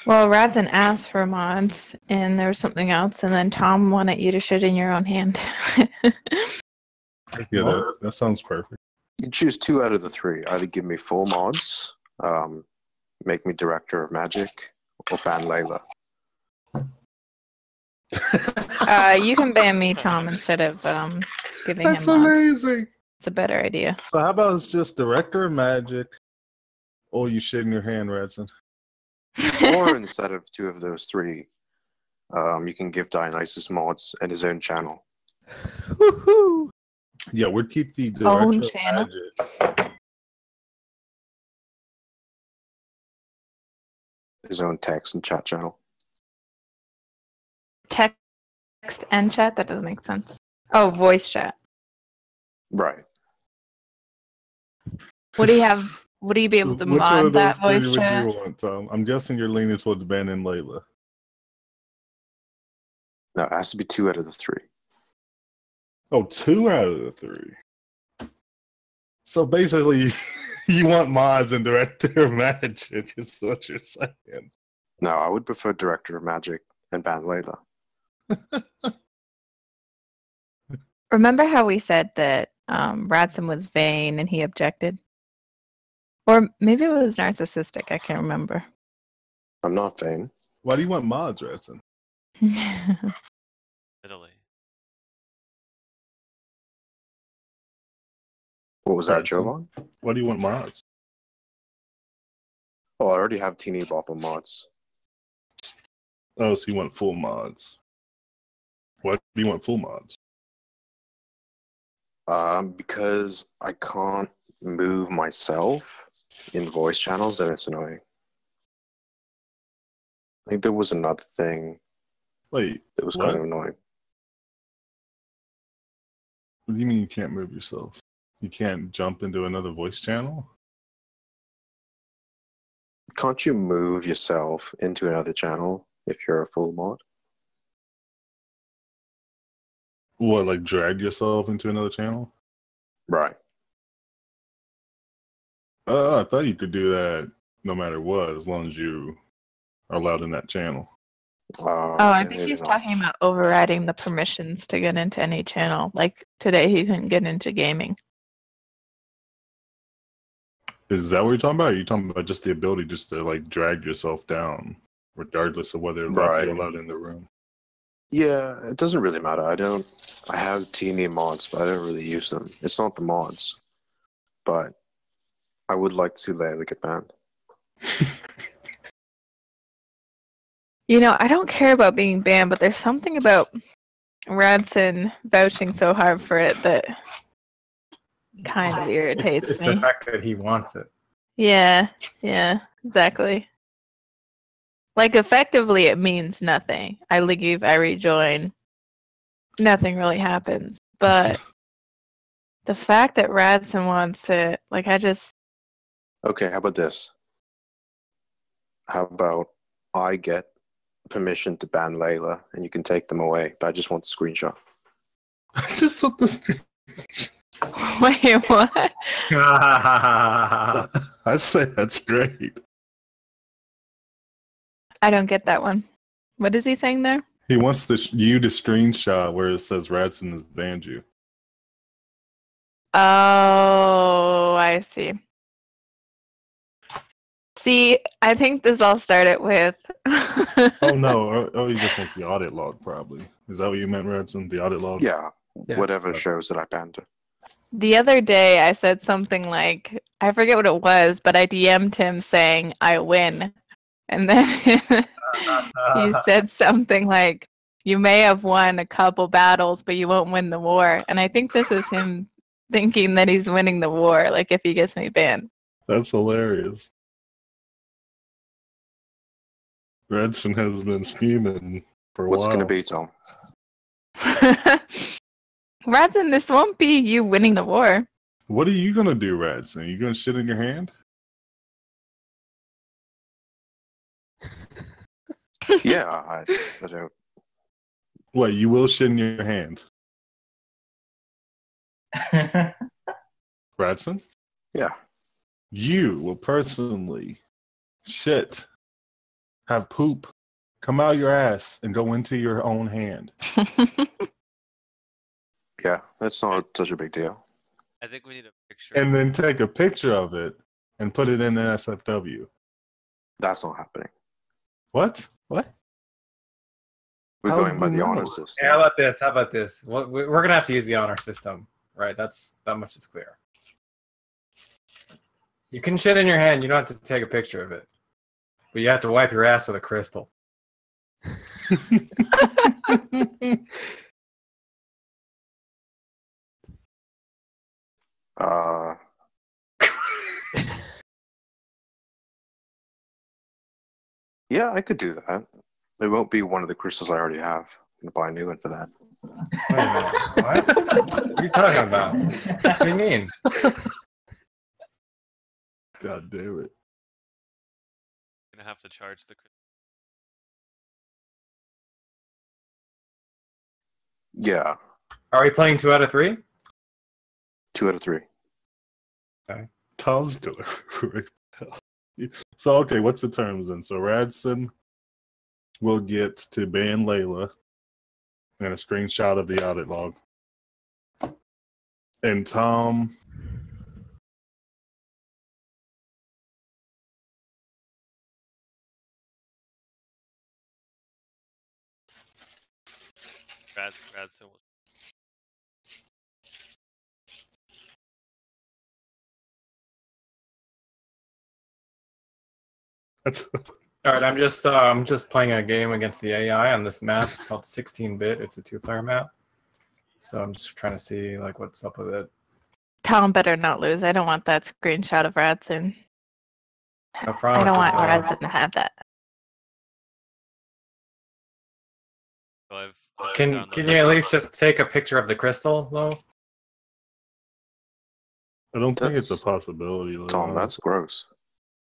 Well, Radcen asked for mods, and there was something else, and then Tom wanted you to shit in your own hand. Yeah, that sounds perfect. You choose 2 out of the 3. Either give me full mods, make me director of magic, or ban Layla. You can ban me, Tom, instead of giving That's him mods. amazing. It's a better idea. So how about it's just director of magic? Oh, you shit in your hand, Radcen. Or instead of 2 of those 3, you can give Dionysus mods and his own channel. Woohoo! Yeah, we'd keep the Own director of channel. magic. His own text and chat channel. Text and chat? That doesn't make sense. Oh, voice chat. Right. Would he have? Would he be able to Which one mod of that those 3 voice would chat? you want, Tom? I'm guessing you're leaning towards banning Layla. No, it has to be 2 out of the 3. Oh, 2 out of the 3. So basically, you want mods and director of magic, is what you're saying. No, I would prefer director of magic and ban Layla. Remember how we said that Radcen was vain and he objected? Or maybe it was narcissistic. I can't remember. I'm not vain. Why do you want mods, Radcen? Italy. What was that, Jovan? Why do you want mods? Oh, I already have Teeny Bopper mods. Oh, so you want full mods. Why do you want full mods? Because I can't move myself in voice channels, and it's annoying. I think there was another thing Wait, that was what? kind of annoying. What do you mean you can't move yourself? You can't jump into another voice channel? Can't you move yourself into another channel if you're a full mod? What, like drag yourself into another channel? Right. I thought you could do that no matter what, as long as you are allowed in that channel. Oh, I Okay, think maybe he's not. talking about overriding the permissions to get into any channel. Like today, he couldn't get into gaming. Is that what you're talking about? Or are you talking about just the ability just to like drag yourself down, regardless of whether Right. you're allowed in the room? Yeah, it doesn't really matter. I have teeny mods, but I don't really use them. It's not the mods, but I would like to see Layla get banned. You know, I don't care about being banned, but there's something about Radcen vouching so hard for it that kind of irritates It's me. the fact that he wants it. Yeah, exactly. Like, effectively, it means nothing. I leave, I rejoin. Nothing really happens. But the fact that Radcen wants it, like, I just... Okay, how about this? How about I get permission to ban Layla, and you can take them away, but I just want the screenshot. I just want this. Wait, what? I say that's great. I don't get that one. What is he saying there? He wants you to screenshot where it says Radcen has banned you. Oh, I see. See, I think this all started with... Oh, no. Oh, he just wants the audit log, probably. Is that what you meant, Radcen? The audit log? Yeah, Yeah. whatever shows that I banned her. The other day, I said something like, I forget what it was, but I DM'd him saying, I win. And then he said something like, you may have won a couple battles, but you won't win the war. And I think this is him thinking that he's winning the war, like if he gets me banned. That's hilarious. Radcen has been scheming for a What's while. going to be, Tom? Radcen, this won't be you winning the war. What are you going to do, Radcen? Are you going to shit in your hand? Yeah, I don't. What, you will shit in your hand? Radcen? Yeah. You will personally shit have poop come out your ass and go into your own hand. Yeah, that's not such a big deal. I think we need a picture. And then take a picture of it and put it in the SFW. That's not happening. What? What? We're How going did by you the know? honor system. Hey, how about this? How about this? We're gonna have to use the honor system, right? That much is clear. You can shit in your hand. You don't have to take a picture of it, but you have to wipe your ass with a crystal. Yeah, I could do that. It won't be one of the crystals I already have. I'm gonna buy a new one for that. Wait a minute. What are you talking about? What do you mean? God damn it. Gonna have to charge the. Yeah, Are we playing 2 out of 3? 2 out of 3. Tom's doing right now. So, okay, what's the terms then? So, Radcen will get to ban Layla and a screenshot of the audit log. And Tom. Radcen will. All right, I'm just playing a game against the AI on this map. It's called 16-bit. It's a 2-player map. So I'm just trying to see like what's up with it. Tom better not lose. I don't want that screenshot of Radcen. No I promises, don't want though. Radcen to have that. So I've Can downloaded you at least just take a picture of the crystal, though? I don't think it's That's- a possibility. Tom, that's gross.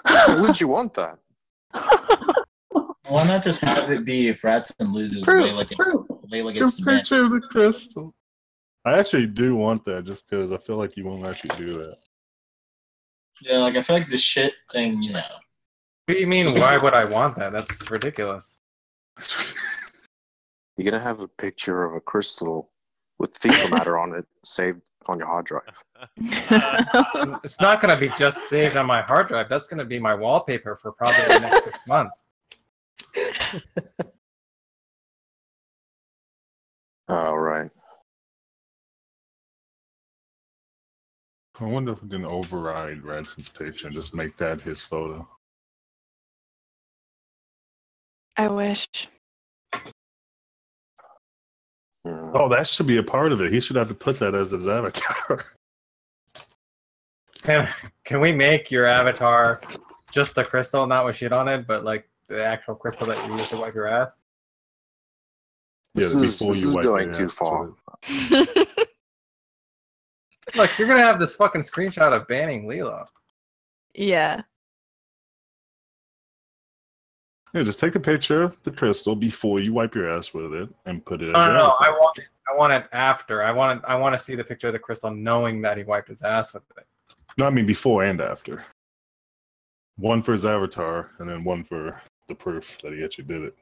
Why would you want that? Why not just have it be if Radcen loses, Layla gets Just to ban? picture of the crystal. I actually do want that just because I feel like you won't actually do that. Yeah, like I feel like the shit thing, you know. What do you mean, why would I want that? That's ridiculous. You're gonna have a picture of a crystal with fecal matter on it saved on your hard drive. It's not going to be just saved on my hard drive. That's going to be my wallpaper for probably the next 6 months. Oh, right. I wonder if we can override Radcen's picture and just make that his photo. I wish. Mm. Oh, that should be a part of it. He should have to put that as his avatar. Can we make your avatar just the crystal, not with shit on it, but like the actual crystal that you use to wipe your ass? This is going your too ass far. with it. Look, you're going to have this fucking screenshot of banning Lilo. Yeah. Yeah, just take a picture of the crystal before you wipe your ass with it and put it as No, your no, no. avatar. I want it after. I want to see the picture of the crystal knowing that he wiped his ass with it. No, I mean before and after. One for his avatar, and then one for the proof that he actually did it.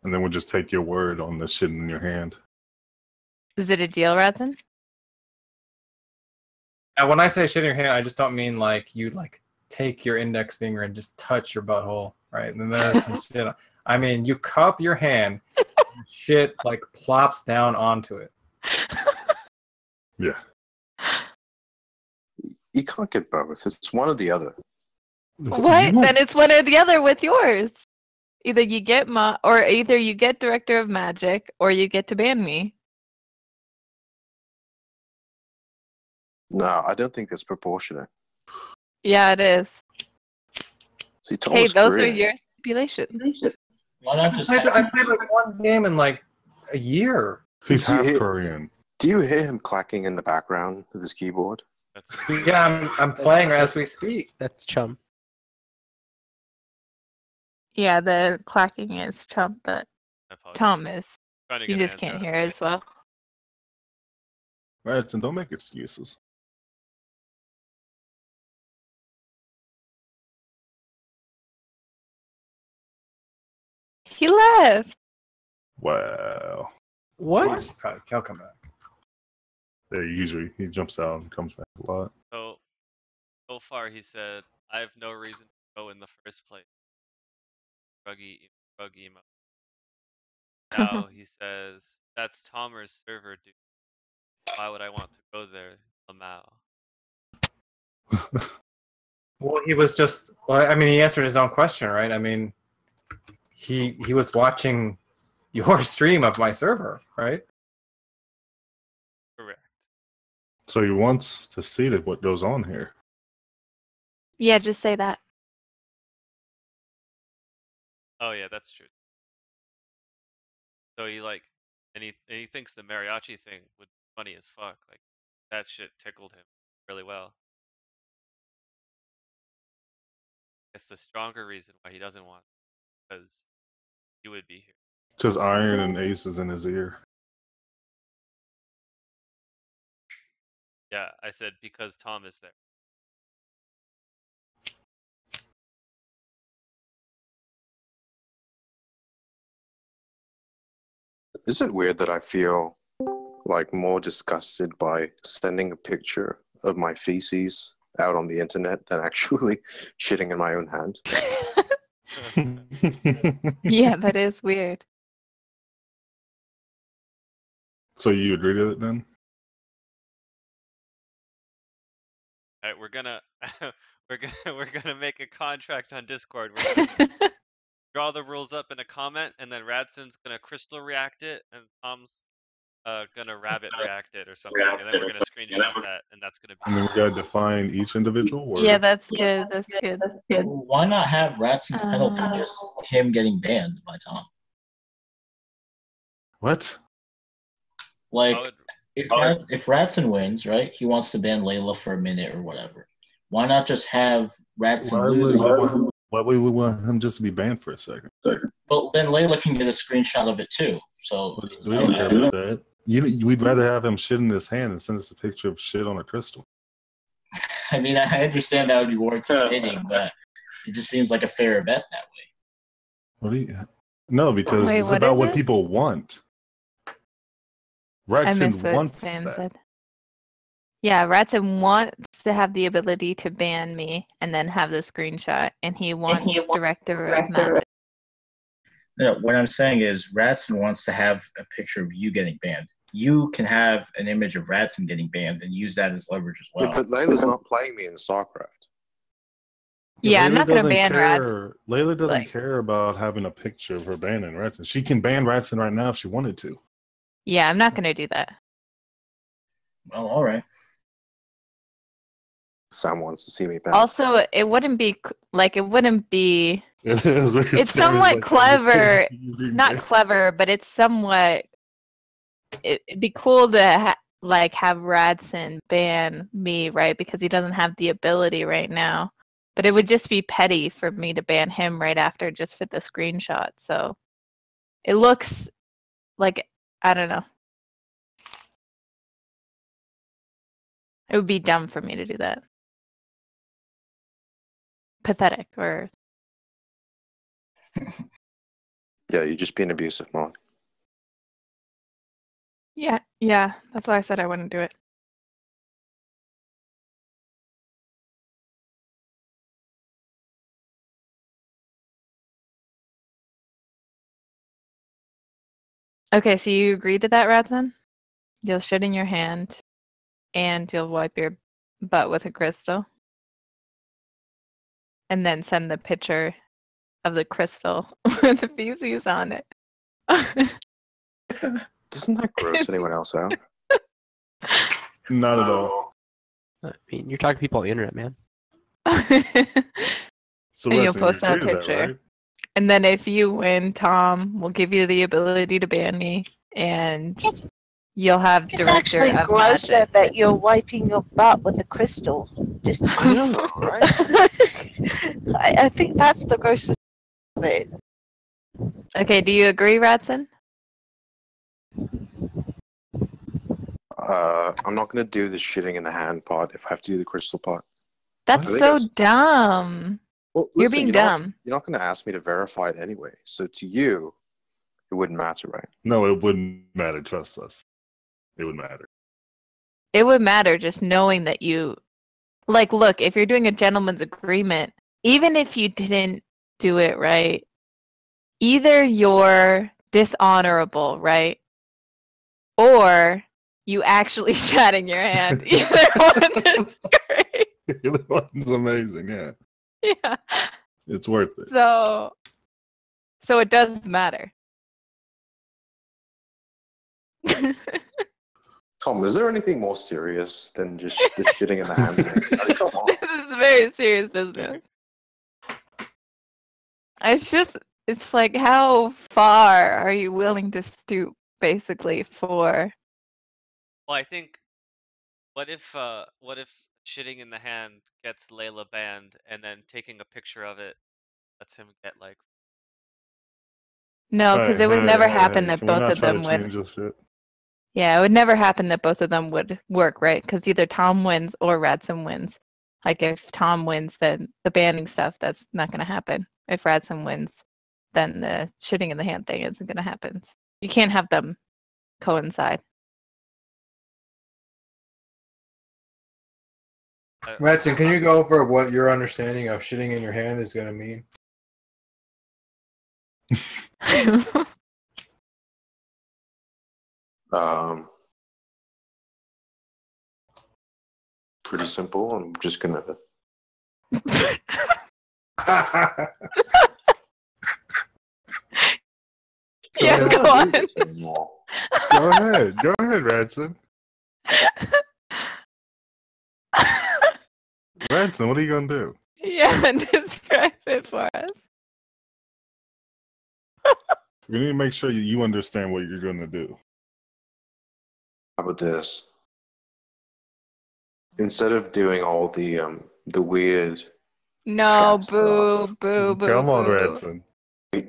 And then we'll just take your word on the shit in your hand. Is it a deal, Radcen? And when I say shit in your hand, I just don't mean like you like take your index finger and just touch your butthole, right? And then there's some shit. I mean, you cup your hand, and shit like plops down onto it. Yeah. You can't get both. It's one or the other. What? Then it's one or the other with yours. Either you get either you get Director of Magic, or you get to ban me. No, I don't think that's proportionate. Yeah, it is. See, Tom Hey, was those are Korean. your stipulations. Why not just I played like one game in like a year. He's half Yeah. Korean. Do you hear him clacking in the background with his keyboard? That's Yeah, I'm playing as we speak. That's chum. Yeah, the clacking is Trump, but I apologize. Tom is. Trying to You get just an can't answer hear out as well. Radcen, don't make excuses. He left. Wow. What? He'll come back. Yeah, usually he jumps out and comes back a lot. So far he said, I have no reason to go in the first place. Bug emo. Now he says, that's Tomer's server, dude. Why would I want to go there, Lamau? Well, he was just. Well, I mean, he answered his own question, right? I mean, he was watching your stream of my server, right? Correct. So he wants to see what goes on here. Yeah, just say that. Oh yeah, that's true. So he like, and he thinks the mariachi thing would be funny as fuck. Like, that shit tickled him really well. It's the stronger reason why he doesn't want it, because you would be here. Just Iron and Ace is in his ear. Yeah, I said because Tom is there. Is it weird that I feel like more disgusted by sending a picture of my feces out on the internet than actually shitting in my own hand? Yeah, that is weird. So you agree to it then? All right, we're gonna we're gonna make a contract on Discord. We're gonna draw the rules up in a comment, and then Radcen's gonna crystal react it, and Tom's gonna rabbit react it or something, and then we're gonna screenshot that, and that's gonna be. And then we gotta define each individual. Or... Yeah, that's good. That's good. That's good. Why not have Radcen's penalty just him getting banned by Tom? What? Like, if Radcen wins, right, he wants to ban Layla for a minute or whatever. Why not just have Radcen lose? Why would we want him just to be banned for a second? But then Layla can get a screenshot of it too. So we don't care about that. We'd rather have him shit in his hand and send us a picture of shit on a crystal. I mean, I understand that would be more entertaining, but it just seems like a fairer bet that way. No, because it's about what people want. Radcen wants Sam that. said. Yeah, Radcen wants to have the ability to ban me and then have the screenshot, and he wants director of magic. No, what I'm saying is Radcen wants to have a picture of you getting banned. You can have an image of Radcen getting banned and use that as leverage as well. Yeah, but Layla's not playing me in Starcraft. Yeah, I'm not going to ban Radcen. Layla doesn't care about having a picture of her banning Radcen. She can ban Radcen right now if she wanted to. Yeah, I'm not going to do that. Well, all right. Sam wants to see me banned. Also, it wouldn't be It's somewhat clever. Not clever, but it's somewhat. It'd be cool to have Radcen ban me, right? Because he doesn't have the ability right now. But it would just be petty for me to ban him right after just for the screenshot. So it looks like, I don't know. It would be dumb for me to do that. Pathetic, or Yeah, you're just being abusive, Mark. yeah, that's why I said I wouldn't do it. Okay, so you agree to that, Radcen? You'll shit in your hand, and you'll wipe your butt with a crystal, and then send the picture of the crystal with the feces on it. Doesn't that gross anyone else out? Not at all. I mean, you're talking to people on the internet, man. So and you'll post that picture. That, right? And then if you win, Tom will give you the ability to ban me, and you'll have director of magic. It's actually grosser that you're wiping your butt with a crystal. Just I know, right? I think that's the grossest of it. Okay, do you agree, Radcen? I'm not going to do the shitting in the hand part if I have to do the crystal part. That's so dumb. Well, You're listen, being you're dumb. not going to ask me to verify it anyway. So to you, it wouldn't matter, right? No, it wouldn't matter. Trust us. It would matter. It would matter just knowing that you, like, look, if you're doing a gentleman's agreement, even if you didn't do it right, either you're dishonorable, right? Or you actually shat in your hand. Either one is great. It was amazing. Yeah, Yeah. it's worth it. So it does matter. Tom, is there anything more serious than just the shitting in the hand thing? I mean, come on. This is very serious business. It's like, how far are you willing to stoop, basically, for? Well, I think what if shitting in the hand gets Layla banned and then taking a picture of it lets him get like No, because it would never happen that Can we both not of try them to would. change this shit? Yeah, it would never happen that both of them would work, right? Because either Tom wins or Radcen wins. Like, if Tom wins, then the banning stuff, that's not going to happen. If Radcen wins, then the shitting in the hand thing isn't going to happen. You can't have them coincide. Radcen, can you go over what your understanding of shitting in your hand is going to mean? Pretty simple. I'm just gonna. Yeah, I go don't on. do this anymore. Go ahead, Radson. Radson, what are you gonna do? Yeah, describe it for us. We need to make sure you understand what you're gonna do. How about this? Instead of doing all the weird No, scam boo, stuff, boo, boo, Come on, boo. Radson.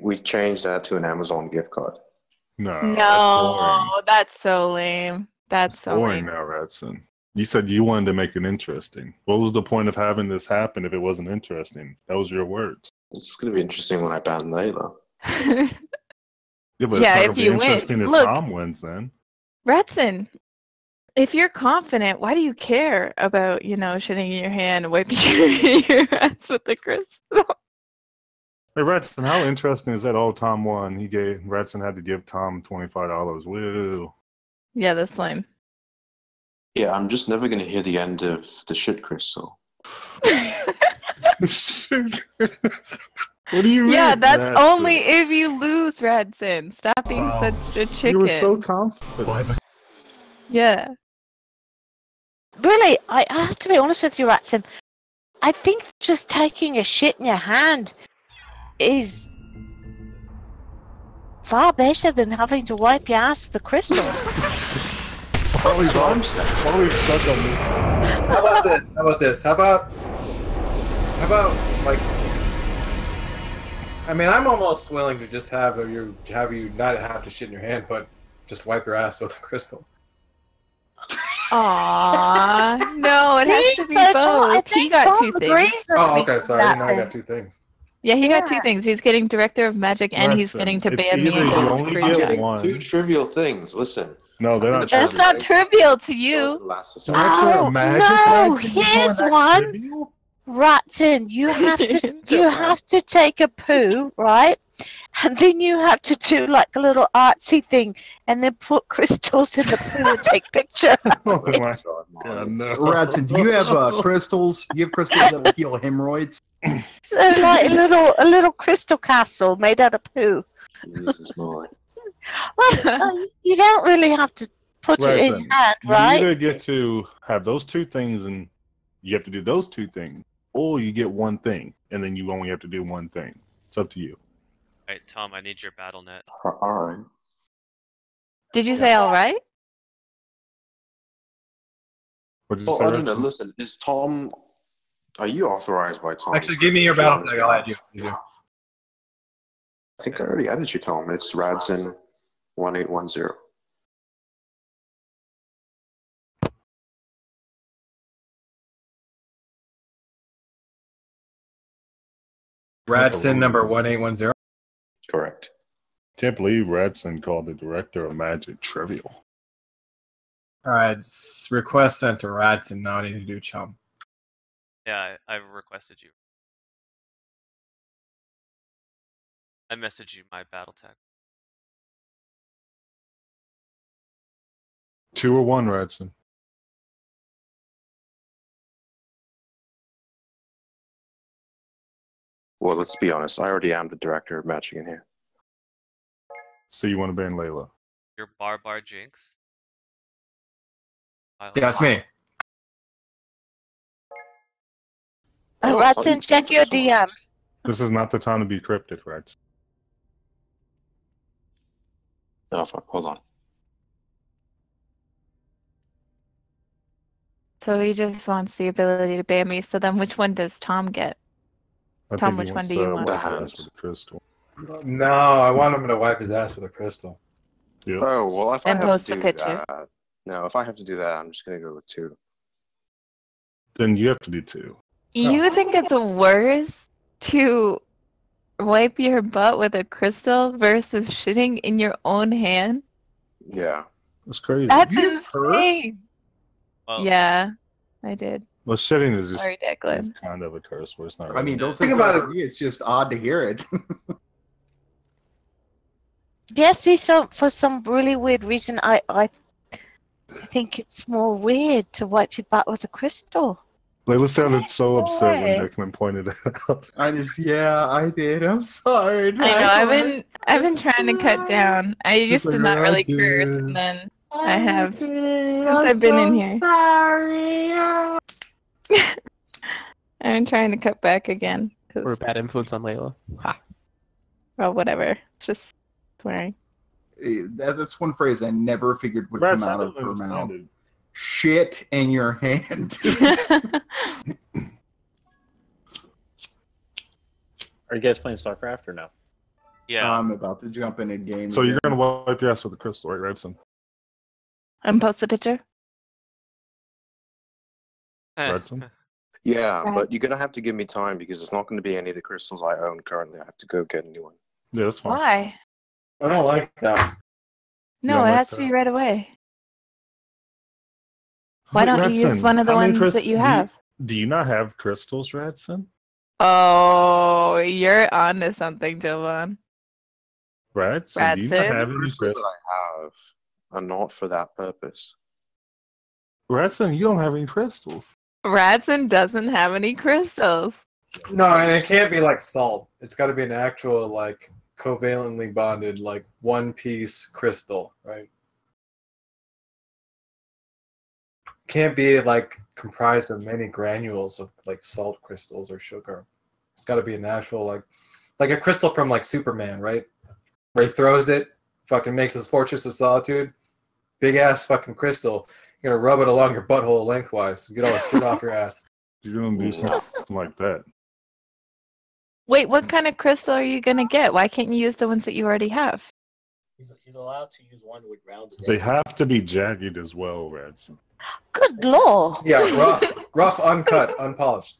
we changed that to an Amazon gift card. No, that's No, boring. that's so lame. That's It's so boring lame. now, Radson. You said you wanted to make it interesting. What was the point of having this happen if it wasn't interesting? That was your words. It's gonna be interesting when I ban Layla. Yeah, but Yeah, it's not if gonna be you win. interesting if Look. Tom wins then. Radcen, if you're confident, why do you care about, shitting in your hand and wiping your ass with the crystal? Hey, Radson, how interesting is that? Oh, Tom won. Radson had to give Tom $25. Woo. Yeah, that's lame. Yeah, I'm just never gonna hear the end of the shit crystal. What do you mean? Yeah, that's Radson? only if you lose, Radcen. Stop being such a chicken. You were so confident. Yeah. Really, I have to be honest with you, Radcen. I think just taking a shit in your hand is far better than having to wipe your ass with the crystal. While he's stuck on this. How about this? How about like? I mean, I'm almost willing to just have you not have to shit in your hand, but just wipe your ass with a crystal. Aww, no, it has to be both. He got two things. Oh, okay, sorry. Now I got two things. Yeah, he got two things. He's getting Director of Magic, and he's Listen, getting to it's ban me either and you go only to get project. one. Two trivial things. Listen. No, they're not That's trivial. not trivial to you. Director of Magic? No, Radson, you here's calling that one. trivial? Radcen, you have to take a poo, right? And then you have to do like a little artsy thing, and then put crystals in the poo and take pictures. Oh my God, no. Radcen, do you have crystals? Do you have crystals that will heal hemorrhoids? So like a little crystal castle made out of poo. Jesus, my. Well, you don't really have to put it in your hand, You right? either get to have those two things, and you have to do those two things, or you get one thing, and then you only have to do one thing. It's up to you. All right, Tom, I need your battle net. All right. Did you say all right? What did you Well, say, I don't know. Radson? Listen, is Tom? Are you authorized by Tom? Actually, give me your battle tag. I'll add you. Easier. I think I already added you, Tom. It's Radcen 1810. Radcen number 1810. Correct. Can't believe Radcen called the director of Magic trivial. Alright, request sent to Radcen. Now I need to do chum. Yeah, I've requested you. I messaged you my battle tag. 2 or 1, Radcen. Well, let's be honest. I already am the director of Magic in here. So you want to ban Layla? Your Barbar Jinx. Yeah, that's me. Oh, I thought you Radcen, check your said someone. DMs. This is not the time to be cryptic, Radcen. Oh, fuck. Hold on. So he just wants the ability to ban me. So then which one does Tom get? I Tom, think he which one wants do you to want? wipe The his ass hands. with a crystal. No, I want him to wipe his ass with a crystal. Yep. Oh, well, if I And have post to a do picture. that... No, if I have to do that, I'm just going to go with 2. Then you have to do 2. You think it's worse to wipe your butt with a crystal versus shitting in your own hand? Yeah. That's crazy. That's You just curse? insane. Well, Yeah, I did. Well, shitting is just Sorry, Declan. is kind of a curse word. It's not I really. mean, don't Think say about sorry. It's just odd to hear it. Yes, see, so for some really weird reason, I think it's more weird to wipe your butt with a crystal. Layla sounded so No upset when way. Declan pointed it out. I did. I'm sorry. I know. I've been trying to cut down. I used like, to not "I really did." curse, and then I have since I've been in here. Sorry. I'm trying to cut back again. Or a 'Cause, bad influence on Layla. Ha. well, whatever. It's just swearing. That's one phrase I never figured would Brad come out sounded of her mouth. offended. Shit in your hand. Are you guys playing Starcraft or no? yeah. I'm about to jump in a game. So you're again. gonna wipe your ass with a crystal, right, Radcen? And post a picture. Radcen? Yeah, Right. but you're going to have to give me time because it's not going to be any of the crystals I own currently. I have to go get a new one. Yeah, that's fine. Why? I don't like that. No, don't it like has to be that? right away. Why don't you use Radcen, one of the how many ones that you do have? Do you not have crystals, Radcen? Oh, you're onto something, Jovan. Radcen, do you not Radcen? have The any crystals crystals? that I have are not for that purpose. Radcen, you don't have any crystals. Radcen doesn't have any crystals. No, and it can't be like salt. It's got to be an actual, like, covalently bonded, like, one-piece crystal, right? Can't be, like, comprised of many granules of, like, salt crystals or sugar. It's got to be an actual, like a crystal from, like, Superman, right? Where he throws it, fucking makes his Fortress of Solitude. Big-ass fucking crystal. You're going to rub it along your butthole lengthwise. Get all the shit off your ass. You're gonna do something like that. Wait, what kind of crystal are you gonna get? Why can't you use the ones that you already have? He's allowed to use one with rounded They edges. have to be jagged as well, Radcen. Good lord. Yeah, rough, uncut, unpolished.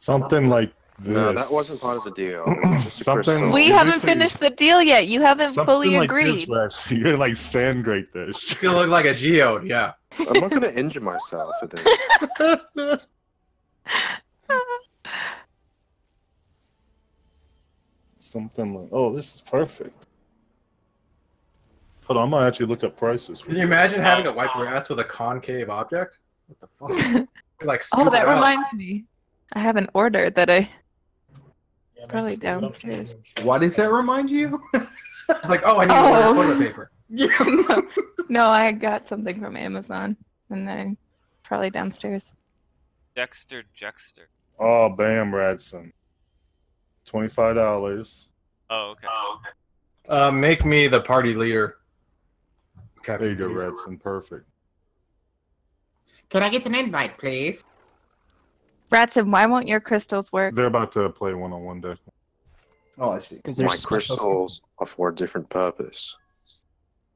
Something like this. No, that wasn't part of the deal. It was just a Something- crystal. We Did you haven't say- finished the deal yet. You haven't Something fully like agreed. this, Radcen. You're gonna like sand grate this. It's gonna look like a geode, yeah. I'm not going to injure myself with this. Something like, oh, this is perfect. Hold on, I'm gonna actually look up prices. Can you imagine having to wipe your ass with a concave object? What the fuck? Like, Oh, scoop that it out. reminds me. I have an order that I Yeah, man, probably screw it up downstairs. and- Why does that remind you? It's like, oh, I need to Oh. order toilet paper. Yeah. No, I got something from Amazon, and I probably downstairs. Dexter. Oh, bam, Radcen. $25. Oh, okay. Make me the party leader. Okay. There you go, Radcen. Perfect. Can I get an invite, please? Radcen, why won't your crystals work? They're about to play one-on-one deck. Oh, I see. Because My there's special. crystals are for a different purpose.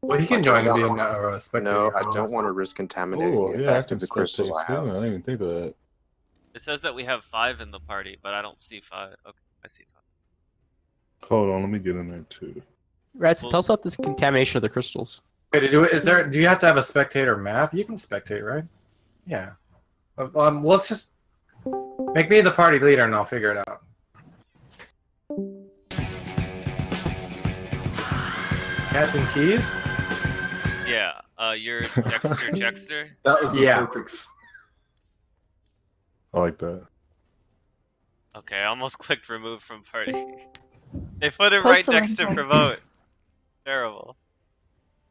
Well, he can join and be a spectator. No, I don't want to risk contaminating Oh, the yeah, I effect can of the crystals spectate I too. have. I didn't even think of that. It says that we have 5 in the party, but I don't see 5. Okay. I see 5. Hold on, let me get in there too. Radcen, tell us about this contamination of the crystals. Wait, do you have to have a spectator map? You can spectate, right? Yeah. Let's just make me the party leader and I'll figure it out. Captain Keys? Yeah, you're Dexter. That was perfect. I like that. Okay, I almost clicked remove from party. They put it Post right the next link. to promote. Terrible.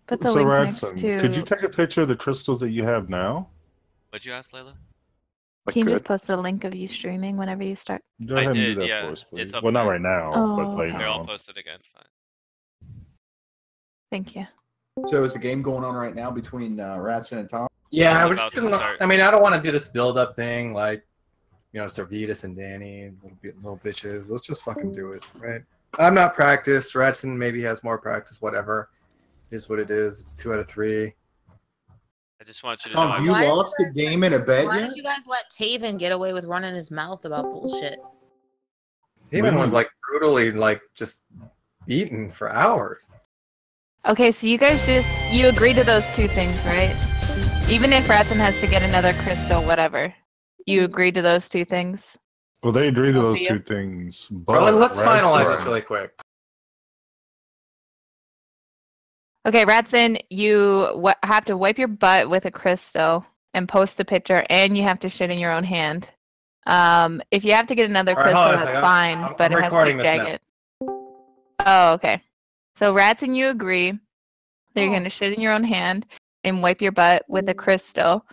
Put the So link next Radcen, to. could you take a picture of the crystals that you have now? What'd you ask, Layla? Can you just post the link of you streaming whenever you start? Go ahead and do did, that yeah. for us, please. It's up Well, not there. right now, but Oh, later Here, I'll on. post it again. Fine. Thank you. So is the game going on right now between Radcen and Tom? Yeah, It's we're about just to gonna. start. I mean, I don't want to do this build-up thing like, Servetus and Danny, little bitches. Let's just fucking do it, right? I'm not practiced. Radcen maybe has more practice. Whatever, it is what it is. It's 2 out of 3. I just want you to know. Tom, have you lost a game in a bet Why yet? did you guys let Taven get away with running his mouth about bullshit? Even was like brutally just eaten for hours. Okay, so you guys you agree to those 2 things, right? Even if Radcen has to get another crystal, whatever. You agree to those 2 things? Well, they agree to Both of those you? 2 things, but Well, let's finalize Radcen- this really quick. Okay, Radcen, you have to wipe your butt with a crystal and post the picture, and you have to shit in your own hand. If you have to get another All right, crystal, hold on a that's second. fine, but I'm it has to be recording this now. jagged. Oh, okay. So Radcen, you agree that you're going to shit in your own hand and wipe your butt with a crystal.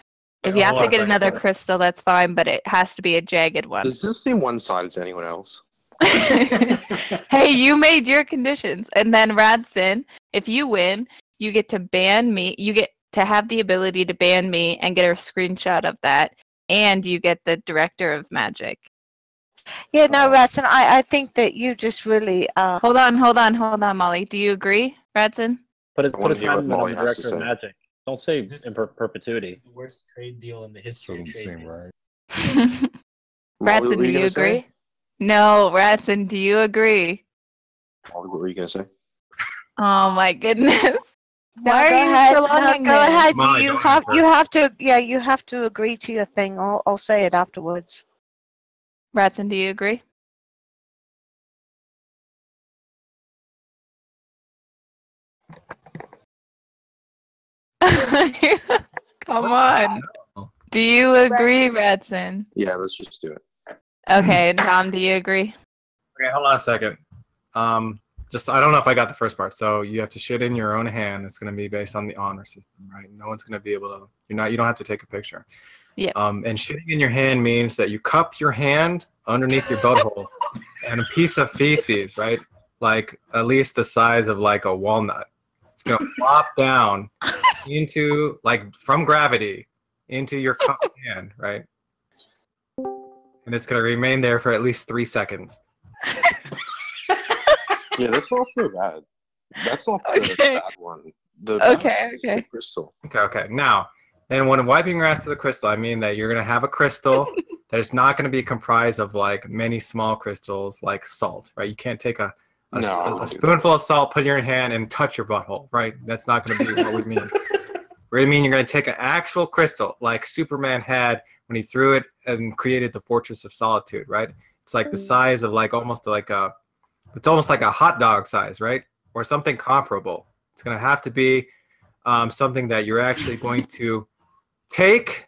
If you have hold to on a get second. another crystal, that's fine, but it has to be a jagged one. Does this seem one-sided to anyone else? Hey, you made your conditions. And then Radcen, if you win, you get to ban me. You get to have the ability to ban me and get a screenshot of that. And you get the director of magic. Yeah, no, Radcen, I think that you just really Hold on, Molly. Do you agree, Radcen? Put a wanna hear time what limit on Molly the has to director of say. magic. Don't say in perpetuity. This is the worst trade deal in the history of trade deals. Molly, what Radcen, were do you you gonna agree? say? No, Radcen, do you agree? Molly, what were you gonna say? Oh my goodness. No, Why go are you ahead. prolonging No, go this? ahead. Molly, You don't have answer. you have to agree to your thing. I'll say it afterwards. Radcen, do you agree? Come on. Do you agree, Radcen? Yeah, let's just do it. Okay, and Tom, do you agree? Okay, hold on a second. I don't know if I got the first part. So you have to shit in your own hand. It's going to be based on the honor system, right? No one's going to be able to. You don't have to take a picture. Yeah. And shitting in your hand means that you cup your hand underneath your butthole, and a piece of feces, right? Like at least the size of like a walnut. It's going to flop down into from gravity into your cupped hand, right? And it's going to remain there for at least 3 seconds. Yeah, that's not so bad. That's not the Okay. bad one. The bad Okay, one is the okay. crystal. Okay. Now, and when wiping your ass to the crystal, I mean that you're going to have a crystal that is not going to be comprised of many small crystals like salt, right? You can't take a spoonful of salt, put it in your hand, and touch your butthole, right? That's not going to be what we mean. We're going to mean you're going to take an actual crystal like Superman had when he threw it and created the Fortress of Solitude, right? It's like the size of it's almost like a hot dog size, right? Or something comparable. It's going to have to be something that you're actually going to take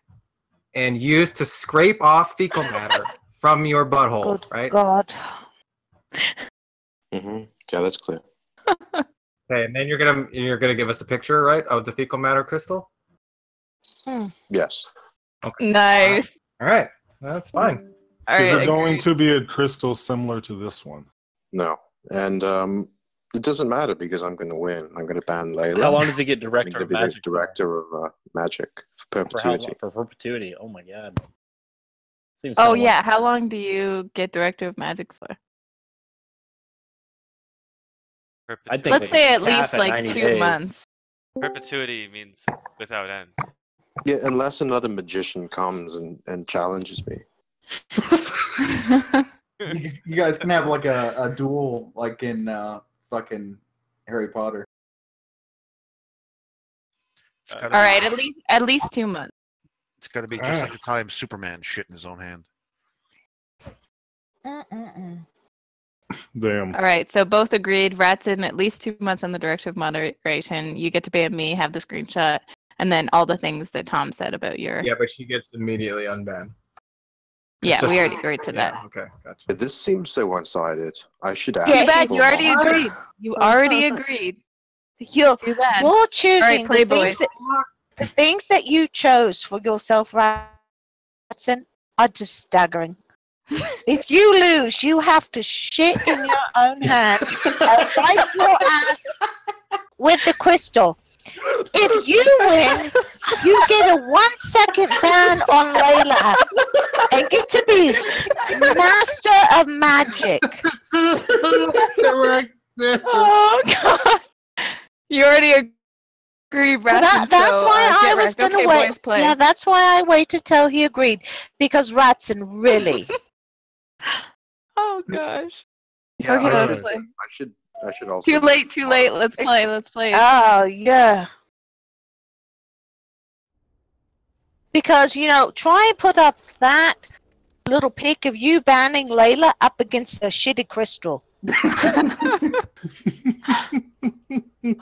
and use to scrape off fecal matter from your butthole, Good right? God. Mm-hmm. Yeah, that's clear. Okay, and then you're gonna give us a picture, right, of the fecal matter crystal? Yes. Okay. Nice. All right, that's fine. All Is right. it going to be a crystal similar to this one? No. And it doesn't matter because I'm going to win. I'm going to ban Layla. How long does he get I'm director going to of be magic? the director of magic for For how long? perpetuity. For perpetuity. Oh my god. Seems Oh kinda yeah, how long do you get director of magic for? I think Let's they say can at least cap at 90 2 days. months. Perpetuity means without end. Yeah, unless another magician comes and challenges me. You guys can have like a duel, like in fucking Harry Potter. It's gotta All be- right, at least 2 months. It's got to be just like the time Superman shit in his own hand. Damn. All right, so both agreed. Radcen at least 2 months on the directive moderation. You get to ban me, have the screenshot, and then all the things that Tom said about your. Yeah, but she gets immediately unbanned. Yeah, we already agreed to that. Okay, gotcha. This seems so one-sided. I should ask. Too bad for you already mods. agreed. You already agreed. You're Too bad. you're choosing All right, Playboy. the things that you chose for yourself, Radcen, are just staggering. If you lose, you have to shit in your own hand and wipe your ass with the crystal. If you win, you get a 1 second ban on Layla and get to be master of magic. Oh God! You already agreed, Radcen. That's so, why I get was wrecked. going to Okay, wait. boys, play. Yeah, that's why I waited till he agreed. Because Radcen, really. Oh gosh. Yeah, Okay, I let's should, play. I should also. Too late. Too late. Let's play. Let's play. Oh, yeah. Because, try and put up that little pic of you banning Layla up against a shitty crystal.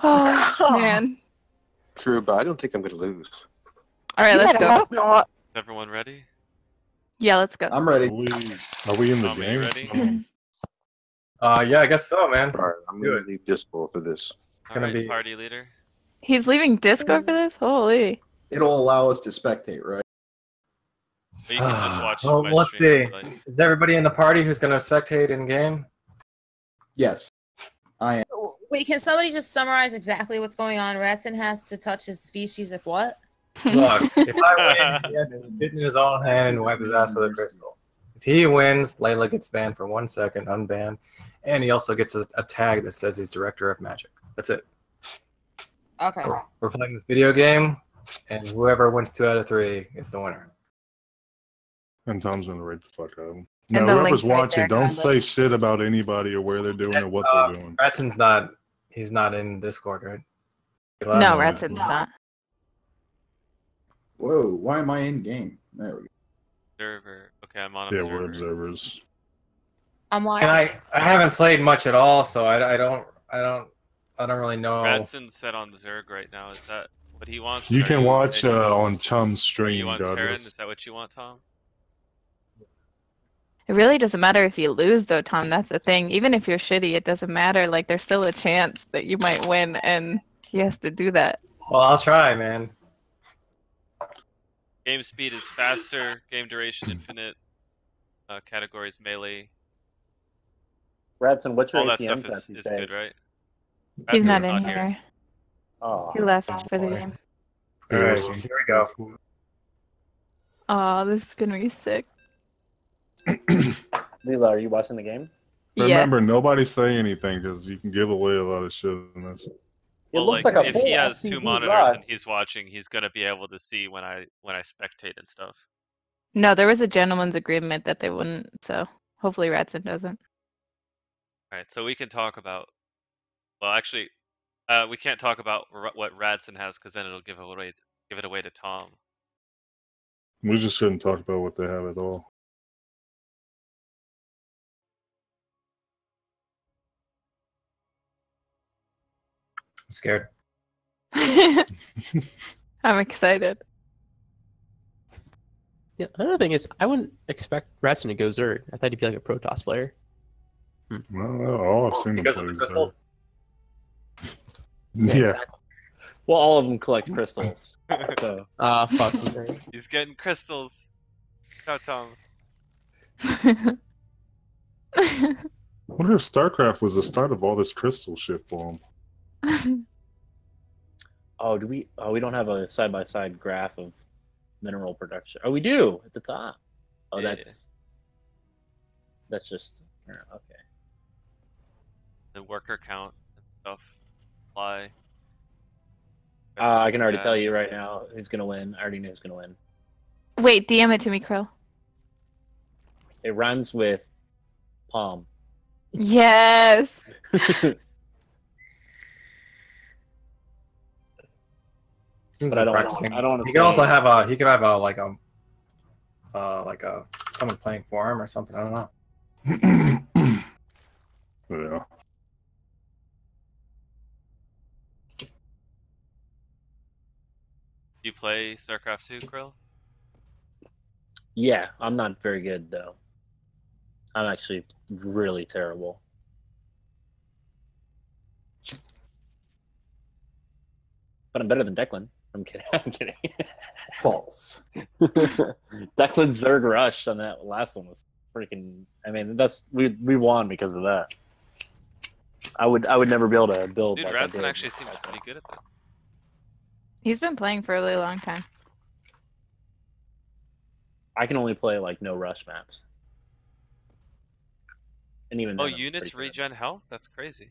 Oh man. True, but I don't think I'm going to lose. All right, let's go. Hope not. Is everyone ready? Yeah, let's go. I'm ready. Are we in the Tom, are you game? ready? Yeah, I guess so, man. All right, I'm going to leave Discord for this. It's gonna be party leader. He's leaving Discord for this? Holy. It'll allow us to spectate, right? But you can just watch. Well, my let's stream see. if you like. Is everybody in the party who's gonna spectate in game? Yes, I am. Wait, can somebody just summarize exactly what's going on? Radcen has to touch his species if what? Look, if I win, he has to fit in his own hand and wipe his ass with a crystal. If he wins, Layla gets banned for 1 second, unbanned, and he also gets a tag that says he's director of magic. That's it. Okay. We're playing this video game, and whoever wins 2 out of 3 is the winner. And Tom's gonna raid the fuck out of him. And Now, the whoever's link's right watching, there, don't Conley. say shit about anybody or where they're doing or what they're doing. Radcen's not. He's not in Discord, right? No, Radcen's not. Whoa, why am I in game? There we go. Observer. Okay, I'm on Yeah, observer. we're observers. I'm watching. And I haven't played much at all, so I don't really know. Radcen's set on Zerg right now. Is that what he wants? You Are can watch ready? on Chum's Are stream, you on Terran? godless. Is that what you want, Tom? It really doesn't matter if you lose, though, Tom. That's the thing. Even if you're shitty, it doesn't matter. Like, there's still a chance that you might win, and he has to do that. Well, I'll try, man. Game speed is faster. Game duration infinite. Categories melee. Radcen, what's your All that ATM stuff is these good, days? right? He's Radcen's not in here. Oh. He left for the game. All right, here we go. Oh, this is gonna be sick. Leela, are you watching the game? Remember, nobody say anything because you can give away a lot of shit in this. It looks like a if full he has LCD 2 monitors rod. and he's watching, he's gonna be able to see when I spectate and stuff. No, there was a gentleman's agreement that they wouldn't, so hopefully Radcen doesn't. All right, so we can talk about. Well, actually, we can't talk about what Radcen has because then it'll give it away to Tom. We just shouldn't talk about what they have at all. I'm scared. I'm excited. Yeah, another thing is, I wouldn't expect Radcen to go Zerg. I thought he'd be like a Protoss player. Well, all I've seen them Because play of the is crystals? Yeah. Well, all of them collect crystals. So. Fuck. He's right. He's getting crystals. Ciao, Tom. I wonder if Starcraft was the start of all this crystal shit for him. Oh, do we? Oh, we don't have a side-by-side graph of mineral production. Oh, we do at the top. Oh, Yeah. that's just okay. The worker count and stuff. Fly. I can already tell you right now who's gonna win. I already knew who's gonna win. Wait, DM it to me, Krill. It rhymes with Palm. Yes. Seems But I like don't practicing. I don't want to He could also have a. He could have a like a someone playing for him or something. I don't know. Yeah. You play StarCraft 2, Krill? Yeah, I'm not very good though. I'm actually really terrible. But I'm better than Declan. I'm kidding. I'm kidding. False. Declan's Zerg Rush on that last one was freaking. I mean, that's we won because of that. I would never be able to build. Dude, like I Radcen did. actually seems pretty good at this. He's been playing for a really long time. I can only play like no rush maps. And even Oh, then, I'm units pretty good. regen health? That's crazy.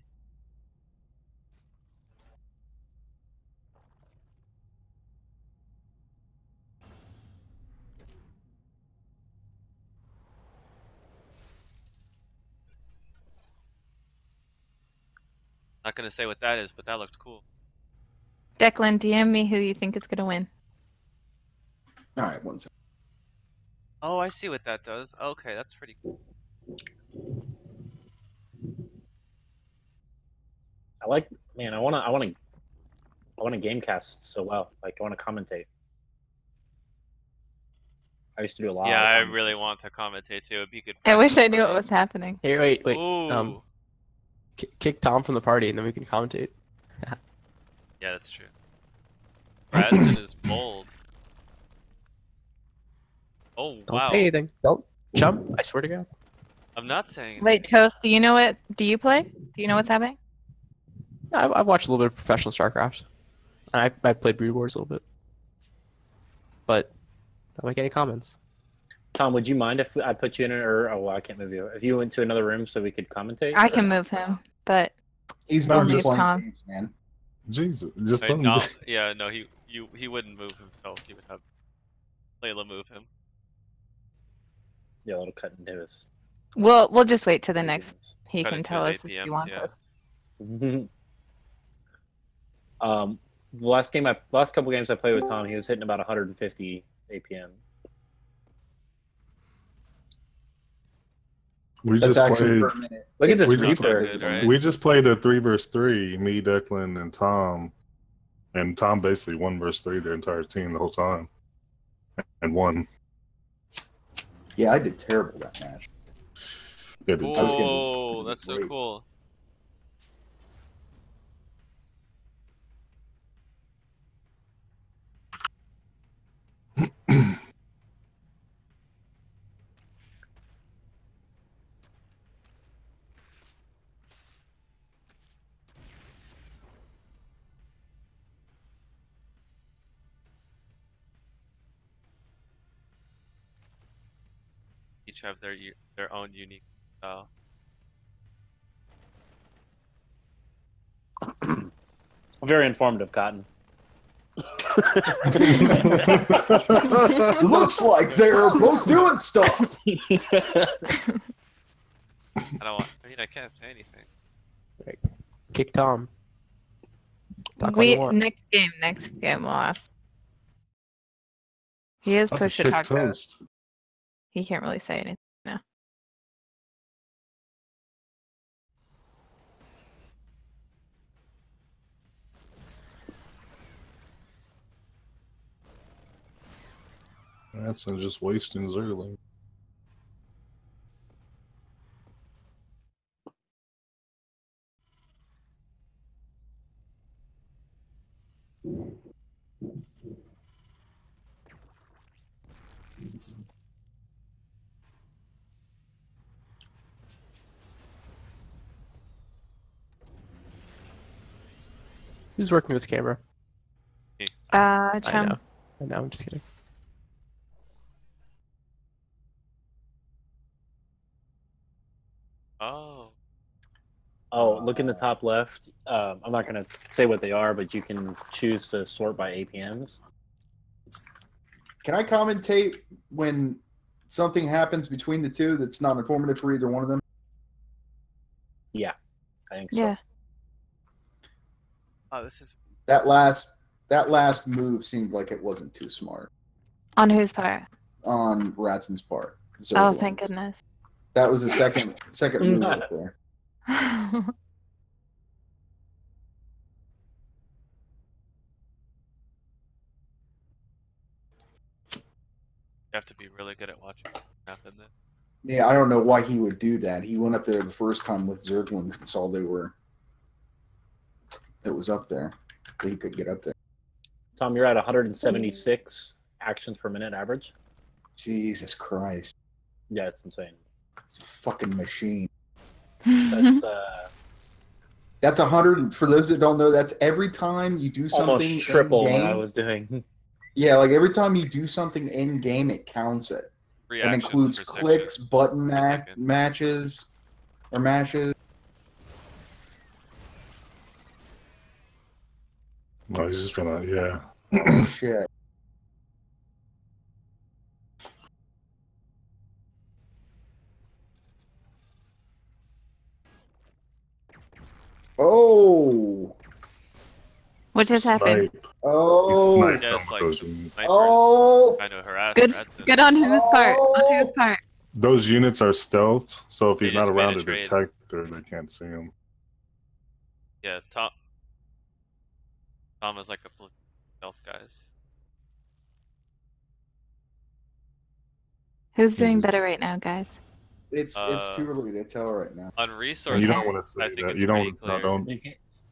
Not gonna say what that is, but that looked cool. Declan, DM me who you think is gonna win. All right, one second. Oh, I see what that does. Okay, that's pretty cool. I like, man. I wanna gamecast so well. Like I wanna commentate. I used to do a lot. Yeah, I of really want to commentate too. It'd be good. I wish I knew what was happening. Here, wait. Ooh. Kick Tom from the party, and then we can commentate. Yeah, that's true. Radcen is bold. Oh, Don't wow. say anything. Don't jump. I swear to God. I'm not saying. Wait, Toast, do you know what? Do you play? Do you know what's happening? I've watched a little bit of professional StarCraft. I played Brood Wars a little bit. But don't make any comments. Tom, would you mind if I put you in or oh, well, I can't move you. If you went to another room so we could commentate? I can move him, but He's I'll not move just playing Tom. games, man. Jesus, just Wait, let him no, do- yeah, no, he wouldn't move himself. He would have Layla move him. Yeah, it'll cut into his. we'll just wait till the next. He Cut can into tell his us if he APMs, wants yeah. us. The last couple games I played with Tom, he was hitting about 150 APM. We That's just actually played. per minute. Look at this We just, Reaper. Good, right? we just played a 3v3, me, Declan, and Tom, and Tom basically 1v3 the entire team the whole time, and won. Yeah, I did terrible that match. Yeah, the two. Whoa, that's so great. cool. Each have their own unique style. Very informative, Cotton. Looks like they're both doing stuff. I can't say anything. Kick Tom. Talk all you want. Next game we'll ask. He is That's a push it kick hard. toast. He can't really say anything now. That's just wasting Zerling. Who's working this camera? Chum. I know. I'm just kidding. Oh. Oh, look in the top left. I'm not going to say what they are, but you can choose to sort by APMs. Can I commentate when something happens between the two that's not informative for either one of them? Yeah, I think so. Yeah. Oh, this is That last move seemed like it wasn't too smart On whose part? on Radcen's part. Oh, Zergling's. thank goodness. That was the second move right there. you have to be really good at watching what happen then. Yeah, I don't know why he would do that. He went up there the first time with Zerglings and saw it was up there. So he could get up there. Tom, you're at 176 actions per minute average. Jesus Christ. Yeah, it's insane. It's a fucking machine. That's 100. For those that don't know, that's every time you do something almost triple what in-game. I was doing. Yeah, like every time you do something in game, it counts it. It includes clicks, button matches, or mashes. No, he's just gonna, yeah. Oh, shit. Oh. What just happened? Oh. Yeah, it's like sniper. Oh. Trying to harass Good. Radcen. Good on whose part? On whose part? Those units are stealthed, so if They he's not just made around a a trade. detector, they can't see him. Yeah, Tom is like a stealth guys. Who's doing better right now, guys? It's too early to tell right now. On resources, You don't want to say I think that. it's You pretty don't. clear.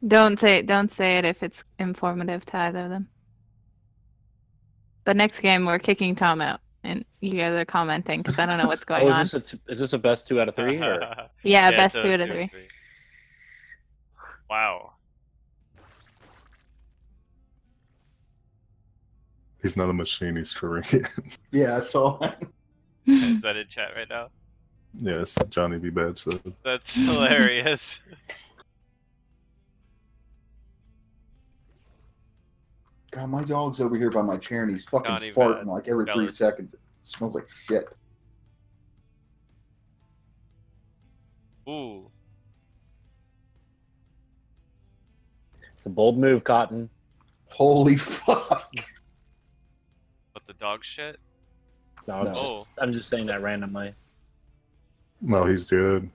Don't. Don't say it if it's informative to either of them. But next game we're kicking Tom out, and you guys are commenting because I don't know what's going on. Is this a best 2 out of 3? Or? Yeah, best 2 out of 3. Wow. He's not a machine. He's Korean. Yeah, I saw that. Is that in chat right now? Yes, Johnny B. Bad said. That's hilarious. God, my dog's over here by my chair and he's fucking Johnny farting Vance, like every 3 skeleton. seconds. It smells like shit. Ooh. It's a bold move, Cotton. Holy fuck. What, the dog shit? No, Oh. I'm just saying that randomly. No, he's good.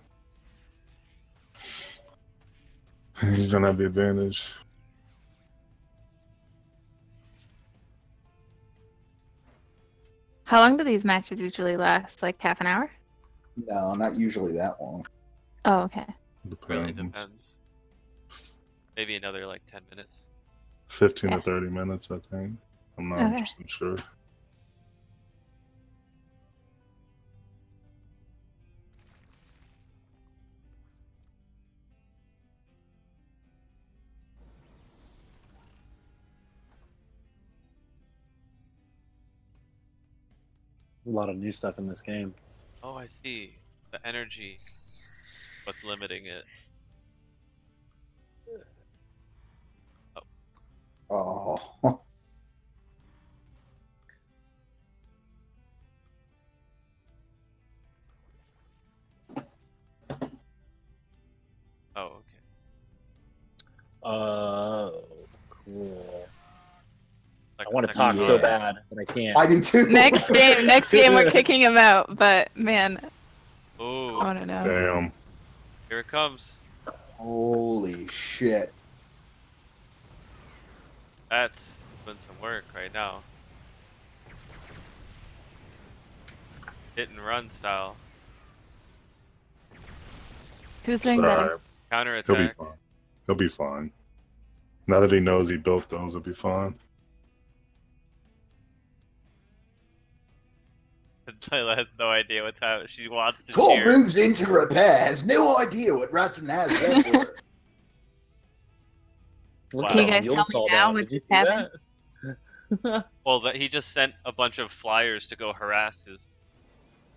He's gonna have the advantage. How long do these matches usually last? Like half an hour? No, not usually that long. Oh, okay. Really depends. Maybe another like 10 minutes. 15 to 30 minutes, I think. I'm not Okay. 100% sure. There's a lot of new stuff in this game. Oh, I see. The energy. What's limiting it? Oh. Oh, okay. Cool. Like I want to the second talk so round. bad, but I can't. I do too. Next game we're kicking him out. But man, Ooh. I don't know. Damn. Here it comes. Holy shit. That's doing some work right now. Hit and run style. Who's doing It's better? alright. Counter He'll be attack. fine. He'll be fine. Now that he knows he built those, he'll be fine. Layla has no idea what's happening. She wants to Cole cheer. moves into repair, has no idea what Radcen has left for her. Wow, Can you guys you'll tell me call now that. what Did you just see happened? that? Well, he just sent a bunch of flyers to go harass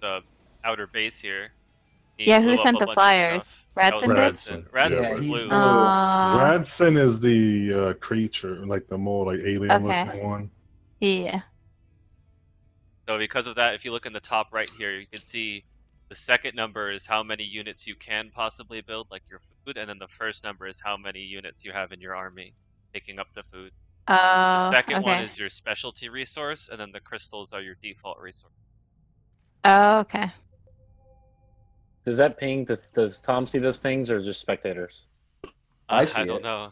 the outer base here. He Yeah, who blew up sent a the bunch of flyers? stuff. That was Radcen did? Radcen. Radcen's Yeah, he's blue. blue. Radcen is the creature, like the more like alien Okay. looking one. Yeah. So because of that, if you look in the top right here, you can see the The second number is how many units you can possibly build, like your food, and then the first number is how many units you have in your army, taking up the food. The second one is your specialty resource, and then the crystals are your default resource. Oh, okay. Does that ping? Does Tom see those pings or just spectators? I see don't know.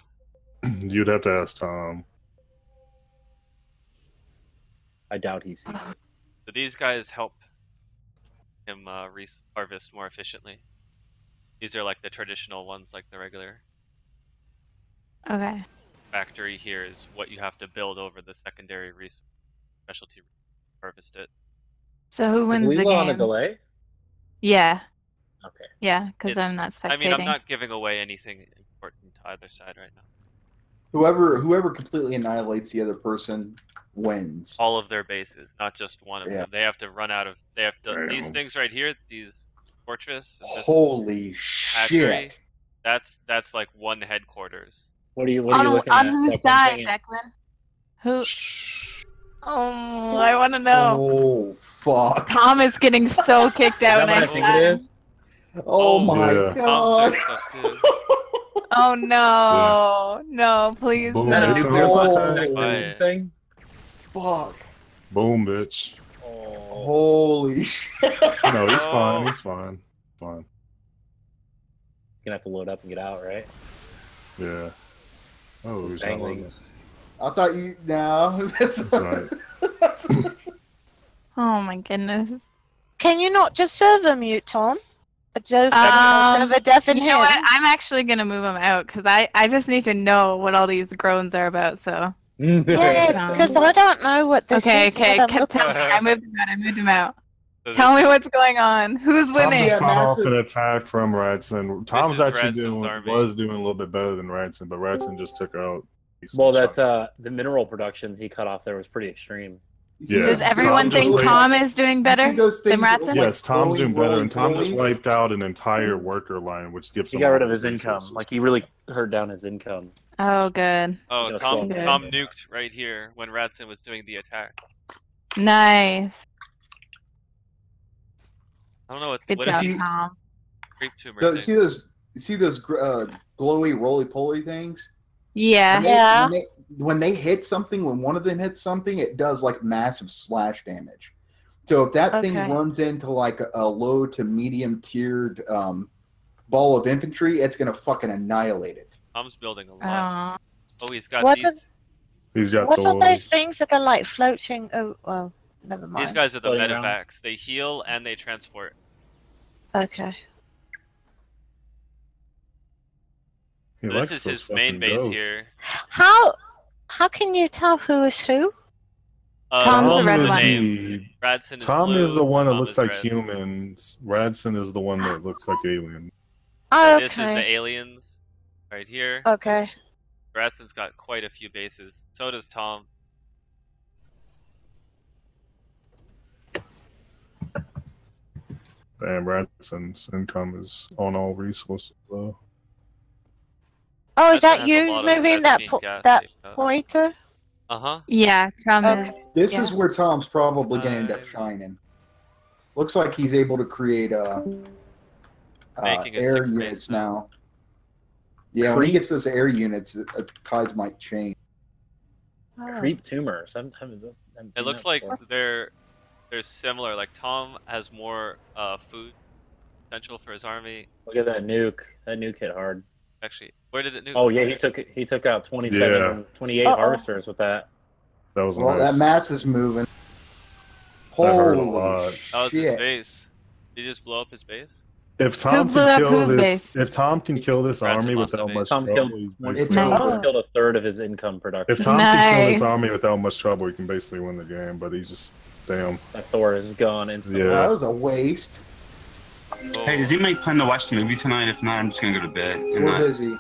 You'd have to ask Tom. I doubt he sees. So these guys help him harvest more efficiently. These are like the traditional ones, like the regular. Okay. Factory here is what you have to build over the secondary resource, specialty harvest it. So who wins the game? on a delay? Yeah. Okay. Yeah, because I'm not spectating. I mean, I'm not giving away anything important to either side right now. Whoever completely annihilates the other person wins. All of their bases, not just one of them. They have to run out of. They have to. These things right here, these fortress. And this Holy hatchery, shit! That's like one headquarters. What are you looking at? On whose side, Declan? Who? Oh, I want to know. Oh fuck! Tom is getting so kicked out next time. Oh my god! Oh no, no, please Boom. no. Thing? Fuck! Boom, bitch. Holy shit! No, he's fine. He's fine. Fine. He's gonna have to load up and get out, right? Yeah. Oh, he's not loading. I thought you. No, that's right. Oh my goodness. Can you not just server mute, Tom? Server deaf in you know what? I'm actually gonna move him out because I just need to know what all these groans are about. So. Yeah, because I don't know what this is. Okay. Tell me. I moved him out. Tell me what's going on. Who's winning? Tom just fought off an attack from Radcen. Tom's actually was doing a little bit better than Radcen, but Radcen just took out. Well, the mineral production he cut off there was pretty extreme. Yeah. Does everyone think Tom is doing better than Radcen? Yes, Tom's doing better, and Tom just wiped out an entire worker line, which gives him. He got rid of his income. Like he really hurt down his income. Oh, good. Oh, Tom nuked right here when Radcen was doing the attack. Nice. I don't know what. Good job, Tom. Creep tumor. You see those glowy roly-poly things? Yeah. When they hit something, when one of them hits something, it does like massive slash damage. So if that thing runs into like a low to medium tiered ball of infantry, it's gonna fucking annihilate it. Tom's building a lot. Oh, he's got He's got what are those things that are like floating? Oh, well, never mind. These guys are the medevacs. They heal and they transport. Okay. This is his main base here. How can you tell who is who? Tom's the red one. Radcen is Tom blue, is the one that Tom looks is like red. humans. Radcen is the one that looks like aliens. Oh, This is the aliens right here. Okay. Radcen's got quite a few bases. So does Tom. And Radcen's income is on all resources, though. Oh, is Radcen that has a you lot of moving that SP gas that saved up. pointer? Yeah, Tom is. This is where Tom's probably going to end up shining. Looks like he's able to create Making a air 6 units base now. Yeah, when he gets those air units, the tides might change. Creep tumors. It looks like they're similar. Like Tom has more food potential for his army. Look at that nuke. That nuke hit hard. Actually, where did it nuke? Oh yeah, he took out 27, 28 harvesters with that. That was Well, that mass is moving. That hurt a Holy lot. That was his shit. base. Did he just blow up his base? If Tom can kill this, if Tom can kill this army without much trouble, he's killed a third of his income production. if Tom can kill this army without much trouble, he can basically win the game. But he's just damn. That Thor is gone instantly. Yeah. That was a waste. Hey, does anybody plan to watch the movie tonight? If not, I'm just gonna go to bed. We're busy.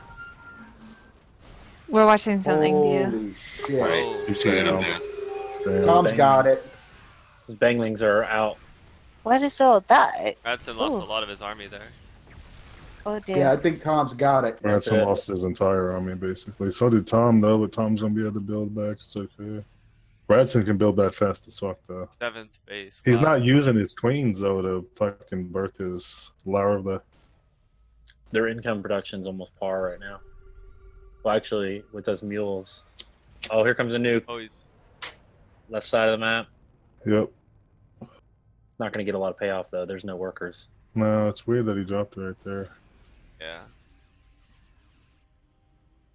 We're watching something new. Holy shit. I'm just gonna go to bed. Damn. Tom's got it. His banglings are out. What is all that? Radcen lost a lot of his army there. Oh dear. Yeah, I think Tom's got it. Radcen lost his entire army basically. So did Tom though, but Tom's gonna be able to build back. It's okay. Radcen can build that fast as fuck, though. 7th base. He's wow. not using his queens, though, to fucking birth his larva. Their income production's almost par right now. Well, actually, with those mules. Oh, here comes a nuke. Oh, he's left side of the map. Yep. It's not going to get a lot of payoff, though. There's no workers. No, it's weird that he dropped it right there. Yeah.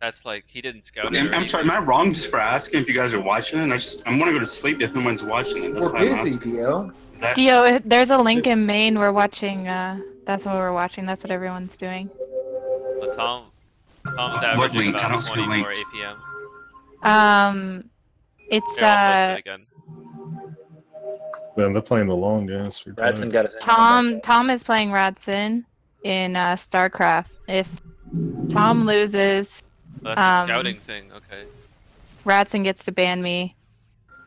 That's like, he didn't scout it. I'm sorry, am I wrong just for asking if you guys are watching it? I want to go to sleep if no one's watching it. That's We're why I'm busy, asking. Dio. Dio, there's a link in main. We're watching. That's what we're watching. That's what everyone's doing. But Tom's averaging link? I about don't see the 24 link. APM. It's Here, I'll post it again. Then they're playing the long games. Radcen got his Tom is playing Radcen in Starcraft. If Tom loses, Oh, that's a scouting thing. Okay. Radcen gets to ban me,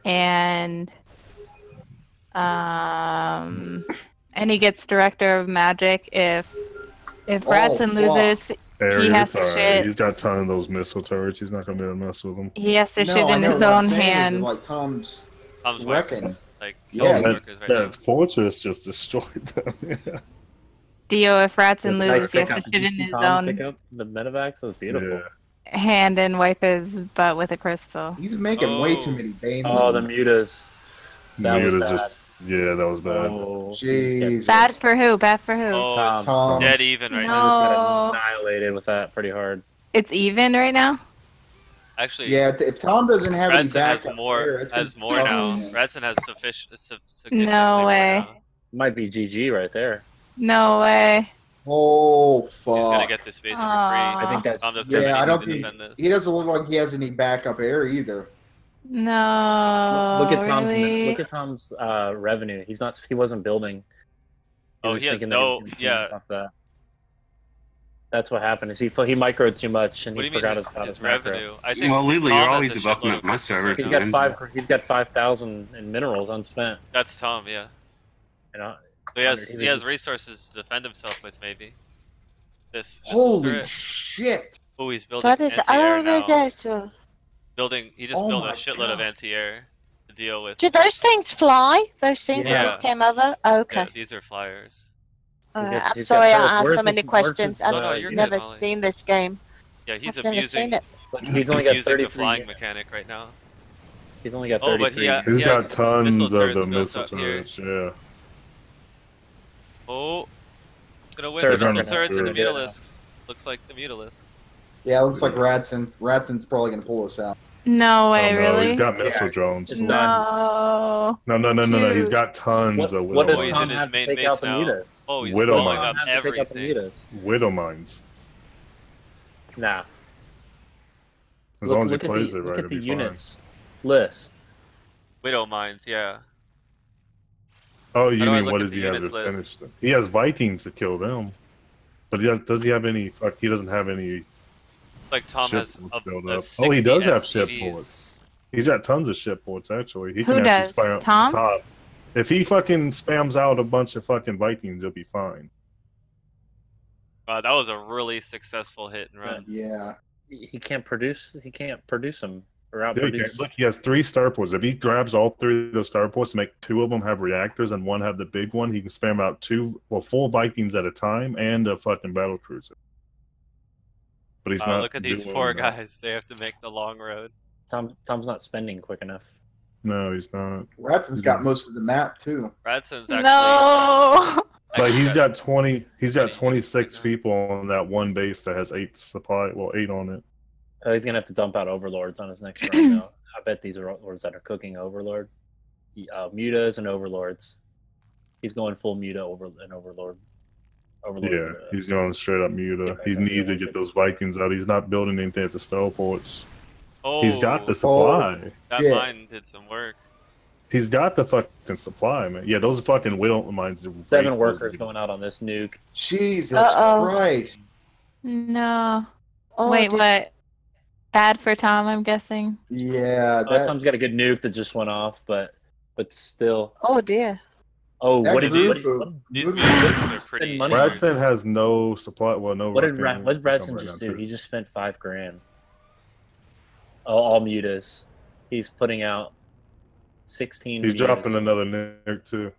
and he gets Director of Magic. If Radcen loses, he has to shit. He's got a ton of those missile turrets. He's not gonna be able to mess with them. He has to shit in his own hand. Like Tom's weapon. weapon. Like that fortress just destroyed them. Dio, if Radcen Nice loses, he has to pickup. shit Did you in see his Tom own pick up the medevacs? It was beautiful. hand and wipe his butt with a crystal. He's making way too many Bane. Oh, the mutas. That was Muta's bad. just that was bad. Oh, Jesus. Bad for who? Bad for who? Oh, Tom. it's dead even right No. now. I just got annihilated with that pretty hard. It's even right now. Actually, Yeah, if Tom doesn't have any Radcen has backup more. there, it's Has gonna more be now. tough. Radcen has significantly No more way. now. Might be GG right there. No way. Oh fuck! He's gonna get this base for free. Aw. I think that's Tom doesn't have Yeah, I anything don't to think defend this. he doesn't look like he has any backup air either. No. Look at Tom's really? look at Tom's revenue. He wasn't building. Oh, was he has thinking that he no. was gonna Yeah. off that. That's what happened. Is he microed too much and What do he you mean forgot about his his macro. revenue? I think. Well, Lila, Tom you're has always a welcome shitload at of my crystals server. right He's now. got He's got 5,000 in minerals unspent. That's Tom. Yeah. You know. So he has resources to defend himself with, maybe. This Holy turret. shit! Oh, he's building What is anti-air now. that? He just Oh built a my shitload of God. anti-air to deal with. Do those things fly? Those things Yeah. that just came over? Oh, okay. Yeah, these are flyers. I'm he's got sorry I turrets. asked Where's so many his- where's his, questions. No, I've you're good, never Molly. seen this game. Yeah, he's I've never seen abusing. it. He's only got Using the 33 flying units. mechanic right now. He's only got Oh, 33. but he units. He's He got has tons missile of turrets the built missile up here. turrets. Yeah. Oh, gonna win Turrets the are missile gonna turrets and the do it. mutalisks. Looks like the mutalisks. Yeah, it looks like Radcen's probably gonna pull this out. No way, Oh, no, really? he's got missile drones. It's done. No. No. He's Dude. got tons of What widow does he's Tom in his have to main take base out the now. mutas? Oh, he's Widow blowing mines. up Has to take out the everything. mutas. Widow mines. Nah. As long as he look at plays the, it right, look at it'll the be units list. Widow mines, yeah. fine. Oh, you do I mean look what at does the he have to units list? finish them? He has Vikings to kill them. But does he have any? He doesn't have any. Like Tom ship has ports a built 60 Oh, he does have ship SCVs. ports. He's got tons of ship ports actually. He Who can does? actually spam Tom? top. If he fucking spams out a bunch of fucking Vikings, he'll be fine. Wow, that was a really successful hit and run. Yeah. He can't produce. He can't produce them or Yeah, he can. outproduce. Look, he has 3 starports. If he grabs all 3 of those starports, make 2 of them have reactors and 1 have the big one, he can spam out 4 Vikings at a time and a fucking battle cruiser. But he's not. Look at these doing 4 that. guys. They have to make the long road. Tom's not spending quick enough. No, he's not. Radcen's got most of the map too. Radcen's actually. No. Like he's got 20. He's got 26 people on that one base that has 8 supply. Well, 8 on it. He's gonna have to dump out overlords on his next run now. I bet these are overlords that are cooking overlord, mutas and overlords. He's going full muta overlord. Yeah, he's going straight up muta. He needs to get those Vikings out. He's not building anything at the starports. Oh, He's got the supply. That Yeah. mine did some work. He's got the fucking supply, man. Yeah, those fucking widow mines. are 7 great. workers going out on this nuke. Jesus Uh-oh. Christ! No. Oh, Wait, dear. what? Bad for Tom, I'm guessing. Yeah, that, Tom's got a good nuke that just went off, but still. Oh dear. Oh, that what did group you? of- These group of- mutalisks are pretty. Money. Radcen has no supply. Well, no. What did fucking- Radcen right just now, do? too. He just spent $5 grand. Oh, all mutas. He's putting out 16. He's mutas. dropping another nuke too.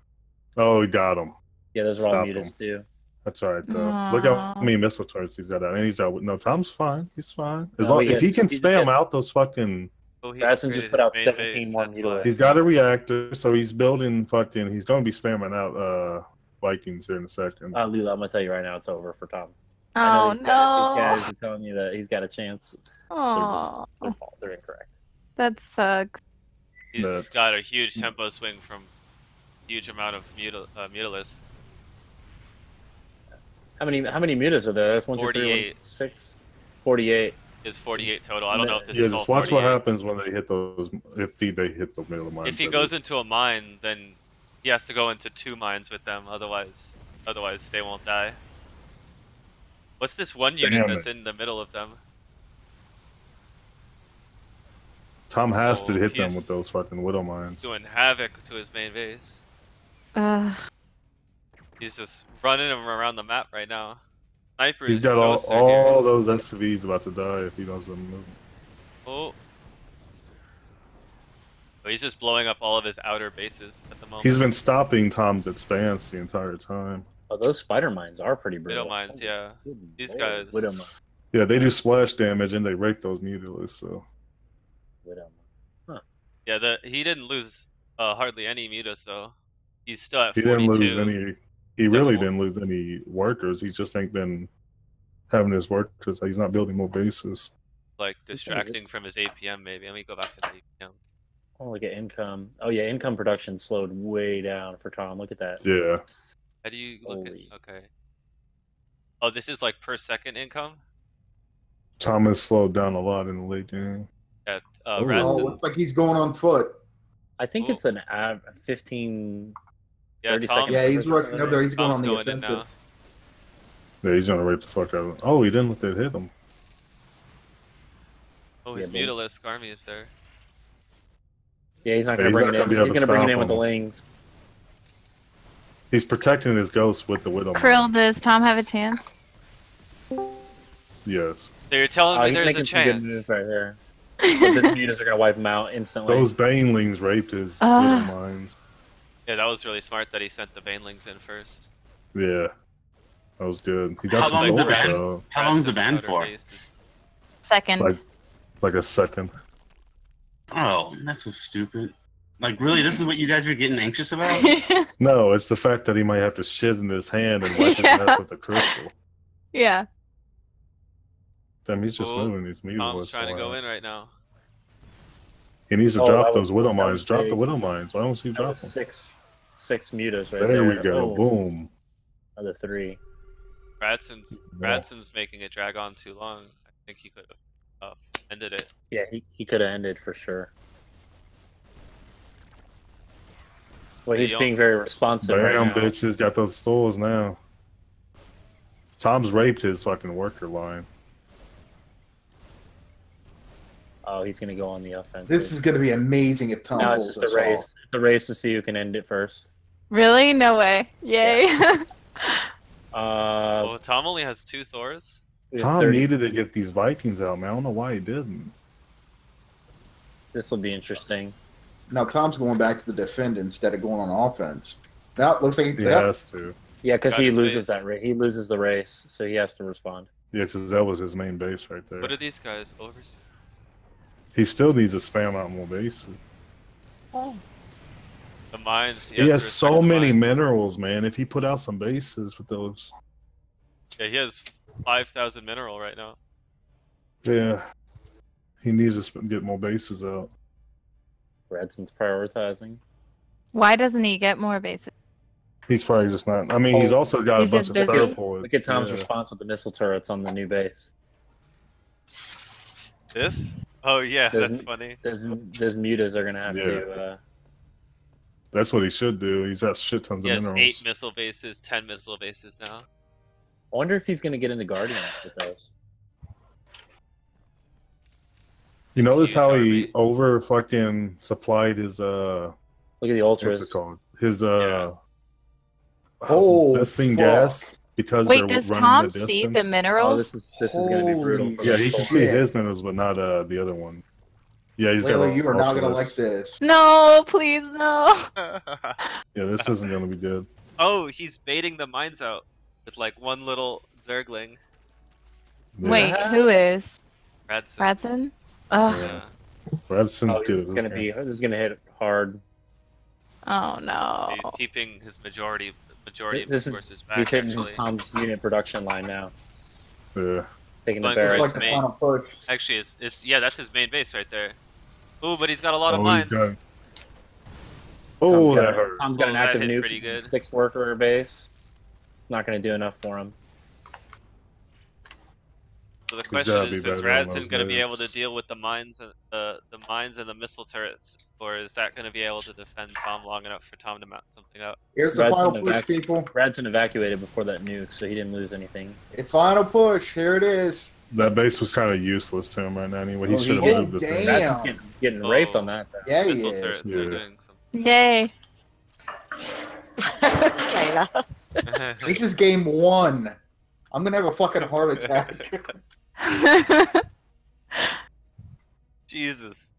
Oh, he got him. Yeah, those are all Stop mutas him. too. That's all right though. Look how many missile turrets he's got out, and he's out with no. Tom's fine. He's fine as No, long if he can he's spam got- out those fucking. Oh, he Radcen just upgraded put his out main 17 base, more that's mutilated. why. He's got a reactor, so he's building fucking. He's going to be spamming out Vikings here in a second. Lila, I'm gonna tell you right now, it's over for Tom. Oh these no! guys are telling you that he's got a chance. Oh, They're incorrect. that sucks. He's got a huge tempo swing from huge amount of mutalisks. How many mutas are there? That's 1, 2, 3, 48. 6, 48. Is 48 total. I don't know if this Yeah, is all just watch 48. what happens when they hit those. If they hit the middle mines. If he goes into a mine, then he has to go into 2 mines with them. Otherwise they won't die. What's this one unit that's in the middle of them? Tom has to hit them he's with those fucking widow mines. Doing havoc to his main base. He's just running him around the map right now. Sniper He's is got Ghoster all here. those SCVs about to die if he doesn't move. Oh. But he's just blowing up all of his outer bases at the moment. He's been stopping Tom's expanse the entire time. Oh, those spider mines are pretty brutal. Widow mines, yeah. These Lord, guys. Widow mine. Yeah, they do splash damage and they rake those mutilas. So Widow mine. Huh. Yeah, he didn't lose hardly any mutas though. He's still at he 42. didn't lose any. He really didn't lose any workers. He's just ain't been having his workers. He's not building more bases. Like distracting from his APM maybe. Let me go back to the APM. Oh, look at income. Oh yeah, income production slowed way down for Tom. Look at that. Yeah. How do you look at? Okay. Oh, this is like per second income. Tom has slowed down a lot in the late game. At Oh, Radcen. looks like he's going on foot. I think it's an 15. Yeah, 30 Tom's, seconds. Yeah, he's rushing up there. He's going Tom's on the going in offensive. now. Yeah, he's gonna rape the fuck out of him. Oh, he didn't let that hit him. Oh, his Yeah, Mutalisk army is there. Yeah, he's not Yeah, gonna he's bring not it gonna in. be able He's to gonna bring it stop in with the him. lings. He's protecting his ghost with the widow. Krill, does Tom have a chance? Yes. So you're telling me He's there's a making some good chance? moves right here. But this mutas are gonna wipe him out instantly. Those banelings raped his widow mines. Yeah, that was really smart that he sent the Banelings in first. Yeah. That was good. He got How some long is the gold, ban? though. How long is the ban for? Second. Like a second. Oh, that's so stupid. Like, really, this is what you guys are getting anxious about? No, it's the fact that he might have to shit in his hand and wipe his ass with a crystal. Yeah. Damn, he's just Oh, moving these meters. Tom's trying to go in right now. He needs to Oh, drop that those was- widow that mines. was Drop the big. widow mines. Why don't you That drop was them? six mutas right there. There we go. Oh, Boom. Another 3. Radcen's making it drag on too long. I think he could have ended it. Yeah, he could have ended for sure. Well, he's Yo. being very responsive. right Bam, now. bitches. Got those stalls now. Tom's raped his fucking worker line. Oh, he's gonna go on the offense. This is going to be amazing if Tom No, it's pulls just us a race. off. It's a race to see who can end it first. Really? No way. Yay. Oh, Tom only has 2 Thors? Tom needed to get these Vikings out, man. I don't know why he didn't. This will be interesting. Now Tom's going back to the defend instead of going on offense. That looks like He has to. Yeah, because Got he his loses base. that race. He loses the race, so he has to respond. Yeah, because that was his main base right there. What are these guys? Overseer? He still needs to spam out more bases. The mines. He has so many minerals, man. If he put out some bases with those. Yeah, he has 5,000 mineral right now. Yeah. He needs to get more bases out. Radcen's prioritizing. Why doesn't he get more bases? He's probably just not. I mean, he's also got He's a bunch just of busy. star points. Look at Tom's yeah. response with the missile turrets on the new base. This? Oh yeah, There's- that's funny. Those mutas are gonna have Yeah. to. That's what he should do. He's got shit tons He of has minerals. 8 missile bases, 10 missile bases now. I wonder if he's gonna get into Guardians with those. You notice Huge how army. he over fucking supplied his Look at the ultras. what's it called? His Oh, Vespene fuck. gas because Wait, they're does running Tom the see distance. the minerals? Oh, this is gonna be brutal. Holy For Yeah, this he can whole- see shit. his minerals, but not the other one. Yeah, he's got. Layla, you are not gonna Ultralis. like this. No, please no. Yeah, this isn't gonna be good. Oh, he's baiting the mines out with like one little Zergling. Yeah. Wait, who is? Radcen. Radcen? Ugh. Yeah. Radcen's Oh, good. this is gonna hit hard. Oh no. He's keeping his majority of This his is forces back. he's hitting Actually, Tom's unit production line now. Yeah. Taking the Going for barracks. his Like the main. final push. Actually, it's yeah, that's his main base right there. Ooh, but he's got a lot of Oh, mines. he's got. Oh, that hurt. Tom's got Oh, an that active hit nuke, pretty good. 6 worker base. It's not going to do enough for him. So the He's question gotta be is better on Radcen those going to be able to nukes. deal with the mines and the missile turrets, or is that going to be able to defend Tom long enough for Tom to mount something up? Here's the Radcen final push, people. Radcen evacuated before that nuke, so he didn't lose anything. The final push. Here it is. That base was kind of useless to him right now. Anyway, he Oh, should he- have oh, moved the damn. thing. Radcen's getting raped on that. Though. Yeah, he Missile is. turrets are doing something. Yay. Layla. This is game 1. I'm gonna have a fucking heart attack. Jesus.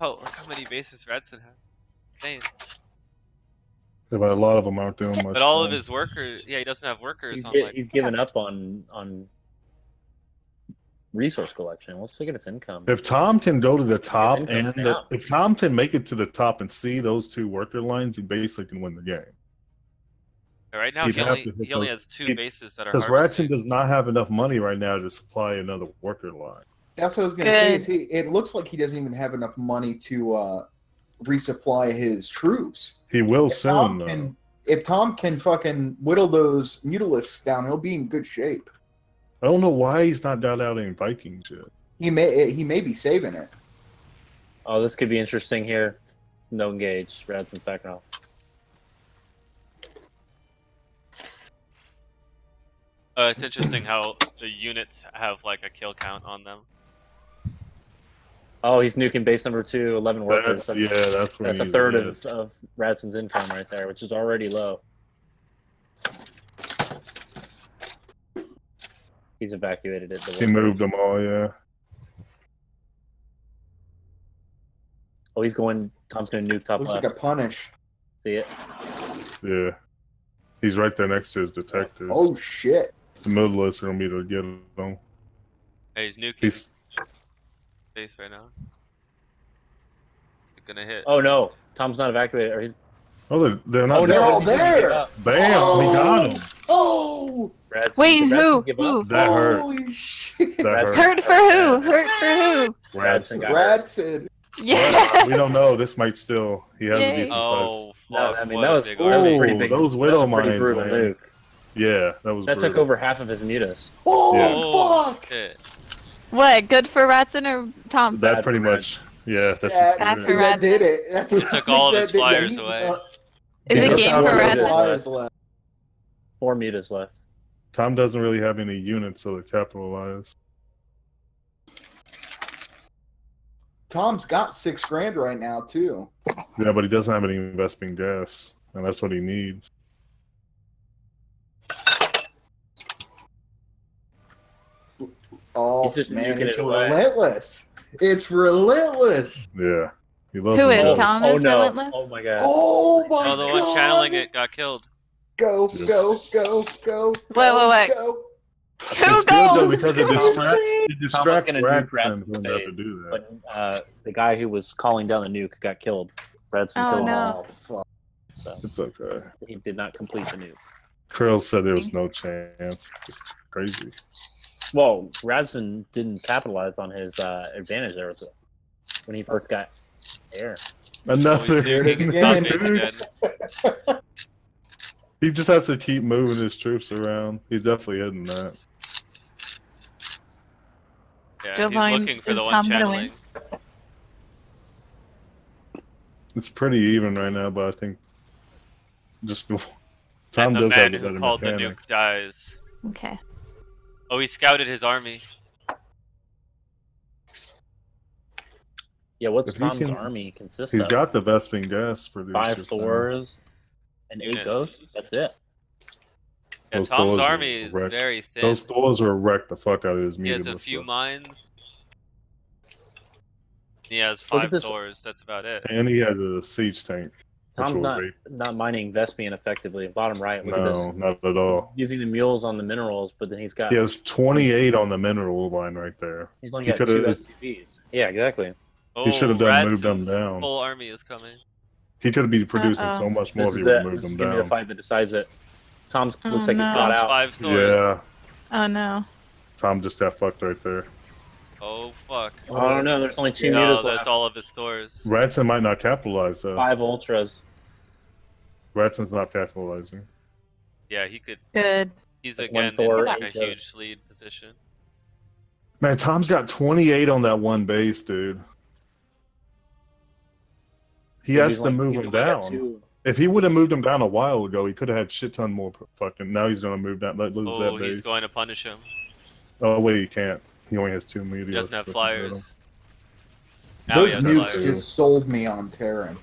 Oh, look how many bases Radcen has. Dang. Yeah, but a lot of them aren't doing much. But all of fun. his workers, yeah, he doesn't have workers He's, on get, like. he's given up on resource collection. Let's look at his income. If Tom can go to the top income and now. if Tom can make it to the top and see those 2 worker lines, he basically can win the game. Right now, He'd he have only to hit he only those- has 2 he- bases that are Because harvesting. Radcen does not have enough money right now to supply another worker line. That's what I was gonna say. Good. Is it looks like he doesn't even have enough money to resupply his troops. He will If soon, Tom though. can, if Tom can fucking whittle those mutalisks down, he'll be in good shape. I don't know why he's not got out any Vikings yet. He may be saving it. Oh, this could be interesting here. No engage. Radcen's backing off. It's interesting how the units have like a kill count on them. Oh, he's nuking base number 2, 11 workers. That's where That's a he's third at. of Radcen's income right there, which is already low. He's evacuated it. He moved them all, yeah. Oh, he's going. Tom's going to nuke top Looks left. like a punish. See it? Yeah. He's right there next to his detectors. Oh shit! The middleists are going to be able to get him. Hey, he's nuking He's, base right now. He's gonna hit. Oh no, Tom's not evacuated. Or he's. oh, they're not Oh, They're no, all he didn't give there. up. Bam! He got him. Oh! Radcen, Wait, did who? Radcen give Who? up? That hurt. Holy shit! That Radcen- hurt. Hurt for who? Hurt for who? Radcen got hurt. Radcen. Yeah. We don't know. This might still. He has Yay. a decent Oh, size. No, fuck! I mean what that a was big that was army. a pretty Oh, big. those that widow was a pretty mines, brutal man. nuke. Yeah, that was. That took brutal. over half of his mutas. Oh Yeah. fuck! Shit. What? Good for Radcen or Tom? That Bad pretty for much. Yeah, that's. Bad it. for That did it. That's what It took all of his that did. flyers He- away. Is Yeah, it that's game how for it Radcen is. Radcen? flyers left. 4 mutas left. Tom doesn't really have any units, so to capitalize. Tom's got $6,000 right now too. Yeah, but he doesn't have any investment gas, and that's what he needs. Oh He's just man, nuking it's it away. relentless. It's relentless. Yeah, he loves. Who his is gas. Tom? Oh Is no! relentless? Oh my god! Oh my Oh, the god! one channeling it got killed. Go, go, go, go. Wait. Go. Who It's good though goes? because it distracts gonna nuke Radcen Radcen's who doesn't have to base, do that. But the guy who was calling down the nuke got killed. Radcen Oh, killed him. no. Oh fuck. So It's okay. he did not complete the nuke. Krill said there was no chance. Just crazy. Well, Radcen didn't capitalize on his advantage there with it when he first got air. Another. There it is again. again. He just has to keep moving his troops around. He's definitely hitting that. Yeah, Drill he's line, looking for is the one Tom gonna win? channeling. It's pretty even right now, but I think just before Tom And the does man have a who better called mechanic. the nuke dies. Okay. Oh, he scouted his army. Yeah, what's If he Tom's can- army consist He's of? got the Vesping gas producers. 5 now. Thors and 8 Units. ghosts. That's it. Yeah, Those Tom's Thors are army is wrecked. very thin. Those Thors are wrecked the fuck out of his He has a muted few stuff. mines. He has Look at 5 this- doors. That's about it. And he has a siege tank. Tom's which will not rape. not mining Vespian effectively. Bottom right, look at this. No, not at all. Using the mules on the minerals, but then he's got He has 28 on the mineral line right there. he's only He got could 2 have. SUVs. Yeah, exactly. He should have done moved them Radcen's down. Whole army is coming. He could have been producing so much more This if is he would it. have moved This them is gonna be the down. fight that decides it. Tom's Oh, looks like he's no. got Tom's out. 5 Thors. Yeah, Oh no. Tom just got fucked right there. Oh fuck. I don't know. There's only 2 No, mutas that's left. all of his Thors. Radcen might not capitalize though. 5 ultras. Radcen's not capitalizing. Yeah, he could. Good. He's That's again one in Thor, like a 8 Thors. huge lead position. Man, Tom's got 28 on that one base, dude. He So has he's to like- move he's him only got down. 2. If he would have moved him down a while ago, he could have had shit ton more fucking. Now he's gonna move down, lose Oh, that base. he's going to punish him. Oh wait, he can't. He only has 2 meteors. He doesn't have so flyers. Now Those he has nukes flyers. just sold me on Terran.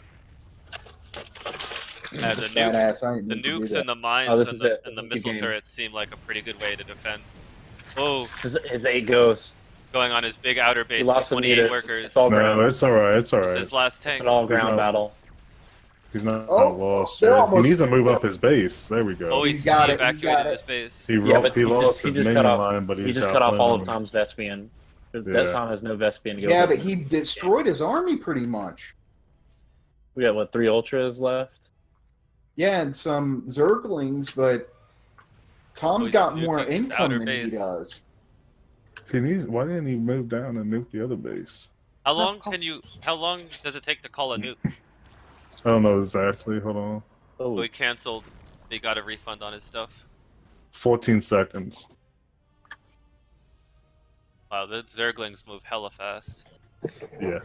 Yeah, the Badass, I nukes, didn't the need to do nukes that. and the mines Oh, this and is the, it. and This the is the missile game. turrets seem like a pretty good way to defend. Oh, His 8 ghosts. going on his big outer base He with lost some 28 meters. workers. It's all No, ground. it's all right. It's all This is right. his last tank. It's an all He's ground not- battle. He's not Oh, lost. they're Yet. He almost- needs to move up his base. There we go. Oh, He he's got it, he evacuated got his it. base. He, Yeah, but he lost he his just minion cut off. line, but He he's just cut off all of outplaying him. Tom's Vespian. That Yeah. Tom has no Vespian to go. Yeah, with but him. he destroyed his army pretty much. We got what 3 ultras left. Yeah, and some Zerglings, but Tom's he's got more nuking his income outer than he base. does. He needs. Why didn't he move down and nuke the other base? How long can you? How long does it take to call a nuke? I don't know exactly. Hold on. Oh, he canceled. He got a refund on his stuff. 14 seconds. Wow, the Zerglings move hella fast. Yeah.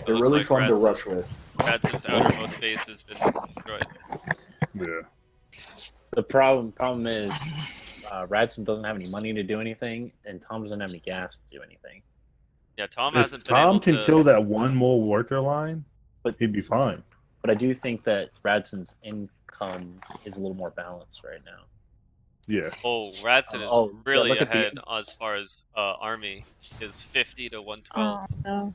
They're looks really like fun to Radcen- rush with. Radcen's outermost base has been destroyed. Yeah. The problem is, Radcen doesn't have any money to do anything, and Tom doesn't have any gas to do anything. Yeah, Tom If hasn't been Tom able can to. kill that one more worker line, But- he'd be fine. But I do think that Radcen's income is a little more balanced right now. Yeah. Oh, Radcen is Oh, yeah, really look at the- ahead as far as army. Is 50 to 112. Oh no.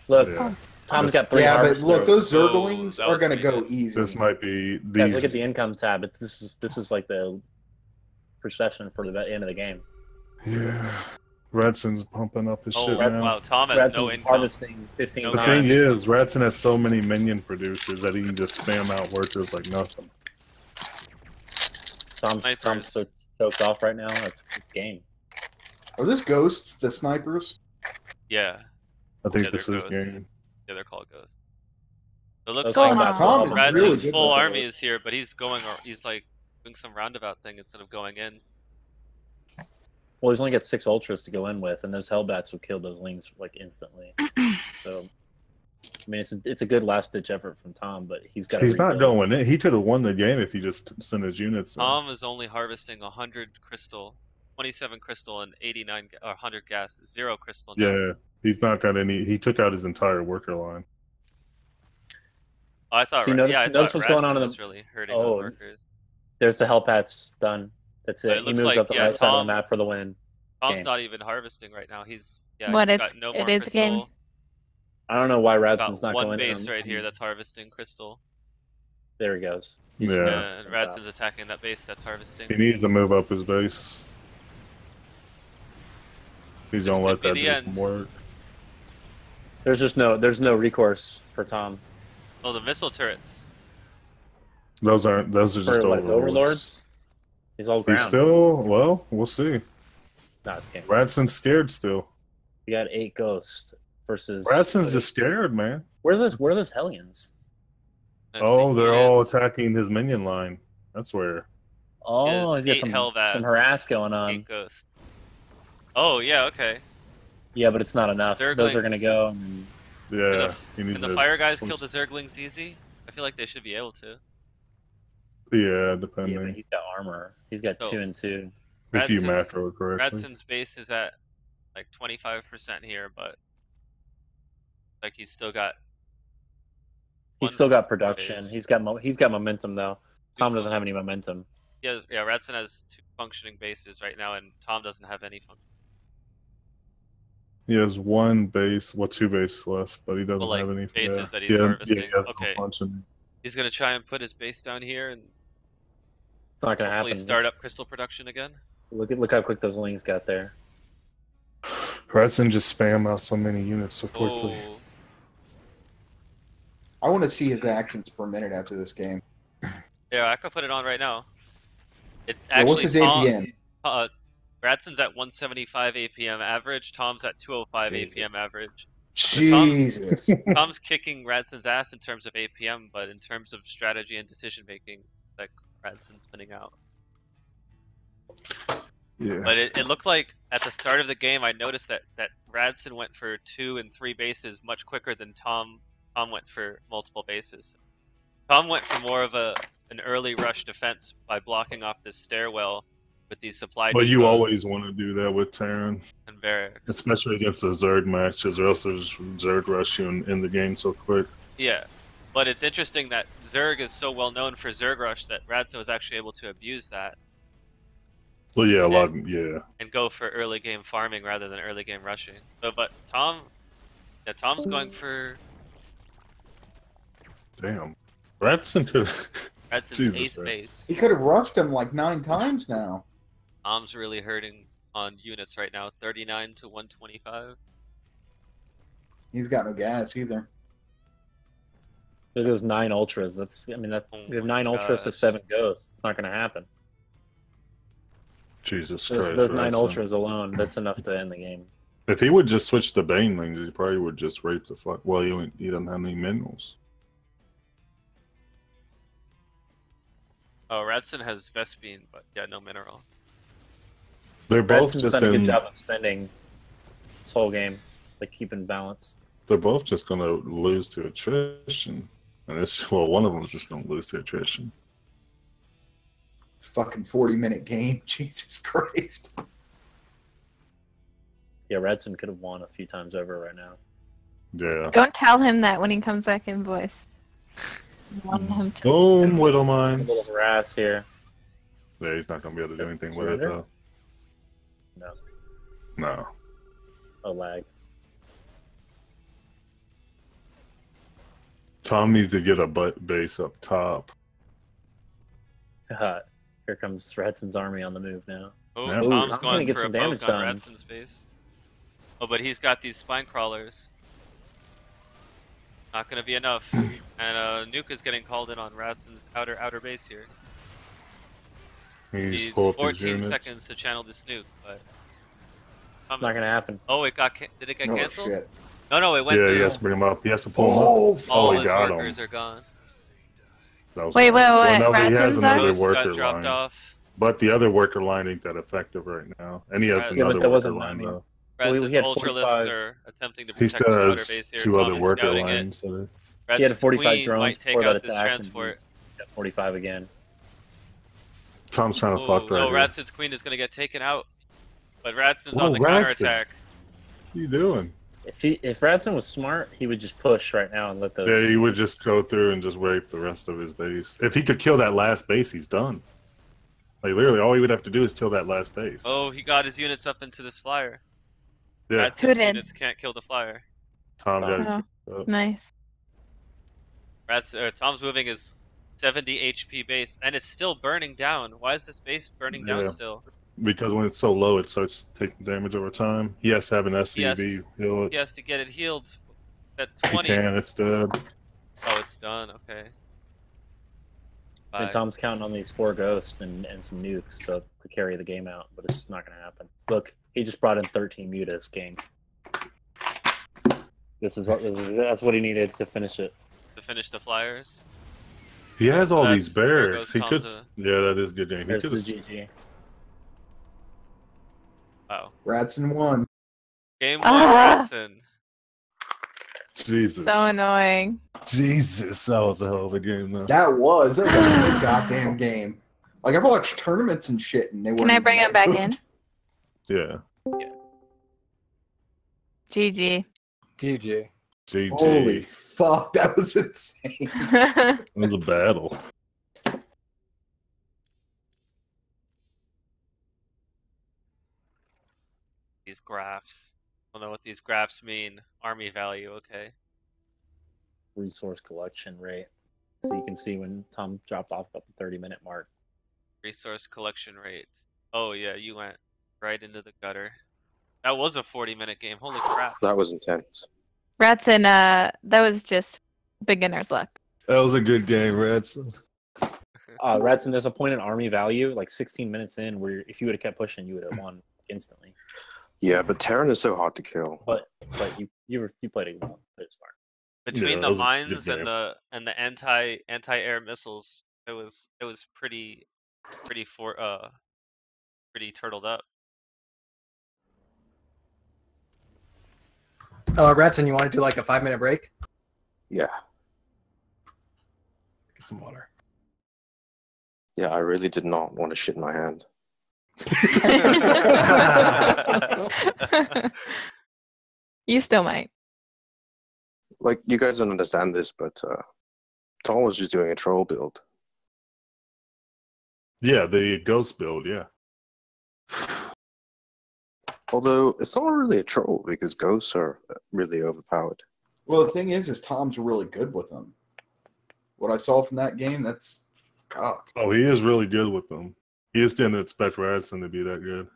Look, Yeah. Tom's got 3 Yeah, but harvesters. look, those Oh, Zerglings that are was going to pretty go good. easy. This might be Guys, these. look at the income tab. This is like the procession for the end of the game. Yeah. Radcen's pumping up his Oh, shit Radcen- now. wow, Tom has Radcen's no income. harvesting 15 No The guys. thing is, Radcen has so many minion producers that he can just spam out workers like nothing. Tom's Snipers. so choked off right now. It's game. Are this ghosts, the snipers? Yeah, I think Yeah, this they're is ghosts. game. yeah, they're called ghosts. It looks Those like combats are Tom all is about- really Radcen's good full with army those. is here, but he's he's like doing some roundabout thing instead of going in. Well, he's only got 6 ultras to go in with, and those Hellbats will kill those Lings like instantly. So, I mean, it's a good last ditch effort from Tom, but he's got. He's not going in. He could have won the game if he just sent his units in. Tom is only harvesting 100 crystal, 27 crystal, and 89 or 100 gas, 0 crystal. Now. Yeah. He's not got any. He took out his entire worker line. Oh, I thought. So you I notice thought what's going on Radcen in the- was really hurting Oh, the workers. There's the Hellbats done. That's But it. it He looks moves like, up the yeah, right side of Tom- the map for the win. Tom's game. not even harvesting right now. He's But he's it's- got no it more is a crystal. game. I don't know why Got Radcen's not one going base in. right here that's harvesting crystal. There he goes. Yeah. And Radcen's attacking that base that's harvesting. He needs to move up his base. He's This gonna let could that be the base end. work. There's no recourse for Tom. Oh, the missile turrets. Those are just For what, his overlords. overlords? He's all ground. He's still we'll see. No, it's game. Radcen's scared still. We got 8 ghosts versus. Radcen's just scared, man. Where are those Hellions? Let's Oh, see, they're he all is- attacking his minion line. That's where. Oh, Is he's got 8 Hellbats, some harass going on. 8 ghosts. Oh yeah, okay. Yeah, but it's not enough. Those are gonna Zerglings. go. And Yeah, he Can needs the to fire guys swim- kill the Zerglings easy? I feel like they should be able to. Yeah, yeah, depending. but he's got armor. He's got Oh. 2 and 2. if you Radcen's- macro it correctly. Radcen's base is at like 25% here, but like he's still got. He's still got production. He's got momentum though. Tom doesn't have any momentum. Yeah, Radcen has 2 functioning bases right now, and Tom doesn't have any function. He has one base, well, 2 bases left, but he doesn't Well, like have any. bases that he's yeah, harvesting. Yeah, he has Okay. no punching. He's gonna try and put his base down here and It's not gonna hopefully happen. start up crystal production again. Look how quick those lings got there. Radcen just spam out so many units so quickly. Oh, I want to see his actions per minute after this game. yeah, I could put it on right now. It Yeah, actually what's his APM? Radcen's at 175 APM average. Tom's at 205 Jesus. APM average. Jesus. Tom's kicking Radcen's ass in terms of APM, but in terms of strategy and decision making, like Radcen's winning out. Yeah. But it looked like at the start of the game, I noticed that Radcen went for 2 and 3 bases much quicker than Tom went for multiple bases. Tom went for more of an early rush defense by blocking off this stairwell with these supply But you depots always want to do that with Terran, and barracks. especially against the Zerg matches, or else there's Zerg rush you in the game so quick. Yeah, but it's interesting that Zerg is so well known for Zerg rush that Radcen was actually able to abuse that. Well, yeah, And go for early game farming rather than early game rushing. So, but Tom's going for Damn. Radcen could. Radcen's 8th base. He could have rushed him like 9 times now. Tom's really hurting on units right now, 39 to 125. He's got no gas either. It is 9 ultras. That's we have 9 ultras to 7 ghosts. It's not gonna happen. Jesus Those, Christ. those 9 Radcen. ultras alone, that's enough to end the game. If he would just switch to Banelings, he probably would just rape the fuck. Well, he doesn't have any minerals. Oh, Radcen has Vespine, but yeah, no mineral. They're both Radcen's just done a good in. job of spending this whole game, like keeping balance. They're both just gonna lose to attrition, and one of them is just gonna lose to attrition. It's a fucking 40-minute game. Jesus Christ. Yeah, Radcen could have won a few times over right now. Yeah. Don't tell him that when he comes back in voice. You want him to. Boom, Widow A Mines. little harass here. Yeah, he's not gonna be able to do anything with it Surrender? though. No. No. A lag. Tom needs to get a base up top. Here comes Radcen's army on the move now. Oh, Yeah. Tom's Tom's gonna going get for a some damage poke on done. Radcen's base. Oh, but he's got these spine crawlers. Not gonna be enough. And nuke is getting called in on Radcen's outer base here. He's Needs pull up his 14 units. seconds to channel this nuke, but It's not gonna happen. oh, did it get Oh, canceled? shit. No, it went Yeah, through. he has to bring him up. He has to pull Oh, him up. All he his got him. workers are gone. That was Wait, well, what? no, he has Radcen's another on? Ghost worker got dropped line. off. But the other worker line ain't that effective right now. And he has Yeah, but another that worker wasn't line, many. though. Well, he Radcen's had ultralisks 45. are attempting to He protect still his has outer base here. 2 Tom other is worker scouting lines. it. So He had Radcen's 45 queen drones might take before that out this attack. transport. Got 45 again. Tom's trying to Oh, fuck right no, here. Radcen's queen is going to get taken out. But Radcen's Whoa, on the Radcen. counterattack. What are you doing? If Radcen was smart, he would just push right now and let those. Yeah, he would just go through and just rape the rest of his base. If he could kill that last base, he's done. Like, literally, all he would have to do is kill that last base. Oh, he got his units up into this flyer. Yeah. Radcen's Couldn't. units can't kill the flyer. Tom got Oh, it. nice. Tom's moving his 70 HP base, and it's still burning down. Why is this base burning down Yeah. still? Because when it's so low, it starts taking damage over time. He has to have an SCV heal it. He has to get it healed at He 20. can, it's dead. Oh, it's done. Okay. And Bye. Tom's counting on these 4 ghosts and some nukes to carry the game out, but it's just not going to happen. Look, he just brought in 13 mutas game. That's what he needed to finish it. To finish the flyers. He has all That's- these there barracks. goes He could. Tom's, Yeah, that is a good game. He There's could the have. GG. Wow. Radcen won. Game 1, Ah. Radcen. Jesus. So annoying. Jesus, that was a hell of a game, though. That was a good goddamn game. Like, I've watched tournaments and shit, and they were. Can I bring him back in? Yeah. GG. GG. GG. Holy fuck, that was insane. It was a battle. These graphs. don't know what these graphs mean. Army value, okay. Resource collection rate. So you can see when Tom dropped off about the 30-minute mark. Resource collection rate. Oh yeah, you went right into the gutter. That was a 40-minute game. Holy crap. That was intense. Radcen, that was just beginner's luck. That was a good game, Radcen. Radcen, there's a point in army value, like 16 minutes in, where if you would have kept pushing, you would have won instantly. Yeah, but Terran is so hard to kill. But you played it well, played it smart. Between the mines and the anti-air missiles, it was pretty turtled up. Radcen, you want to do like a 5-minute break? Yeah. Get some water. Yeah, I really did not want to shit in my hand. You still might. Like, you guys don't understand this, but Tom was just doing a troll build. Yeah, the ghost build, yeah. Although, it's not really a troll, because ghosts are really overpowered. Well, the thing is Tom's really good with them. What I saw from that game, that's... God. Oh, he is really good with them. He just didn't expect Radcen to be that good.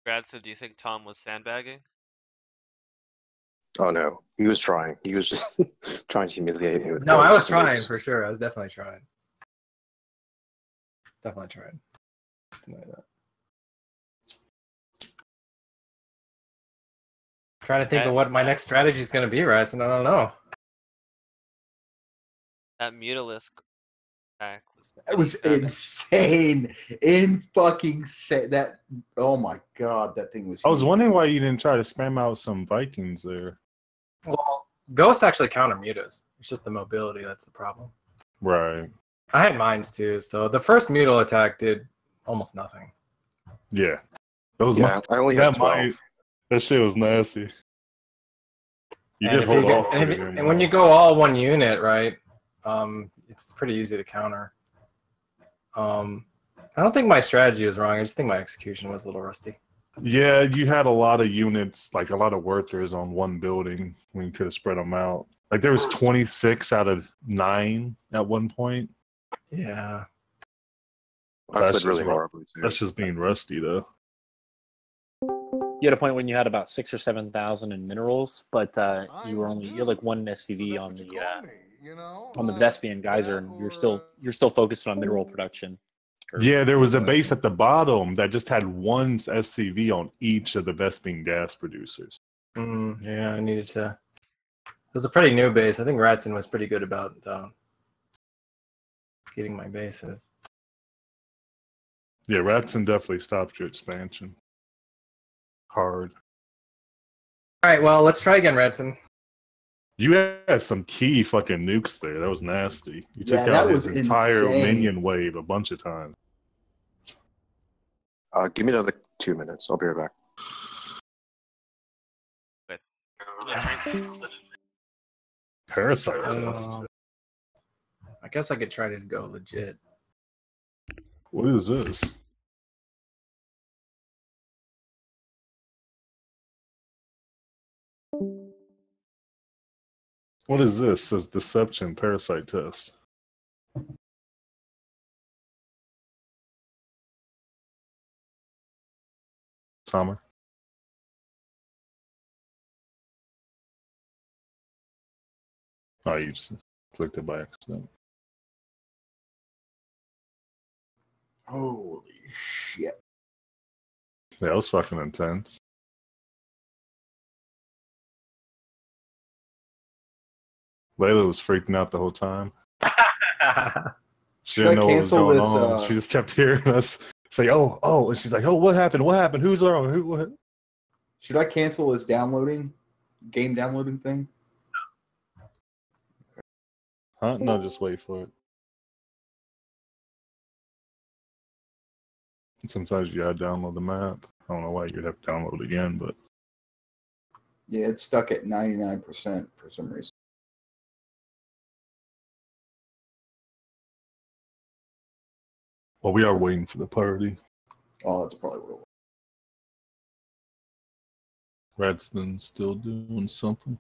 Radcen, do you think Tom was sandbagging? Oh no, he was trying. He was just trying to humiliate me with No, I was ghosts. trying for sure. I was definitely trying. Definitely tried. Trying to think of what my next strategy is going to be, Radcen. I don't know. That Mutalisk pack was... That was insane. That. Oh my god, that thing was. I was wondering why you didn't try to spam out some Vikings there. Well, ghosts actually counter mutas. It's just the mobility that's the problem. Right. I had mines too, so the first mutal attack did almost nothing. Yeah. That was I only had 12. That shit was nasty. You did hold off. And when you go all one unit, right, it's pretty easy to counter. I don't think my strategy was wrong. I just think my execution was a little rusty. Yeah, you had a lot of units, like a lot of workers on one building when you could have spread them out. Like there was 26 out of 9 at one point. Yeah. That's really horribly too. That's just being rusty, though. You had a point when you had about 6,000 or 7,000 in minerals, but you had like 1 SCV on the Vespian geyser, and you're still focused on mineral production. Yeah, there was a base at the bottom that just had 1 SCV on each of the Vespian gas producers. Yeah, I needed to. It was a pretty new base. I think Radcen was pretty good about getting my bases. Yeah, Radcen definitely stopped your expansion. Hard. All right, well, let's try again, Radcen. You had some key fucking nukes there. That was nasty. You took that out his was entire insane. minion wave a bunch of times. Give me another 2 minutes. I'll be right back. Parasite. I guess I could try to go legit. What is this? What is this? It says deception parasite test. Summer. Oh, you just clicked it by accident. Holy shit. Yeah, that was fucking intense. Layla was freaking out the whole time. She didn't know what was going on. She just kept hearing us say, oh, and she's like, oh, what happened? What happened? Who's wrong? What? Should I cancel this game downloading thing? Huh? No, just wait for it. Sometimes you gotta download the map. I don't know why you'd have to download it again, but... Yeah, it's stuck at 99% for some reason. Well, we are waiting for the party. Oh, that's probably what it was. Radcen's still doing something.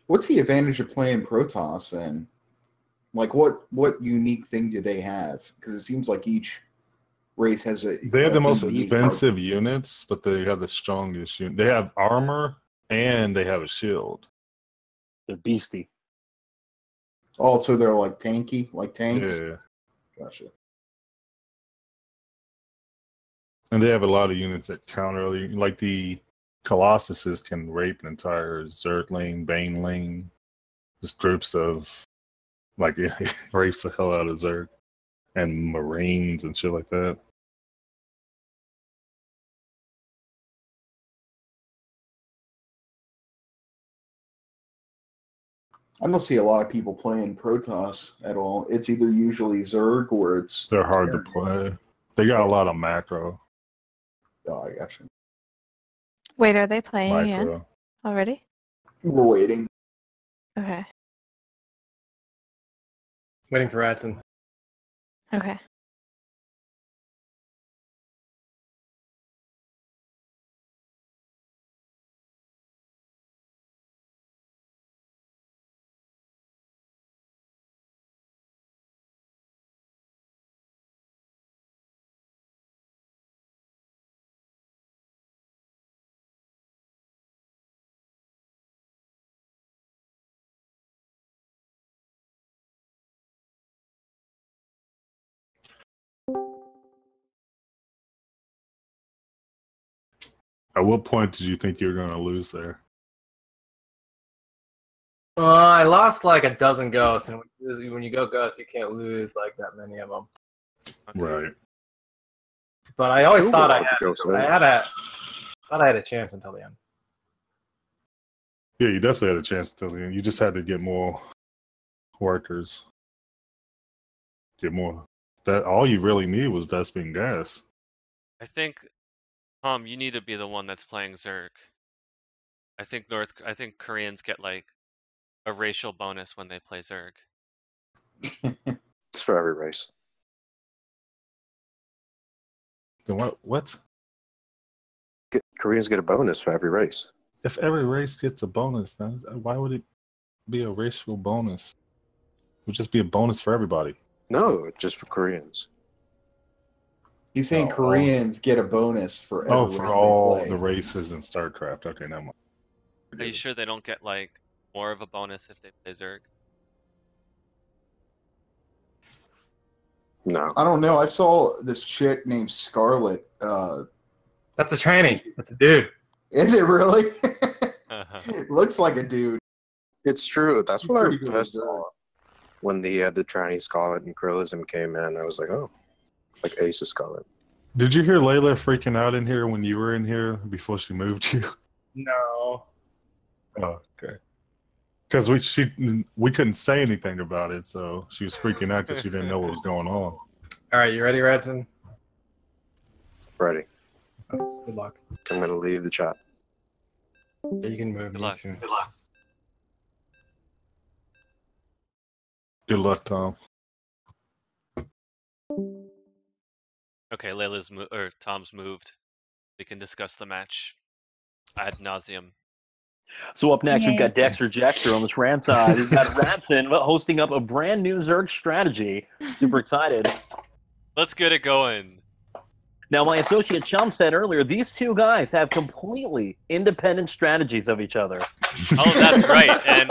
What's the advantage of playing Protoss then? Like, what unique thing do they have? Because it seems like each race has a. They have the most unique expensive units, but they have the strongest unit. They have armor and they have a shield. They're beastie. Oh, so they're like tanky, like tanks? Yeah. Gotcha. And they have a lot of units that counter, like the Colossuses can rape an entire Zerg lane, Bane lane. Just groups of, like, it rapes the hell out of Zerg. And Marines and shit like that. I don't see a lot of people playing Protoss at all. It's either usually Zerg or it's. They're hard to play. They got a lot of macro. Oh, I gotcha. Wait, are they playing Micro. again already? We're waiting. Okay. Waiting for Radcen. Okay. At what point did you think you were going to lose there? I lost like a dozen ghosts, and when you go ghost, you can't lose like that many of them. Right. But I always Ooh, thought I ghost had a chance until the end. Yeah, you definitely had a chance till the end. You just had to get more workers. Get more. That all you really need was Vespene gas. I think, you need to be the one that's playing Zerg. I think Koreans get like a racial bonus when they play Zerg. It's for every race. Then what? Koreans get a bonus for every race. If every race gets a bonus, then why would it be a racial bonus? It would just be a bonus for everybody. No, just for Koreans. He's saying Koreans get a bonus for every race for they all play. the races in StarCraft. Okay, never mind. Are you sure they don't get like more of a bonus if they play Zerg? No. I don't know. I saw this chick named Scarlet. That's a tranny. That's a dude. Is it really? It looks like a dude. It's true. That's what I Pretty good first Zerg. saw when the tranny Scarlet and Krillism came in. I was like, oh, like Ace of Scarlet. Did you hear Layla freaking out in here when you were in here before she moved you? No. Oh, okay. Because we couldn't say anything about it, so she was freaking out because she didn't know what was going on. All right, you ready, Radcen? Ready. Good luck. I'm going to leave the chat. Yeah, you can move. Good luck. Too. Good luck. Good luck, Tom. Okay, Tom's moved. We can discuss the match ad nauseum. So up next, we've Yay. got Dexter Jexter on the Shran side. We've got Radcen hosting up a brand new Zerg strategy. Super excited. Let's get it going. Now, my associate Chum said earlier, these two guys have completely independent strategies of each other. Oh, that's right. And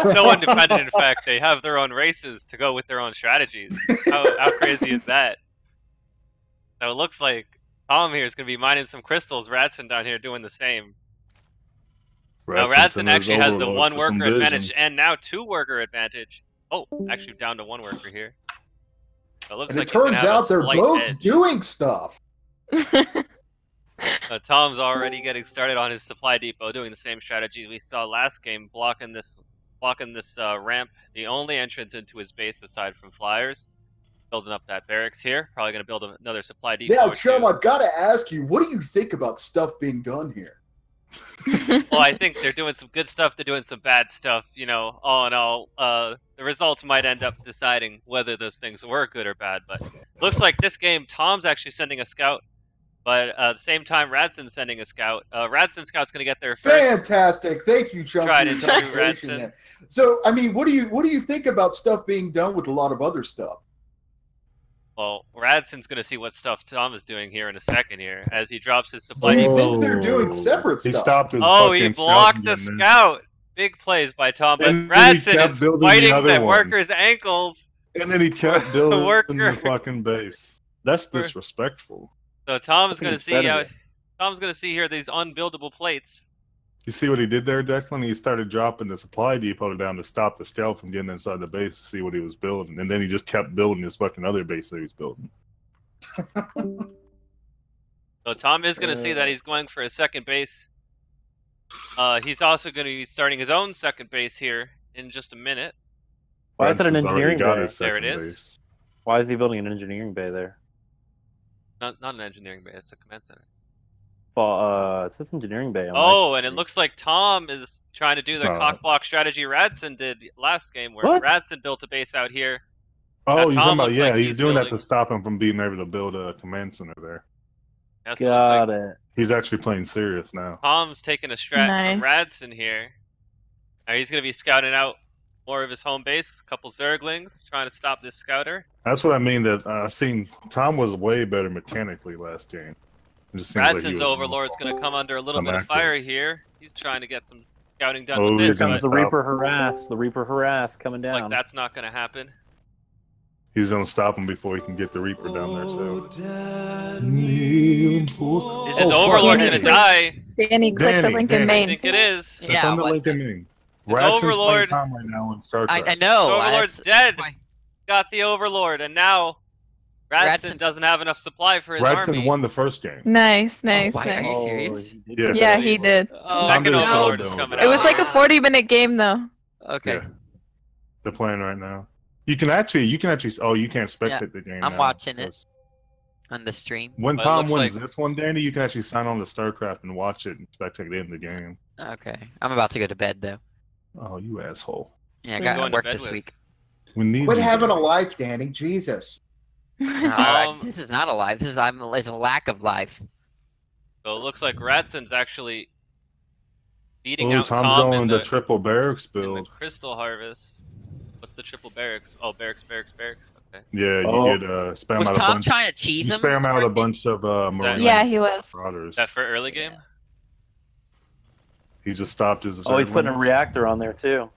so independent, in fact, they have their own races to go with their own strategies. How crazy is that? So it looks like Tom here is going to be mining some crystals. Radcen down here doing the same. Now Radcen actually has the one worker advantage and now 2 worker advantage. Oh, actually down to 1 worker here. So it looks And like it he's gonna turns have a out they're slight both edge. doing stuff. Tom's already getting started on his supply depot, doing the same strategy we saw last game, blocking this ramp, the only entrance into his base aside from flyers. Building up that barracks here. Probably going to build another supply depot. Now, or Chum, two. I've got to ask you, what do you think about stuff being done here? Well, I think they're doing some good stuff. They're doing some bad stuff. You know, all in all, the results might end up deciding whether those things were good or bad. But looks like this game, Tom's actually sending a scout, but at the same time, Radcen's sending a scout. Radcen scout's going to get there first. Fantastic! Thank you, Chunk. Tried and true, Radcen. So, I mean, what do you think about stuff being done with a lot of other stuff? Well, Radcen's going to see what stuff Tom is doing here in a second here as he drops his supply. They're doing separate stuff. He stopped his he blocked the scout. Big plays by Tom, but And Radcen is biting the that one. worker's ankles. And then he kept building worker. the fucking base. That's disrespectful. So Tom's going to see incredible. Tom's going to see here these unbuildable plates. You see what he did there, Declan? He started dropping the supply depot down to stop the scout from getting inside the base to see what he was building. And then he just kept building his fucking other base that he was building. So Tom is going to see that he's going for a second base. He's also going to be starting his own second base here in just a minute. Why is it an engineering bay? There it is. Why is he building an engineering bay there? Not an engineering bay. It's a command center. Well, it says engineering bay. And it looks like Tom is trying to do the cockblock strategy Radcen did last game, where What? Radcen built a base out here. Oh, Now, he's Tom talking about, looks yeah, like he's doing that building- to stop him from being able to build a command center there. That's what it looks like. Got it. He's actually playing serious now. Tom's taking a strat from Radcen here. Now he's going to be scouting out more of his home base. A couple Zerglings trying to stop this scouter. That's what I mean. That I seen Tom was way better mechanically last game. It just seems like he Radcen's was- Overlord's going to come under a little bit of Unactive. fire here. He's trying to get some scouting done Oh, with he's this. gonna But The Reaper harass. The Reaper harass coming down. like that's not going to happen. He's gonna stop him before he can get the Reaper down there too. Is his Overlord going to die? Danny, click the link in I main. think it is. Click on the link in main. His Radcen's playing Overlord. Tom right now in Starcraft. I know. His Overlord's dead. Got the Overlord, and now Radcen Radcen's- doesn't have enough supply for his Radcen army. won the first game. Nice, nice, Why, are you nice. serious? Yeah. Yeah, he did. Second Overlord is coming out. It was like a 40-minute game, though. Okay. Yeah. They're playing right now. You can actually. Oh, you can't spectate Yeah, the game. I'm now. watching it on the stream. When But it Tom looks wins like- this one, Danny, you can actually sign on to StarCraft and watch it and spectate it in the game. Okay. I'm about to go to bed, though. Oh, you asshole! Yeah, I Who you got going to work bed this with? week. We need Quit you, having a Danny. life, Danny. Jesus. No, this is not a life. This is it's a lack of life. So it looks like Radcen's actually beating Oh, out Tom's Tom going in the the, triple barracks in the build. Crystal Harvest. What's the triple barracks? Oh, barracks. Okay. Yeah, you Oh. get spam Was out Tom a bunch. trying to cheese You him? spam out a bunch of Marines. Yeah, he was. Marauders. Is that for early game? He just stopped his. Oh, he's putting a Zerglings. reactor on there too.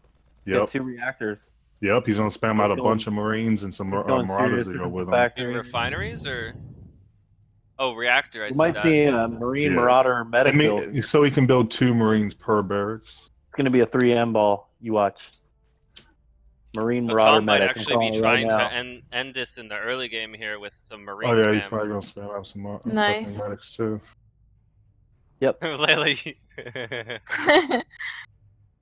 He has Yep. 2 reactors. Yep. He's gonna spam out a He's bunch of Marines and some He's going Marauders serious to go against with the him. factory. In refineries or? Oh, reactor. I You see might that. see a Marine Yeah. Marauder medic I mean, build. It's so he can build 2 Marines per barracks. going to be a 3M ball. You watch. Marine So Marauder Tom might medic. I'm actually calling be it right trying to now. end this in the early game here with some Marine Oh yeah, spam. he's probably gonna spam out some more Nice. fucking medics too. Yep. Layla,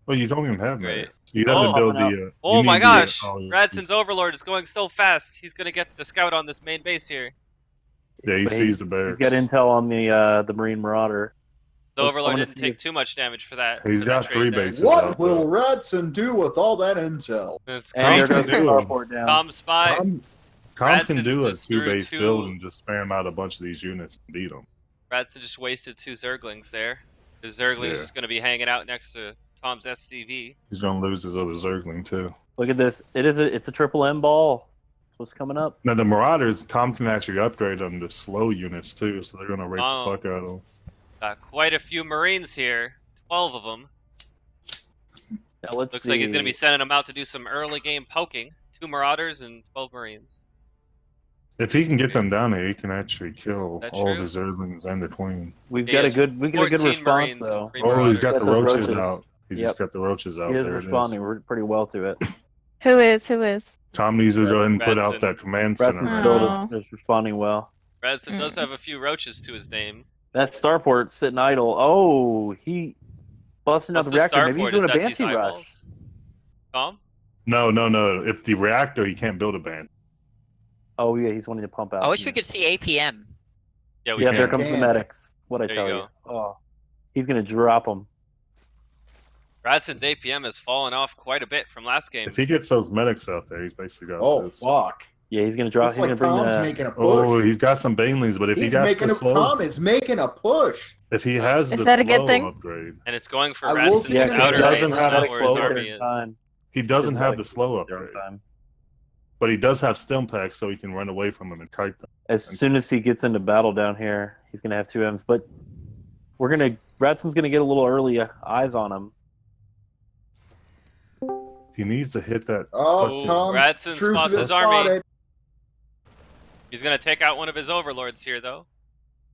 Well, you don't even have great. medics. You have to build the. Oh you my need gosh! the- Radcen's Overlord is going so fast. He's gonna get the scout on this main base here. Yeah, he But sees the You barracks. get intel on the Marine Marauder. The Let's- I Overlord wanna didn't see take if- too much damage for that. He's for that got trade 3 there. bases. What out, will though. Radcen do with all that intel? It's And there Tom goes can the do- starport down. Tom Spy. Tom Radcen can do a just threw 2-base two- build and just spam out a bunch of these units and beat them. Radcen just wasted 2 Zerglings there. The Zergling's Yeah. just gonna be hanging out next to Tom's SCV. He's gonna lose his other Zergling too. Look at this. It's a triple M ball. That's what's coming up. Now the Marauders, Tom can actually upgrade them to slow units too, so they're gonna rape Oh. the fuck out of them. Got quite a few Marines here. 12 of them. Now let's Looks see. like he's gonna be sending them out to do some early game poking. 2 Marauders and 12 Marines. If he can get them down there, he can actually kill That all true? the Zerglings and the Queen. We've He got a has good 14 response Marines and though. 3 Oh, he's got Yes, the those roaches roaches. out. He's Yep. just got the roaches out. He is There it responding pretty well to it. Who is? Tom needs to go ahead and put Radcen. out that command Bradson's center. build Oh. is responding well. Radcen does have a few roaches to his name. That starport sitting idle. Oh, he busting out What's the reactor. Maybe he's starport? doing Is a that these Banshee rush. eyeballs? Tom? No. If the reactor, he can't build a band. Oh yeah, he's wanting to pump out. I wish we could see APM. Yeah, we Yeah, can. there comes the can. medics. What I There tell you you. Oh, He's gonna drop him. Radcen's APM has fallen off quite a bit from last game. If he gets those medics out there, he's basically got Oh this. fuck! Yeah, he's gonna drop. Looks He's like gonna bring Tom's the. making a push. Oh, he's got some banelings, but if He's he got making the a slow, Tom is making a push. if he has Is the that a good slow thing? upgrade, And it's going for I will Radcen's say that outer he doesn't base, have not a where his slow army is. he doesn't His have medics the slow their own upgrade. time. But he does have stim packs, so he can run away from them and kite them. As soon as he gets into battle down here, he's gonna have 2 M's. But Radcen's gonna get a little early eyes on him. He needs to hit that. Oh, Tom's Radcen troops spots have his army. spotted. He's going to take out one of his overlords here, though.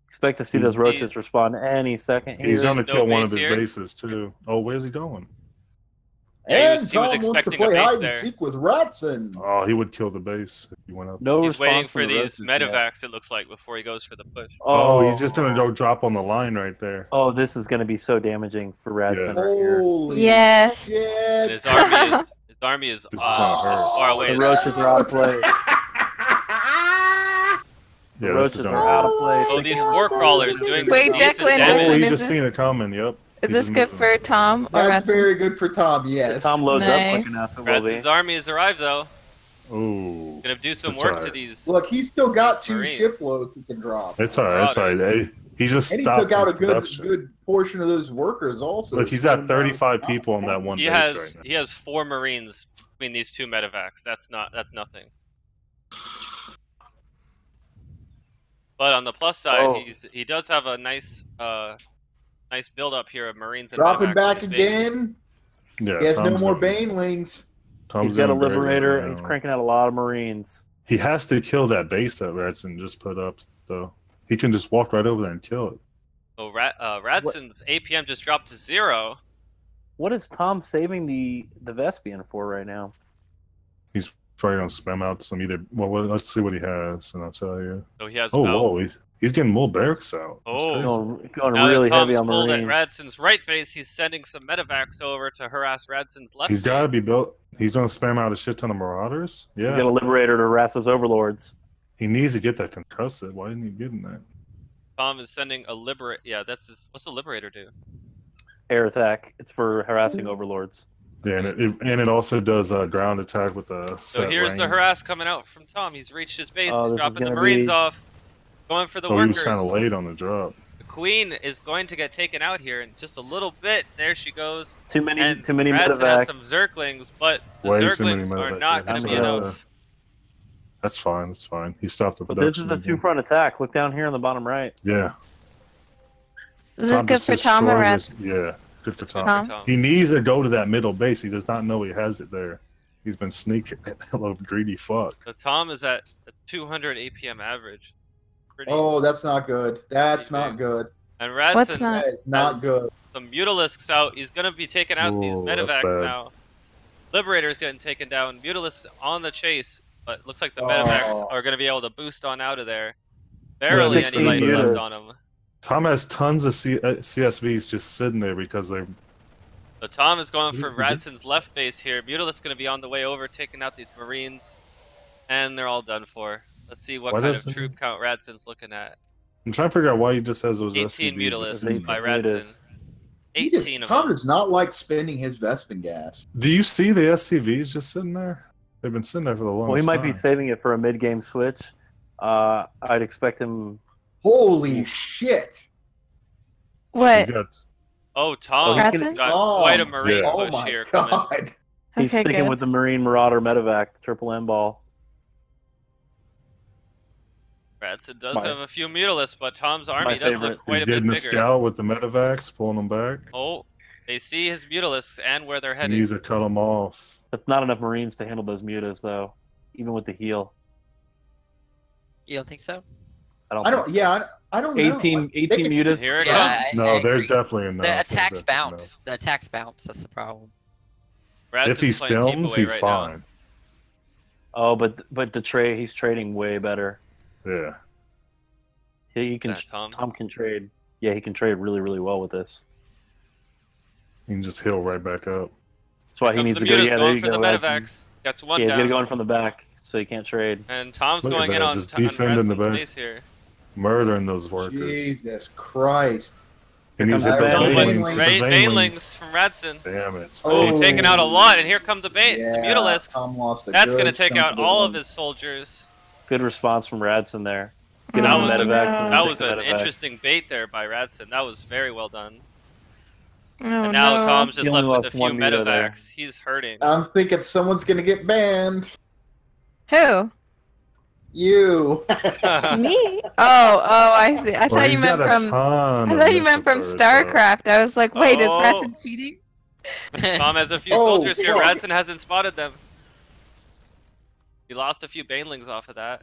Expect to see those roaches respond any second. He's here. going to kill one of his here. bases too. Oh, where's he going? Yeah, And he was Tom wants to expecting a play base hide and there. seek with Radcen. Oh, he would kill the base if he went up. No He's waiting response for from the these roaches yet. medevacs, it looks like, before he goes for the push. Oh, he's just going to go drop on the line right there. Oh, this is going to be so damaging for Radcen right here. Holy Yes. shit! And his army is as far away The as roaches are out of place. The Yeah, roaches are out of place. Oh, these war crawlers doing Wait, some decent Declan, damage. Oh, Declan, he is just this- seen it coming. Yep. Is He's this just good moving. for Tom? Or That's Radcen? very good for Tom. Yes. Tom loads Nice. up quick enough. It will be. Radcen's army has arrived, though. Ooh. Gonna do some That's work all to right. these. Look, he's still got These 2 Marines. shiploads he can drop. It's all right. It's all right. Hey, he just And he stopped took out a his good production. good portion of those workers also. Look, he's slowing got down. 35 people on that one He base has right now. he has 4 Marines between these 2 medevacs. That's nothing. But on the plus side, Oh. he does have a nice build up here of Marines and Dropping medevacs back on his base. again. Yeah, He has no Tom's more doing- banelings. Tom's He's got a doing great right liberator. now. He's cranking out a lot of Marines. He has to kill that base that Radcen just put up, though. He can just walk right over there and kill it. So Radcen's APM just dropped to 0. What is Tom saving the Vespian for right now? He's probably gonna spam out some either. Well, let's see what he has, and I'll tell you. So he has Oh, about whoa, he's getting more barracks out. That's Oh. crazy. Going now really that Tom's heavy on pulled Marines. at Radcen's right base, he's sending some medevacs over to harass Radcen's left He's got to base. be built. He's gonna spam out a shit ton of marauders. He's Yeah, got a liberator to harass those overlords. he needs to get that concussed. Why isn't he getting that? Tom is sending a liberate. Yeah, what's the liberator do? Air attack. It's for harassing overlords. Yeah, and it also does ground attack with the. So here's the harass coming out from Tom. He's reached his base, Oh, he's this is dropping the gonna Marines be- off, going for the Oh, he was workers. kind of late on the drop. The Queen is going to get taken out here in just a little bit. There she goes. Too many And Radcen has medevacs. some Zerglings, but the Way too many Zerglings are medevacs. not going I'm to be gonna- enough. That's fine. That's fine. He stopped the But production. this is a 2-front attack. Look down here on the bottom right. Yeah. Is this good just for Tom or destroyed Radcen? his- Yeah, good for It's good Tom. for Tom. He needs to go to that middle base. He does not know he has it there. He's been sneaking. Hello, greedy fuck. So Tom is at a 200 APM average. Pretty. Oh, that's not good. That's Pretty not big. good. And What's Radcen not? That is not has good. some Mutalisks out. He's going to be taking out these Whoa, that's medevacs bad. now. Liberator's getting taken down. Mutalisks on the chase, but looks like the medevacs Oh. are going to be able to boost on out of there. Barely any 16 life left units. on him. Tom has tons of CSVs just sitting there because they're. So Tom is going for He's good. Radcen's left base here. Mutalisk's going to be on the way over, taking out these Marines, and they're all done for. Let's see what Why kind of doesn't- troop count Radcen's looking at. I'm trying to figure out why he just has those 18 SCVs just Mutalisks sitting by there. Radcen. He just- 18 of Tom them. does not like spending his Vespin gas. Do you see the SCVs just sitting there? They've been sitting there for the longest Well, he might time. be saving it for a mid-game switch. I'd expect him. Holy shit! What? He's got. Oh, Tom he's gonna- got Tom. quite a Marine Yeah. Oh push my here coming. god! He's Okay, sticking good. with the Marine Marauder medevac, the triple M ball. Radcen does My- have a few Mutalisks, but Tom's my army does favorite. look quite He's a bit getting the bigger. scout with the medevacs, pulling them back. Oh, they see his Mutalisks and where they're He heading. needs to cut them off. That's not enough Marines to handle those mutas, though. Even with the heal, You don't think so? I don't. I don't. think so. Yeah, I don't know. 18 They could- mutas. Here it Yeah, comes. No, I there's agree. definitely enough. The There's attacks definitely bounce. The attacks bounce. That's the problem. enough. If he Radcen's playing keep stilms, away he's right fine. now. Oh, but he's trading way better. Yeah. He can. Yeah, Tom. Tom can trade. Yeah, he can trade really, really well with this. He can just heal right back up. That's why he Comes needs the to go. Mutas Yeah, there going you for go. the Radcen. medevacs. Gets one Yeah, he's got to down. go in from the back, so he can't trade. And Tom's Look at going in that, on just defending the Radcen's back. base here. Murdering those workers. Jesus Christ! He needs to hit those Banelings from Radcen. Damn it. Oh, taking out a lot, and here come the Yeah, Mutalisks. Tom lost a That's good gonna take chunk out of the all of ones. his soldiers. Good response from Radcen there. Get That him was, the medevacs and then that take was the an medevacs. interesting bait there by Radcen. That was very well done. Oh, And now no. Tom's just He only left with a lost few one meter there. medevacs. He's hurting. I'm thinking someone's gonna get banned. Who? You. Me? Oh, I see. I thought you meant from. I thought you meant from StarCraft. I was like, wait, is Oh. Radcen cheating? Tom has a few Oh, soldiers here. fuck. Radcen hasn't spotted them. He lost a few banelings off of that.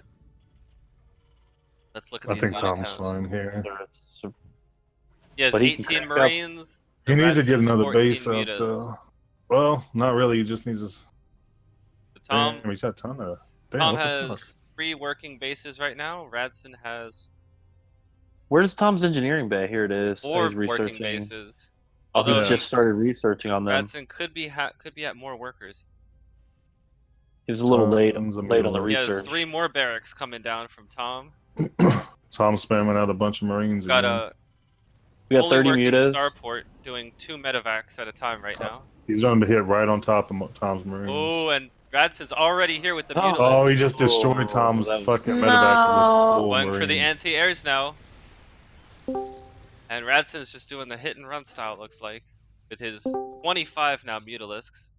Let's look at I these think unit Tom's counts. fine here. He has But he can 18 crack up. Marines. He needs to get Radcen's another 14 base up, mutas. though. Well, not really. He just needs to. Tom, Damn, he's got a ton of. Damn, Tom what the fuck? has 3 working bases right now. Radcen has Where's Tom's engineering bay? Here it is. 4 He's researching. working bases. Oh, he Although just started researching on them. Radcen could be at more workers. He was a little late Tons of on the He has research. 3 more barracks coming down from Tom. Tom's spamming out a bunch of Marines. Got again. a We got fully 30 working mutas. starport doing 2 medevacs at a time right now. He's going to hit right on top of Tom's Marines. Oh, and Radcen's already here with the Oh. Mutalisks. Oh, he just destroyed Tom's fucking medevac with full Going for the Marines. anti-airs now. And Radcen's just doing the hit and run style, it looks like. With his 25 now Mutalisks.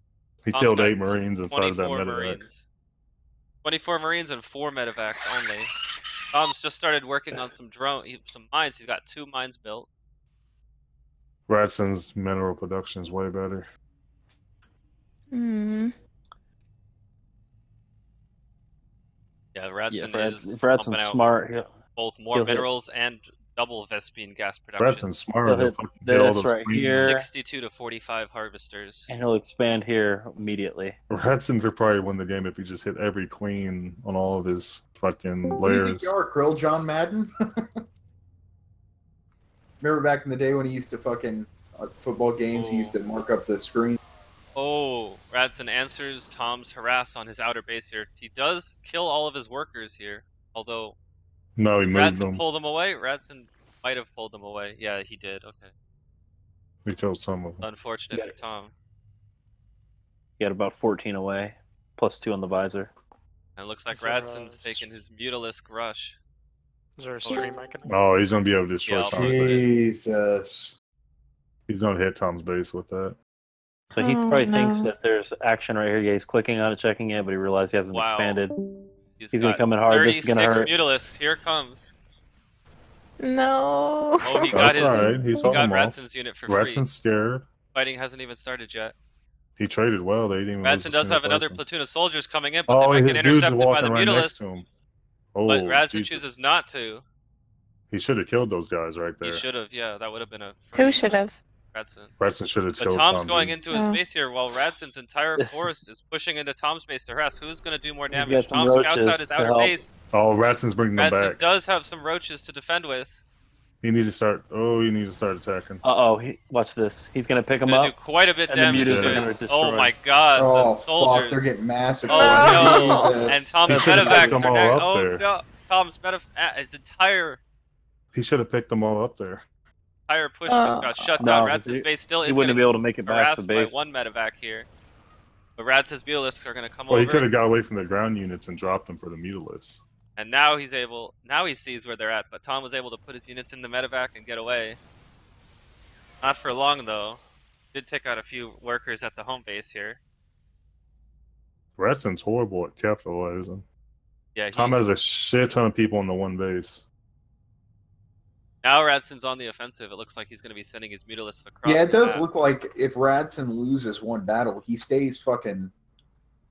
He Tom's killed got 8 Marines inside of that 24 medevac. Marines. 24 Marines and 4 medevacs only. Tom's just started working on some some mines. He's got 2 mines built. Radcen's mineral production is way better. Hmm. Yeah, Radcen is Radcen's pumping out smart. both more he'll hit. minerals and double Vespene gas production. Radcen's smart. He'll He'll hit fucking get all this those right Marines. here. 62 to 45 harvesters. And he'll expand here immediately. Radcen could probably win the game if he just hit every queen on all of his fucking Who do you think layers. you are, Krill John Madden? Remember back in the day when he used to fucking football games, he used to mark up the screen. Oh, Radcen answers Tom's harass on his outer base here. He does kill all of his workers here, although No, he moved Radcen them. pulled them away. Radcen might have pulled them away. Yeah, he did. Okay. He killed some of them. Unfortunate Yeah. for Tom. He had about 14 away, plus 2 on the visor. And it looks like Is there, Radcen's taking his Mutalisk rush. Is there a stream I can? Oh, he's going to be able to destroy Yeah, I'll Tom's post it. base. Jesus. He's going to hit Tom's base with that. So he Oh, probably thinks no. that there's action right here. Yeah, he's clicking on it, checking it, but he realized he hasn't Wow. expanded. He's He's gonna got come in hard. This is gonna 36 hurt. Mutalisks. Here it comes. No. Oh, he got That's his. alright. He's He got holding them off. Radcen's unit for free. Radcen's scared. Fighting hasn't even started yet. He traded well. They didn't even lose Radcen a does single have another person. platoon of soldiers coming in, but Oh, they might his get dudes are intercepted by walking the right next to Mutalisks. him. Oh, But Radcen Jesus. chooses not to. He should have killed those guys right there. He should have, yeah, that would have been a. Who should have? Radcen. Radcen should have But killed Tom's Tom, going dude. into his Oh. base here while Radcen's entire force is pushing into Tom's base to harass. Who's going to do more got damage? some Tom scouts roaches out his to outer help. base. Oh, Radcen's bringing them Radcen back. does have some roaches to defend with. He needs to start. Oh, he needs to start attacking. Uh-oh, watch this. He's gonna pick him Gonna up. do quite a bit and the damage mutas to are gonna his. destroy. Oh my god, Oh, the soldiers. fuck, they're getting massacred. Oh no! Jesus. And Tom's He should've medevacs picked them are all next. up Oh there. no! Tom's his entire He should have picked them all up there. push just got shut down. No, Radcen's base still he is wouldn't getting be able to make it back to harassed by base. one medevac here. But Radcen's Mutalisks are going to come Well, he over. could have got away from the ground units and dropped them for the Mutalisks. And now he's able. Now he sees where they're at. But Tom was able to put his units in the medevac and get away. Not for long though. Did take out a few workers at the home base here. Radcen's horrible at capitalizing. Yeah. Tom has a shit ton of people on the one base. Now Radcen's on the offensive. It looks like he's going to be sending his Mutalisks across. Yeah, it the does map. look like if Radcen loses one battle, he stays fucking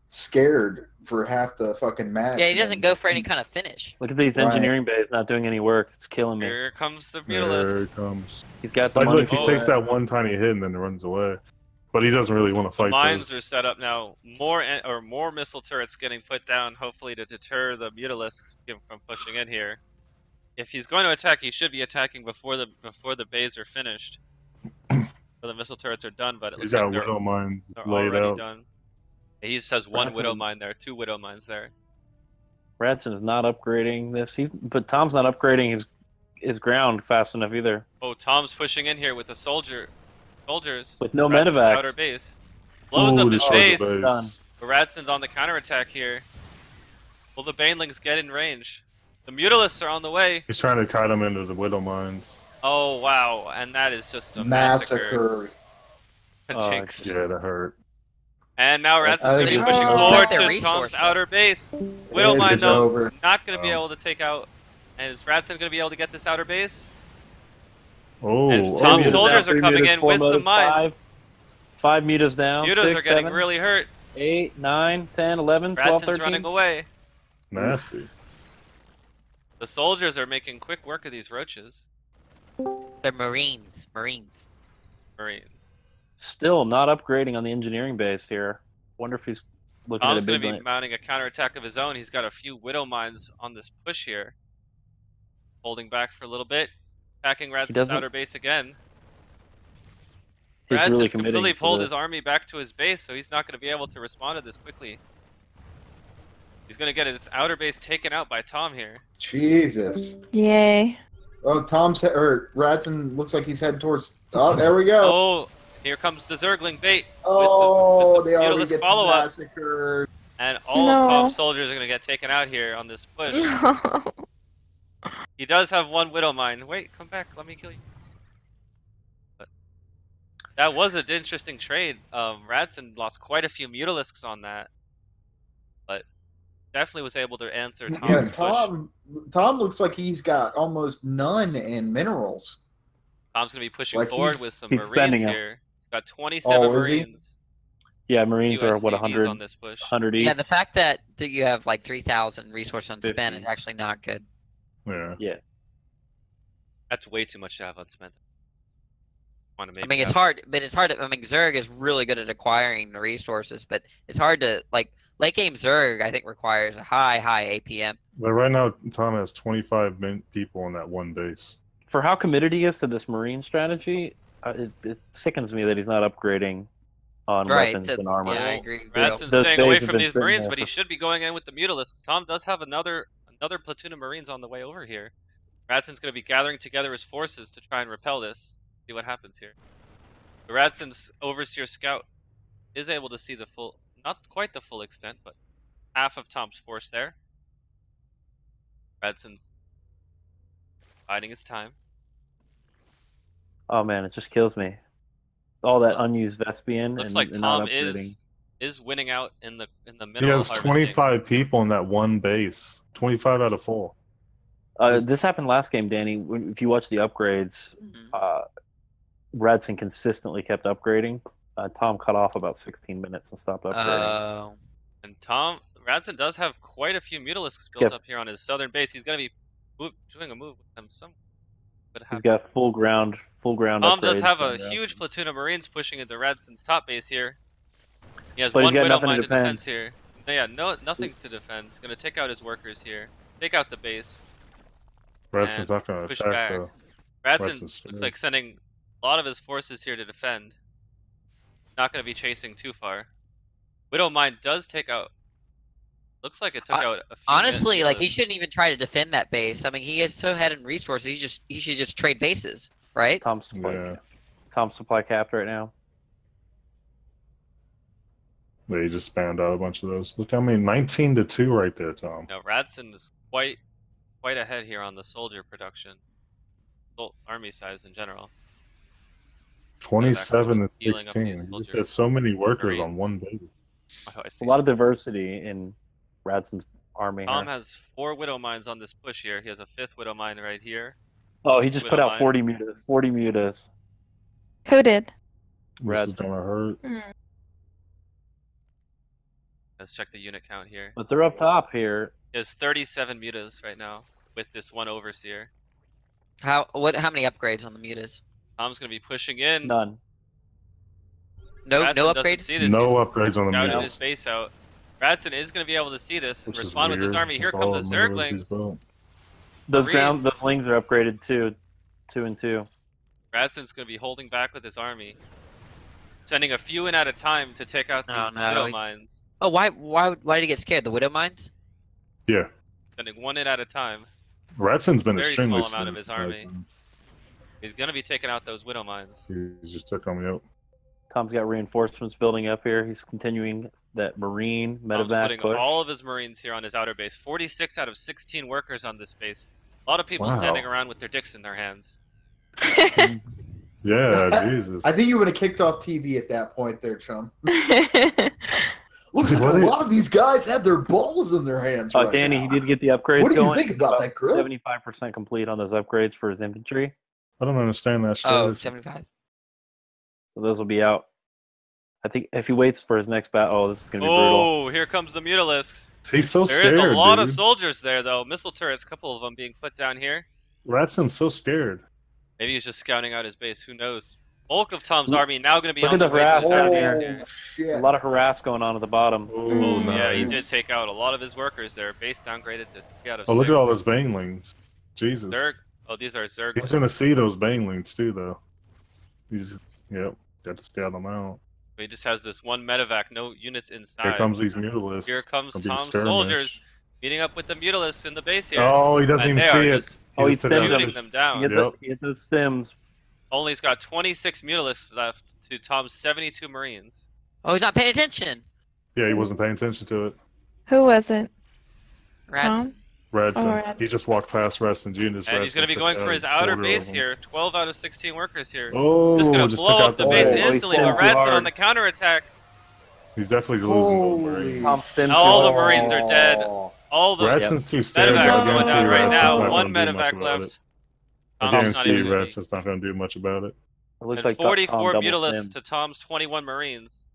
scared for half the fucking match. Yeah, he doesn't go for any kind of finish. Look at these Right. engineering bays not doing any work. It's killing me. Here comes the There Mutalisks. he comes. He's got the Like, money. look, he for takes it. that one tiny hit and then runs away. But he doesn't really want to The fight mines those. are set up now. More missile turrets getting put down, hopefully to deter the Mutalisks from pushing in here. If he's going to attack, he should be attacking before the bays are finished. So the missile turrets are done, but it He's looks got like Widow Mine they're laid already out. done. He just has one Radcen- Widow Mine there, 2 Widow Mines there. Radcen is not upgrading this. But Tom's not upgrading his ground fast enough either. Oh, Tom's pushing in here with the soldiers. With no Radcen's medevacs. outer base. Blows Ooh, up his destroys base. the base. But Radcen's on the counterattack here. Will the Banelings get in range? The Mutalisks are on the way. He's trying to kite him into the Widow Mines. Oh, wow. And that is just a massacre. Jinx. Yeah, that hurt. And now Radcen's going to be pushing forward to Tom's outer base. Widow Mine, though, over. not going to be able to take out. And is Radcen going to be able to get this outer base? Oh, And Tom's soldiers are coming in with some mines. 5 mutas down. Mutas 6, are getting 7, really hurt. 8, 9, 10, 11, 12, Radcen's 13. running away. Nasty. The soldiers are making quick work of these roaches. They're Marines. Marines. Still not upgrading on the engineering base here. Wonder if he's looking Tom's at a going big to be mounting a counterattack of his own. He's got a few Widow Mines on this push here. Holding back for a little bit. Attacking Radcen's outer base again. Radcen's really completely pulled his army back to his base, so he's not going to be able to respond to this quickly. He's going to get his outer base taken out by Tom here. Jesus. Yay. Oh, Radcen looks like he's heading towards. Oh, there we go. Oh, here comes the Zergling bait. Oh, they already Mutalisk get follow-up. massacred. And all of Tom's soldiers are going to get taken out here on this push. He does have 1 Widow Mine. Wait, come back. Let me kill you. But that was an interesting trade. Radcen lost quite a few Mutalisks on that. But definitely was able to answer Tom's push. Tom looks like he's got almost none in minerals. Tom's going to be pushing forward with some he's Marines spending here. He's got 27 Marines. Yeah, Marines are what, USCVs 100 on this push. 100 each. Yeah, the fact that you have like 3,000 resource unspent is actually not good. Yeah. That's way too much to have unspent. I mean, it's hard, but it's hard. I mean, Zerg is really good at acquiring the resources, but it's hard to like late game Zerg. I think requires a high APM. But right now, Tom has 25 people on that one base. For how committed he is to this Marine strategy, it sickens me that he's not upgrading on weapons and armor. Yeah, I agree. Radcen's staying away from these Marines, but he should be going in with the Mutalisks. Tom does have another platoon of Marines on the way over here. Radcen's going to be gathering together his forces to try and repel this. See what happens here. The Radcen's Overseer Scout is able to see the full, not quite the full extent, but half of Tom's force there. Radcen's biding his time. Oh man, it just kills me. All that unused Vespian. Looks and, like and not Tom upgrading. is winning out in the mineral He has harvesting. 25 people in that one base. 25 out of 4. This happened last game, Danny. If you watch the upgrades, Radcen consistently kept upgrading. Tom cut off about 16 minutes and stopped upgrading. And Radcen does have quite a few Mutalisks built up here on his southern base. He's going to be doing a move with them. He's got full ground. Tom does upgrades have a and, huge platoon of Marines pushing into Radcen's top base here. He has But he's one got Widow nothing to Mine to defend. defense here. Yeah, nothing to defend. He's going to take out his workers here. Take out the base. Radcen's not going to push attack, back. though. Radcen Radcen's looks like sending a lot of his forces here to defend. Not going to be chasing too far. Widow Mine does take out. Looks like it took out a few. Honestly, like he Mutalisks. shouldn't even try to defend that base. I mean, he is so ahead in resources. He should just trade bases, right? Tom's supply capped right now. They just spammed out a bunch of those. Look how many, 19-2 right there, Tom. No, Radcen is quite ahead here on the soldier production. Well, army size in general. 27 and healing up 16. these He just soldiers. has so many workers Marines. on one base. Oh, I see. A lot of diversity in Radcen's army Tom here. has 4 Widow Mines on this push here. He has a 5th Widow Mine right here. Oh, he just Widow put out Mine. 40 mutas. 40 mutas. Who did? This is gonna hurt. Let's check the unit count here. But they're up top here. He has 37 mutas right now with this one overseer. How many upgrades on the mutas? Tom's gonna be pushing in. None. No Radcen doesn't upgrades? see this. No He's upgrades on the scouted mutas. his base out. Radcen is gonna be able to see this and Which is respond with his weird, army. Here with all come the the minerals he's Zerglings. built. Those Marine. those lings are upgraded too. 2 and 2. Radcen's gonna be holding back with his army, sending a few in at a time to take out these Oh, no, Widow he's- Mines. Oh, why did he get scared? The Widow Mines? Yeah. Sending one in at a time. Radcen's been Very extremely small amount of smooth, his army. He's gonna be taking out those Widow Mines. He just took on me up. Tom's got reinforcements building up here. He's continuing that Marine Tom's medevac putting push. all of his Marines here on his outer base. 46 out of 16 workers on this base. A lot of people Wow. standing around with their dicks in their hands. Yeah, Jesus. I think you would have kicked off TV at that point there, chum. Looks like a lot of these guys have their balls in their hands right Danny, now. he did get the upgrades What do you going. think about that, Grill? 75% complete on those upgrades for his infantry. I don't understand that Oh, strategy. 75. So those will be out. I think if he waits for his next battle, oh, this is going to be brutal. Oh, here comes the Mutalisks. He's so There scared, is a lot dude. of soldiers there, though. Missile turrets, a couple of them being put down here. Radcen's so scared. Maybe he's just scouting out his base. Who knows? Bulk of Tom's army now going to be Look on at the the way to harass his down base here. here. A lot of harass going on at the bottom. Oh, Yeah, he nice. did take out a lot of his workers there. Base downgraded to 3 out of 6. Oh, look at all those banelings. Jesus. Zerg. Oh, these are Zerg. He's gonna see those banelings too, though. He's got to scout them out. He just has this one medevac, no units inside. Here comes these Mutalisks. Here comes Gonna be Tom's skirmish. soldiers meeting up with the Mutalisks in the base here. Oh, he doesn't And even they are see it. just Oh, he just took stemmed out- shooting them down. He hit those stems. Only he's got 26 Mutalisks left to Tom's 72 Marines. Oh, he's not paying attention. Yeah, he wasn't paying attention to it. Who wasn't? Rats. Tom? Radcen. Oh, Radcen. He just walked past Radcen Jr. And he's going to be going for his outer base here. 12 out of 16 workers here. Oh, just going to just blow took up out the the base base. instantly, Oh, but he's too Radcen hard. on the counterattack. He's definitely losing those Marines. Tom stemmed All too the hard. Marines are dead. All the Radcen's too scared. medevac's I going guarantee down right Radcen's now. not One gonna do much medevac about left. it. I Tom's not guarantee even Radcen's not going to do much about it. It looks And like 44 Tom double Mutalisks stemmed. to Tom's 21 Marines.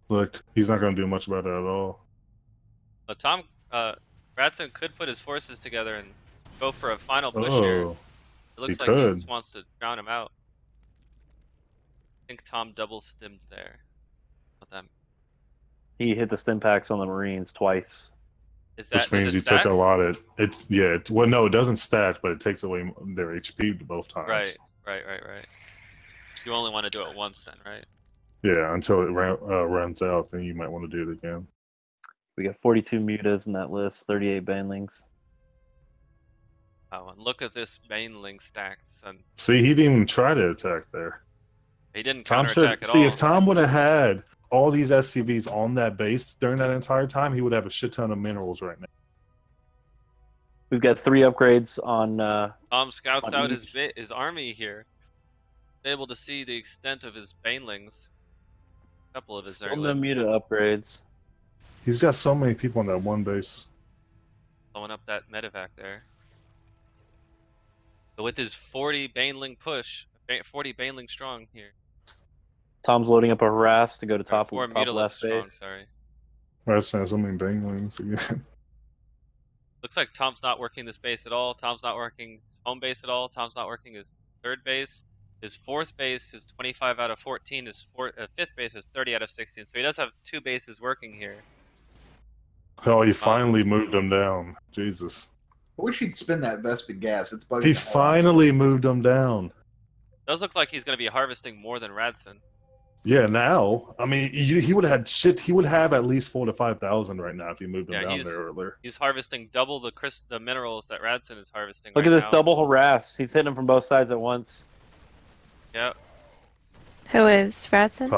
Look, he's not going to do much about it at all. But Radcen could put his forces together and go for a final push here. Oh, It looks he like he could. just wants to drown him out. I think Tom double stemmed there. What that He hit the stem packs on the Marines twice. is that? Which means does he it stack? took a lot of well, no, it doesn't stack, but it takes away their HP both times. Right. You only want to do it once then, right? Yeah, until it runs out, then you might want to do it again. We got 42 mutas in that list, 38 banelings. Oh, and look at this Baneling stacks, and See, he didn't even try to attack there. he didn't Tom counterattack should at see all. if Tom would have had all these SCVs on that base during that entire time, he would have a shit ton of minerals right now. We've got 3 upgrades on. Tom scouts on out each. his army here, able to see the extent of his Banelings. A couple of his Still no Zerglings muta upgrades. He's got so many people on that one base. blowing up that medevac there. But with his 40 Baneling push, 40 Baneling strong here. Tom's loading up a harass to go to top 4 top Mutalisks left strong, base. sorry. Radcen has so many banglings again. Looks like Tom's not working this base at all. Tom's not working his home base at all. Tom's not working his third base. His fourth base is 25 out of 14. His fifth base is 30 out of 16. So he does have 2 bases working here. Oh, he finally moved them down. Jesus. I wish he'd spin that Vespid gas. It's bugging He the hell out of me. finally moved them down. Does look like he's going to be harvesting more than Radcen. Yeah, now. I mean, he would have had shit. He would have at least 4,000 to 5,000 right now if he moved them down there earlier. He's harvesting double the minerals that Radcen is harvesting. Look right at this now. double harass. He's hitting them from both sides at once. Yep. Who is Radcen?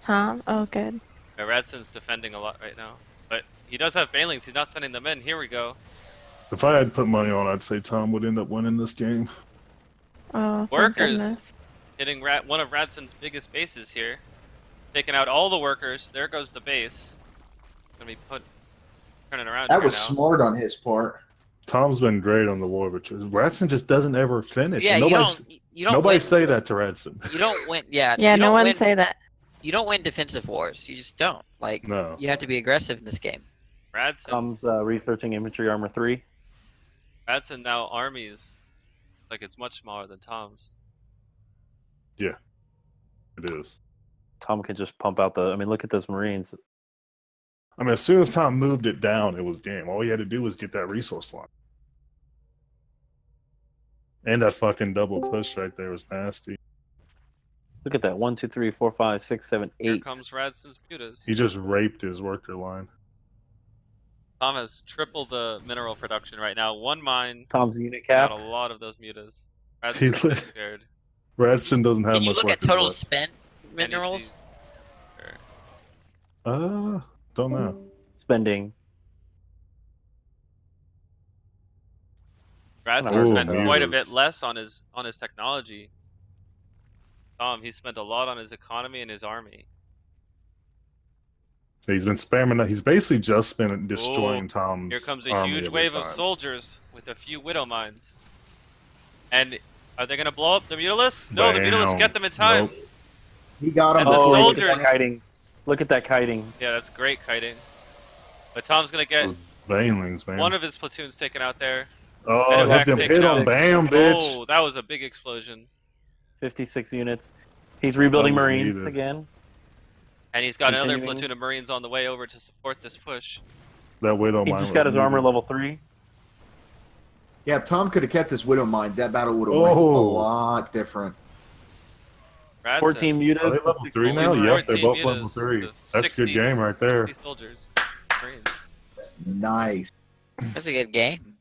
Tom. Oh, good. Yeah, Radcen's defending a lot right now, but he does have Banelings. He's not sending them in. Here we go. If I had put money on, I'd say Tom would end up winning this game. Oh, thank Workers goodness. hitting one of Radcen's biggest bases here, taking out all the workers. There goes the base. Gonna be turning around. That here was now. smart on his part. Tom's been great on the war, but Radcen just doesn't ever finish. Yeah, And you don't nobody win. say that to Radcen. You don't win. Yeah. Yeah, you no don't one win, say that. You don't win defensive wars. You just don't. Like, No. you have to be aggressive in this game. Radcen. Tom's researching infantry armor 3. Radcen now armies like it's much smaller than Tom's. Yeah, it is. Tom can just pump out the. I mean, look at those Marines. I mean, as soon as Tom moved it down, it was game. All he had to do was get that resource line. And that fucking double push right there was nasty. Look at that. 1, 2, 3, 4, 5, 6, 7, 8. Here comes Radcen's Mutas. He just raped his worker line. Tom has triple the mineral production right now. 1 mine. Tom's unit Got capped. a lot of those mutas. That's He really lit- scared. Radcen doesn't have Can you much look work at total left. spent And he minerals? sees- Don't know. Spending. Radcen Ooh, spent quite a mutas. bit less on his technology. He spent a lot on his economy and his army. He's been spamming that. He's basically just been destroying Ooh, Tom's Here comes a army huge every wave of time. soldiers with a few widow mines. And are they gonna blow up the mutalisks? No, the mutalisks Bam. get them in time. Nope. He got him. And the Oh, before he look at soldiers- that kiting. Look at that kiting. Yeah, that's great kiting. But Tom's gonna get Those Banelings, man. one of his platoons taken out there. Oh, Medevac's hit them. taken Hit out. him. Bam, bitch. Oh, that was a big explosion. 56 units. He's rebuilding That was Marines needed. again. And he's got another Continuing. platoon of Marines on the way over to support this push. That Widow He mine just was got his armor needed. level 3. Yeah, if Tom could have kept his Widow Mines, that battle would have went a Oh. lot different. Radcen. 14 mutas. Are they level 3 now? Only Yep, they're 14 both level mutas 3. to That's a 60 good game right there. 60 soldiers. Marines. Nice. That's a good game.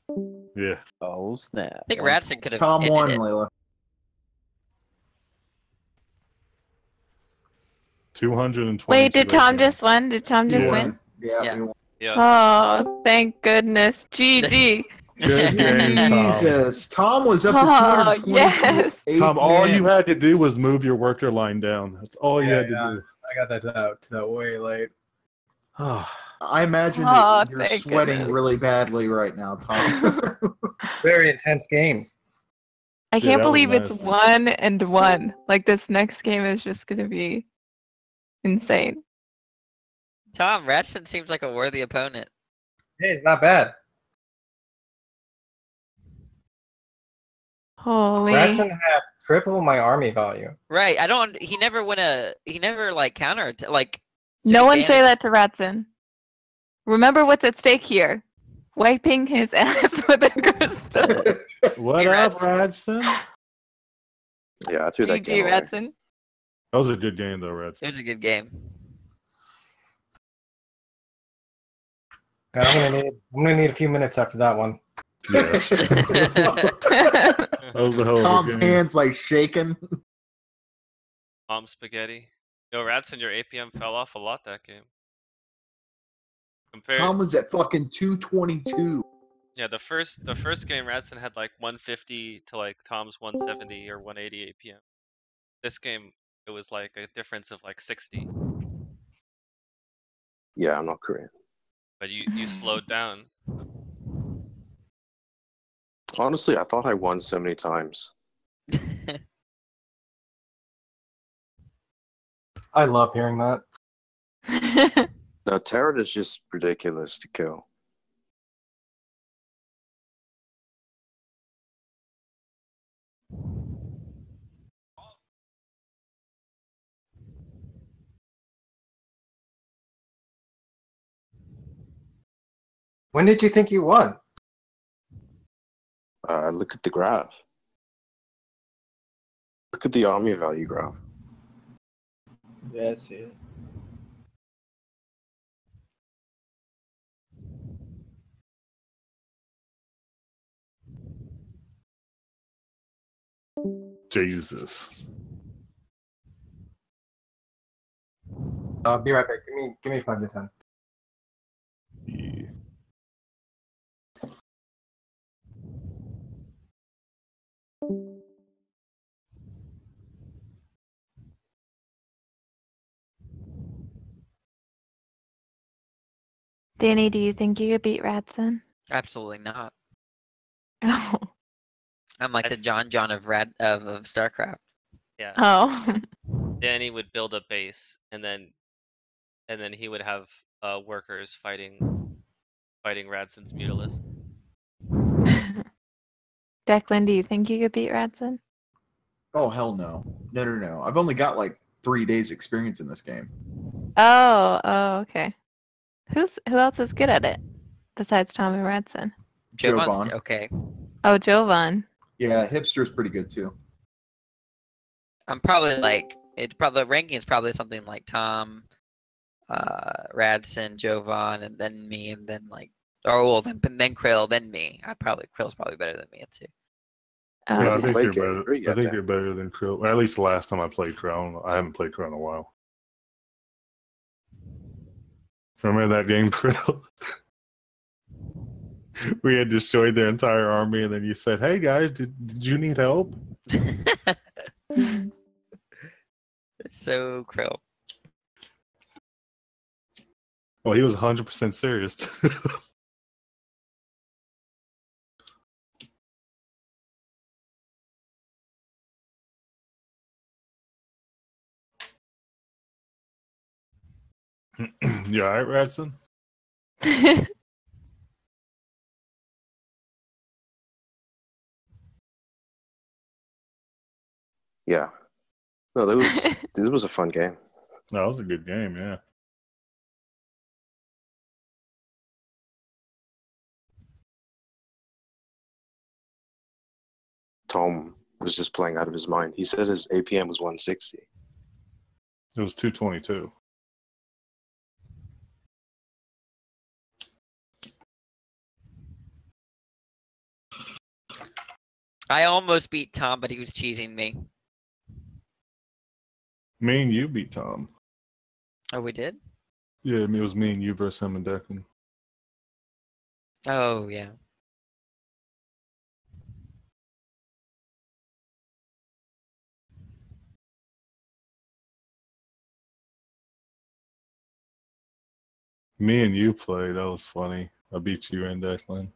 Yeah. Oh, snap. I think Radcen could have Tom ended won, it. Layla. 220. Wait, did Tom just win? Did Tom just Yeah. win? Yeah. Yeah. he won. Yeah. Oh, thank goodness. GG. Good game, Tom. Jesus. Tom was up to Oh, 222. yes. Tom, all man. you had to do was move your worker line down. That's all you Yeah, had to yeah. do. I got that to that way late. Oh, I imagine Oh, that you're thank sweating goodness. really badly right now, Tom. very intense games. I Yeah, can't that was believe it's nasty. 1-1. Like, this next game is just gonna be insane. Tom, Radcen seems like a worthy opponent. Hey, it's not bad. Holy. Radcen had triple my army value. Right. I don't. He never like counter like. No took one say advantage. that to Radcen. Remember what's at stake here. Wiping his ass with a crystal. What Hey, up, Radcen? Yeah, I threw that GG, game away. Radcen. That was a good game, though, Radcen. It was a good game. And I'm gonna need a few minutes after that one. Yes. That was a hell of a Tom's game. hands like shaking. Mom spaghetti. Yo, Radcen, your APM fell off a lot that game. Compared, Tom was at fucking 222. yeah, the first game Radcen had like 150 to like Tom's 170 or 180 APM. This game it was like a difference of like 60. Yeah, I'm not Korean. But you slowed down. Honestly, I thought I won so many times. I love hearing that. No, Terran is just ridiculous to kill. When did you think you won? Look at the graph. Look at the army value graph. Yeah, I see it. Jesus. I'll be right back. Give me 5 to 10. Yeah. Danny, do you think you could beat Radcen? Absolutely not. Oh. I'm like the John of StarCraft. Yeah. Oh. Danny would build a base and then he would have workers fighting Radcen's Mutalis. Declan, do you think you could beat Radcen? Oh, hell no. No. I've only got like 3 days experience in this game. Oh, okay. Who else is good at it besides Tom and Radcen? Jovan's okay. Oh, Jovan. Yeah, Hipster's pretty good too. I'm probably like the ranking is probably something like Tom, Radcen, Jovan, and then me, and then like Oh well, then Krill, then me. Krill's probably better than me too. Yeah, I think you're better. I think you're better than Krill. Or at least the last time I played Krill. I haven't played Krill in a while. Remember that game, Krill? We had destroyed their entire army, and then you said, "Hey guys, did you need help?" So Krill. Well, he was 100% serious. You alright, Radcen? Yeah. No, this was a fun game. No, it was a good game, yeah. Tom was just playing out of his mind. He said his APM was 160. It was 222. I almost beat Tom, but he was cheesing me. Me and you beat Tom. Oh, we did? Yeah, it was me and you versus him and Declan. Oh, yeah. Me and you played. That was funny. I beat you and Declan.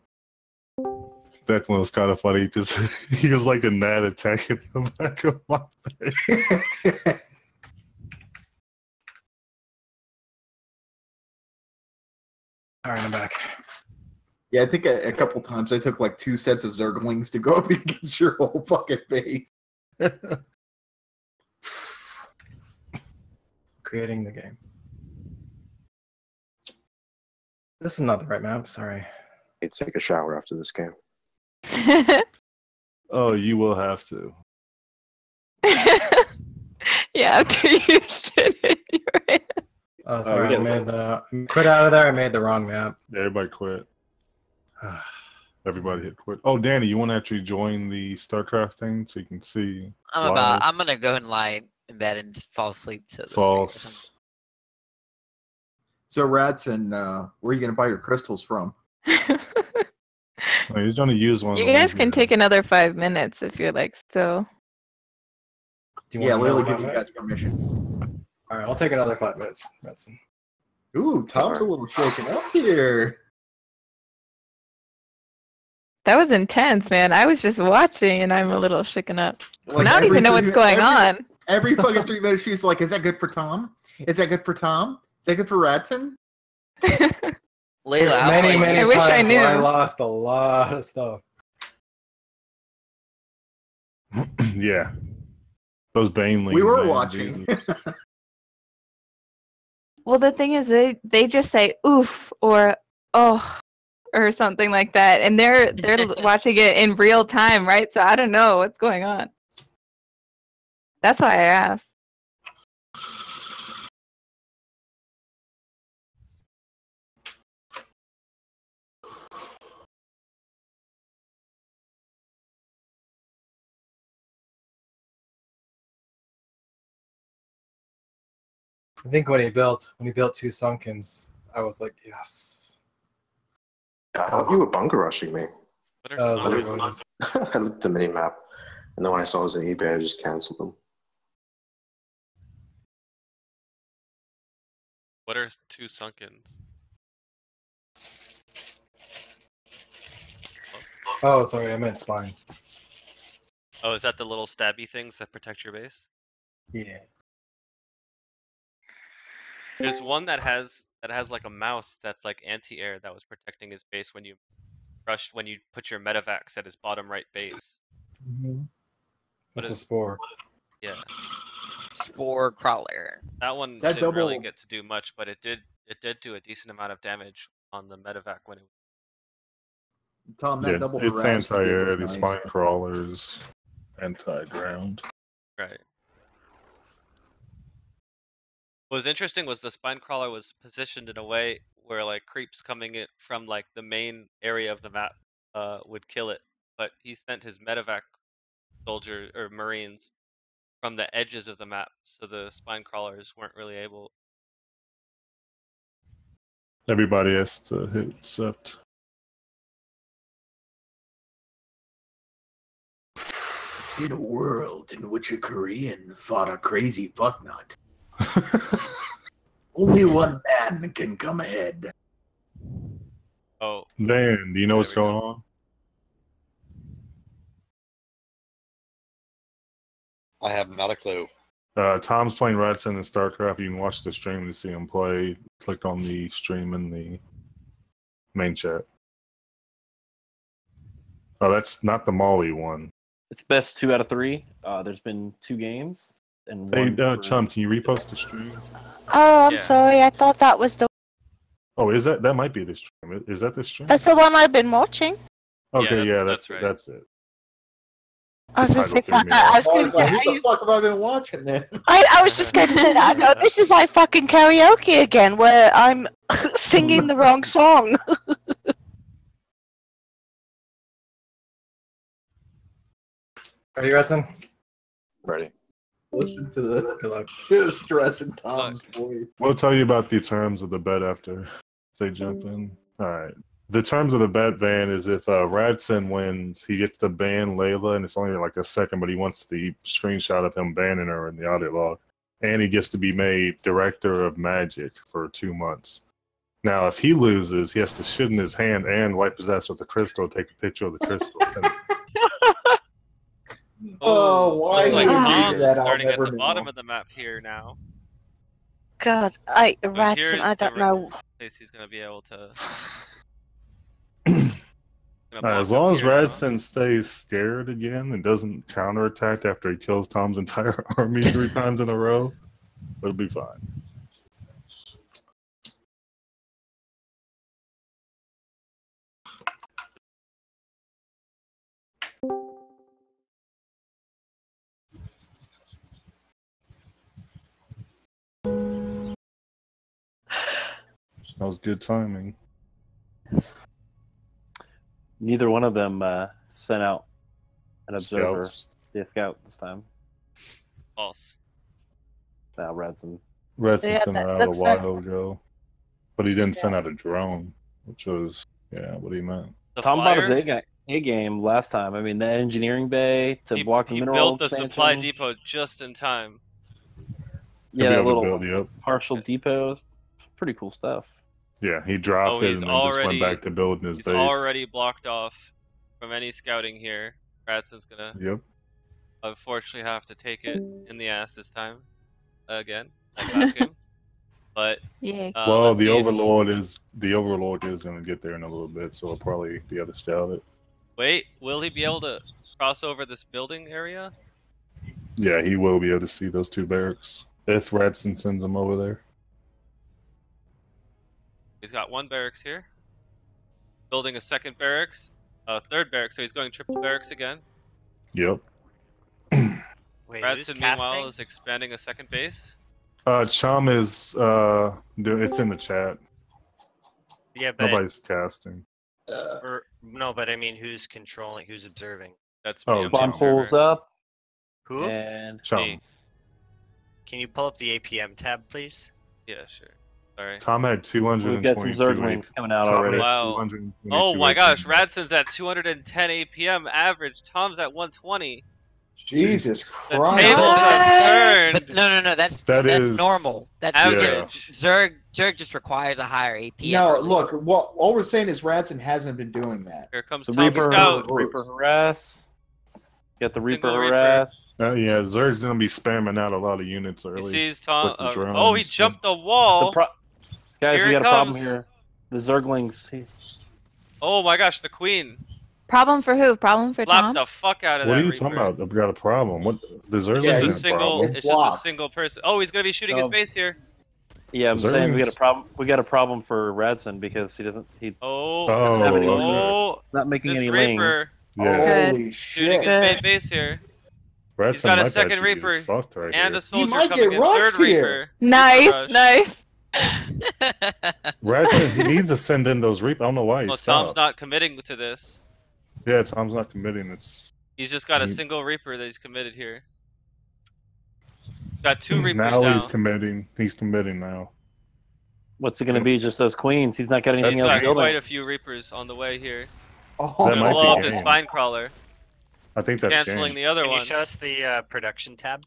Declan was kind of funny because he was like a gnat attacking the back of my face. All right, I'm back. Yeah, I think a couple times I took like 2 sets of Zerglings to go up against your whole fucking face. Creating the game. This is not the right map, sorry. He'd take a shower after this game. Oh, you will have to. Yeah, after you shit in your hand. Oh, sorry, I quit out of there. I made the wrong map. Yeah, everybody quit. Everybody hit quit. Oh, Danny, you want to actually join the Starcraft thing so you can see? I'm gonna go and lie in bed and fall asleep to the stream or something. False. So, Radcen, where are you going to buy your crystals from? Oh, he's going to use one. You guys can take another 5 minutes if you're like still. Yeah, literally give you guys permission. All right, I'll take another 5 minutes, Radcen. Ooh, Tom's a little shaken up here. That was intense, man. I was just watching and I'm a little shaken up. Like, I don't even know what's going on. Every fucking 3 minutes, she's like, "Is that good for Tom? Is that good for Tom? Is that good for Radcen?" Layla, many I wish I times knew. where I lost a lot of stuff. Yeah. Those banelings. We were man, watching. Jesus. Well, the thing is, they just say "oof" or "oh" or something like that, and they're watching it in real time, right? So I don't know what's going on. That's why I asked. I think when he built 2 Sunkens, I was like, yes. I thought you were bunker rushing me. What are I looked at the mini map, and then when I saw it was an eBay, I just canceled them. What are 2 Sunkens? Oh, sorry, I meant spines. Oh, is that the little stabby things that protect your base? Yeah. There's one that has like a mouth that's like anti-air that was protecting his base when you put your medevacs at his bottom right base. Mm-hmm. What's What a is- spore? Yeah. Spore crawler. That one That didn't really double- get to do much, but it did do a decent amount of damage on the medevac when it Tom, that Yeah, double it's harass you did anti-air. was These nice. spine crawlers, anti-ground. Right. What was interesting was the spine crawler was positioned in a way where like creeps coming in from like the main area of the map would kill it, but he sent his medevac soldier or marines from the edges of the map, so the spine crawlers weren't really able. Everybody has to hit accept. In a world in which a Korean fought a crazy fucknut, only one man can come ahead. Oh. Dan, do you know what's going on? I have not a clue. Tom's playing Radcen in Starcraft. You can watch the stream to see him play. Click on the stream in the main chat. Oh, that's not the Molly one. It's best 2 out of 3. There's been 2 games. And Hey, one Chum, can you repost the stream? Oh, I'm sorry. I thought that was the. Oh, is that might be the stream? Is that the stream? That's the one I've been watching. Okay, yeah, that's right. That's it. I was The just title threw me I off. was going to say, Who the fuck have I been watching then? I was just going to say that. No, this is like fucking karaoke again, where I'm singing the wrong song. Are you Radcen? Ready. Listen to the Good luck. stress in Tom's voice. We'll tell you about the terms of the bet after they jump in. All right. The terms of the bet, Van, is if Radcen wins, he gets to ban Layla, and it's only like a second, but he wants the screenshot of him banning her in the audit log. And he gets to be made Director of Magic for 2 months. Now, if he loses, he has to shit in his hand and wipe his ass with the crystal, take a picture of the crystal. Oh, why Looks like would you do Tom's that? I'll starting at never the know. bottom of the map here now. God, So Radcen, here's I the don't know. place he's gonna be able to. As long as Radcen stays scared again and doesn't counterattack after he kills Tom's entire army 3 times in a row, it'll be fine. That was good timing. Neither one of them sent out an observer. Scouts. Yeah, scout this time. False. Now Radcen. Radcen Yeah, sent that her out a looks while ago, but he didn't send out a drone, which was what he meant. The Tom bought his flyer? A game last time. I mean, the engineering bay to block the He mineral built the expansion. supply depot just in time. Yeah, He'll that be able little to build, partial depot. Pretty cool stuff. Yeah, he dropped Oh, it he's and then just already- went back to building his He's base. already blocked off from any scouting here. Radcen's gonna Yep. unfortunately have to take it in the ass this time. Again, like last game. But yeah. Well, let's the see if- overlord is going to get there in a little bit, so he'll probably be able to scout it. Wait, will he be able to cross over this building area? Yeah, he will be able to see those 2 barracks if Radcen sends him over there. He's got 1 barracks here. Building a 2nd barracks, a 3rd barracks, so he's going triple barracks again. Yep. Wait, who's Radcen, meanwhile, casting? is expanding a 2nd base. Chum is it's in the chat. Yeah, but Nobody's casting. no, but I mean, who's controlling? Who's observing? That's Oh, me. I'm Spawn the pulls observer. up. Who? And Chum. Can you pull up the APM tab, please? Yeah, sure. Sorry. Tom had 222 we've got some Zerglings coming out Tom already. had Wow. 222 Oh my gosh, APM. Radcen's at 210 APM average. Tom's at 120. Jesus The Christ. tables has turned. But no, that's That is- normal. That's average. Zerg just requires a higher APM. No, look, all we're saying is Radcen hasn't been doing that. Here comes The Tom Reaper, Scout. Reaper harass. Got the Reaper Single Reaper. harass. Yeah, Zerg's going to be spamming out a lot of units early. He sees Tom. with the drones, Oh, he so- jumped the wall. Guys, Here we he got a problem comes. here. The Zerglings. Oh my gosh, the queen. Problem for who? Problem for Slapped Tom? the fuck out of What that are you Reaper. talking about? I've got a problem. What? The Zerglings It's just a have single. problem. It's just a single person. Oh, he's gonna be shooting his base here. Yeah, I'm saying we got a Zerglings. problem. We got a problem for Radcen because he doesn't. He Oh, doesn't have any. oh, not making this any Reaper Yeah. Holy shooting shit. his main base here. Radcen He's got a might 2nd actually get Reaper fucked right and here. a soldier might coming get in. rushed 3rd here. Reaper. Nice, Reaper rush. nice. Radcen, he needs to send in those reap. I don't know why he Well, stopped. Tom's not committing to this. Yeah, Tom's not committing. It's He's just got a He- single Reaper that he's committed here. Got 2 Reapers now down. he's committing. He's committing now. What's it going to be? Just those queens. He's not got anything He's else got building. quite a few Reapers on the way here. Oh, That Gonna might blow up be his game. spine crawler. I think that's Canceling game. the other Can one. you show us the production tab?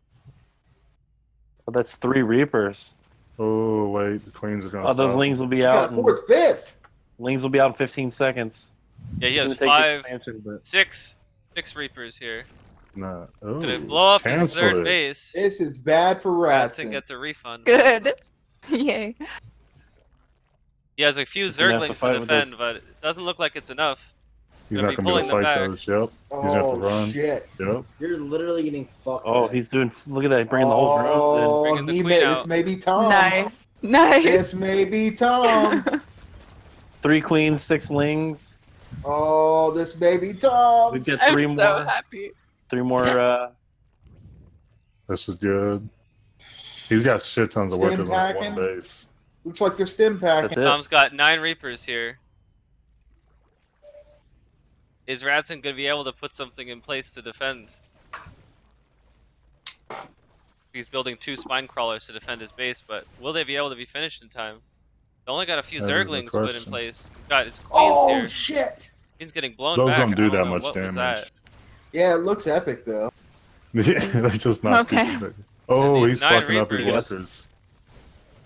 Oh, that's 3 Reapers. Oh wait, the queens are gonna. Oh, those stop. lings will be You got out. a fourth, fifth. Lings will be out in 15 seconds. Yeah, he It's has gonna take 5, expansion, but- 6 Reapers here. Nah. Oh, Gonna blow up his cancel third it. base. This is bad for Radcen Radcen. gets a refund. Good. Yay. He has a few He's gonna have to Zerglings fight to with defend, this. but it doesn't look like it's enough. He's Gonna not be gonna be pulling able to them fight back. those. Yep. He's gonna have to run. Shit. Yep. You're literally getting fucked. Oh, man. he's doing. Look at that, bringing the whole drones Oh, Bringing the he queen may, out. this may be Tom's. Nice. Nice. This may be Tom's. in. 3 queens, 6 lings. Oh, this may be We've Tom's. got I'm 3 so more. happy. 3 more. This is good. He's got shit tons of Stim workers on one packing. base. Looks like they're stim That's packing. it. Tom's got 9 Reapers here. Is Radcen gonna be able to put something in place to defend? He's building 2 spine crawlers to defend his base, but will they be able to be finished in time? They only got a few That is the Zerglings put in question. place. He's got his queens Oh here. shit! He's getting blown Those back. don't do I that know, much what was damage. that? Yeah, it looks epic though. Yeah, that's just not. Okay. people. Oh, And these he's 9 fucking up his Reapers. workers.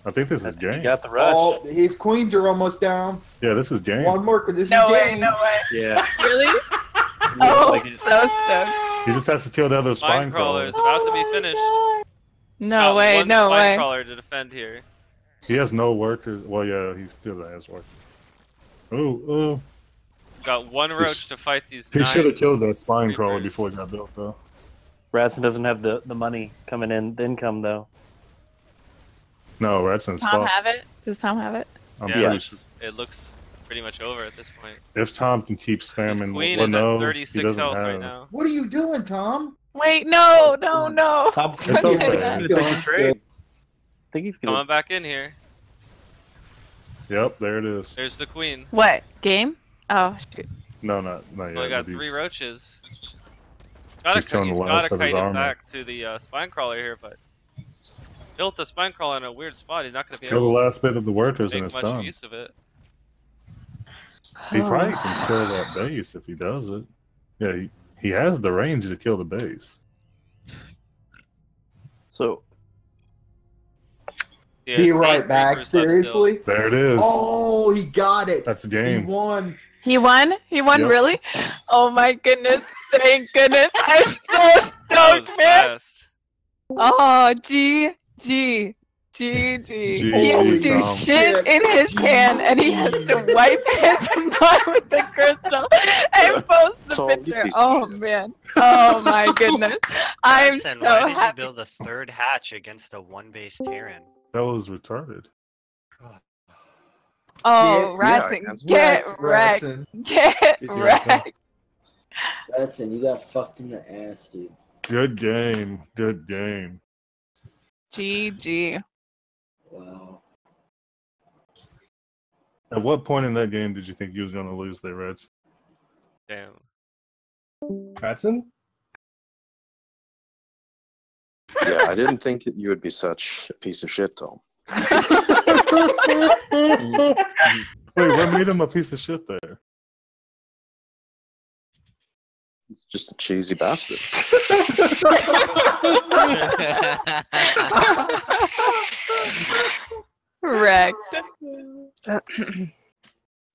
I think this is He game. got the rush. Oh, his queens are almost down. Yeah, this is game. One more. This No is way. game. No way. Yeah. Really? Yeah, Oh, like it- so stoked. He just has to kill the other Spine spine crawler's crawler. about to be finished. No Got way. one No spine way. crawler to defend here. He has no workers. Well, yeah, he still has workers. Oh, Got 1 roach to fight these he 9. should have killed that spine crawler Reapers. before he got built, though. Radcen doesn't have the money coming in, the income though. No, Radcen's Tom fucked. have it? Does Tom have it? I'm Yeah, pretty it's- it looks pretty much over at this point. sure. If Tom can keep His spamming, queen well, is no, at he 36 doesn't health have. right now. What are you doing, Tom? Wait, no, no, no. Tom's It's Don't okay. say he's that. gonna take a trade. I think he's Coming gonna. back in here. Yep, there it is. There's the queen. What? Game? Oh, shoot. No, not yet. Only got but 3 he's- roaches. he's killing He's the got last to of his kite him armor. back to the spine crawler here, but built a spine crawler in a weird spot. He's not going to be Kill the able last bit of the workers to and make it's much done. use of it. He probably can kill that base if he does it. Yeah, he has the range to kill the base. So He Be has right 8 back. Reapers left still. Seriously? There it is. Oh, he got it. That's the He game. won. He won? He won, Yep. really? Oh my goodness. Thank goodness. I'm so That was stoked, man. fast. Oh, G. He has Holy to do Tom. shit in his hand and he has to wipe his butt with the crystal and post the Tom, you picture. piece of Oh man. Oh my goodness. I'm so Radcen, why did you happy. build a 3rd hatch against a 1-base Terran? That was retarded. Oh, Yeah, Radcen, get wrecked. Radcen. Get Good job, wrecked. Radcen, you got fucked in the ass, dude. Good game. Good game. GG. Wow. At what point in that game did you think you was going to lose there, Reds? Damn. Radcen? Yeah, I didn't think that you would be such a piece of shit, Tom. Wait, what made him a piece of shit there? He's just a cheesy bastard. Wrecked.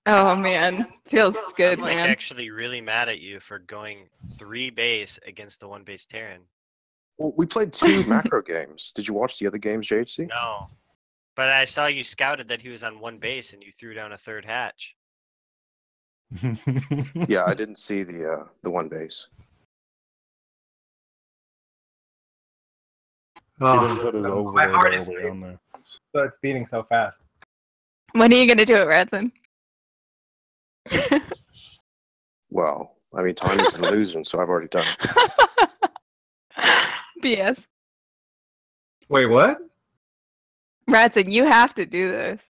Oh man. Feels good, I'm like man. actually really mad at you for going 3 base against the 1-base Terran. Well, we played 2 macro games. Did you watch the other games, JHC? No. But I saw you scouted that he was on 1 base and you threw down a 3rd hatch. Yeah, I didn't see the 1 base. He didn't put his my overload heart all is the way on there. So it's beating so fast. When are you gonna do it, Radcen? Well, I mean, time is an illusion, so I've already done it. BS. Wait, what? Radcen, you have to do this.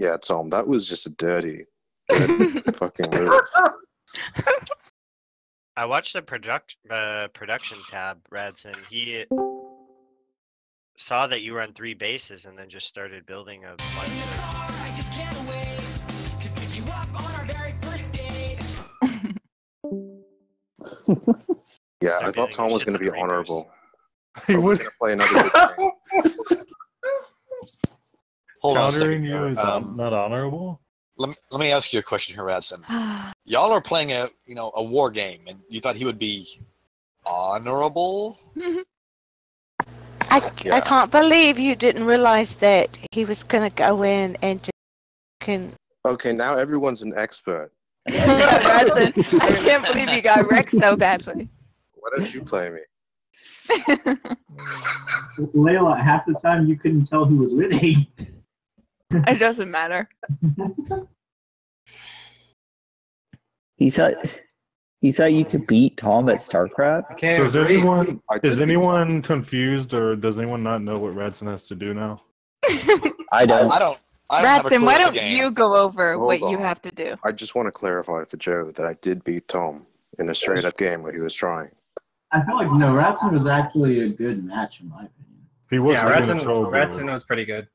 Yeah, Tom, that was just a dirty fucking move. I watched the production tab, Radcen. He saw that you were on 3 bases and then just started building a bunch of... Yeah, I thought Tom was going to be honorable. He was going to play another good game. Hold on a countering second. you is not honorable. Let me ask you a question here, Radcen. Y'all are playing a war game, and you thought he would be honorable? I can't believe you didn't realize that he was going to go in and just Okay, now everyone's an expert. Radcen, I can't believe you got wrecked so badly. Why don't you play me? Layla, half the time you couldn't tell who was winning. It doesn't matter. He thought you could beat Tom at Starcraft. So is anyone confused, or does anyone not know what Radcen has to do now? I don't. Radcen, why don't you go over what you have to do? I just want to clarify for Joe that I did beat Tom in a straight-up game where he was trying. I feel like Radcen was actually a good match in my opinion. He was. Yeah, Radcen was pretty good.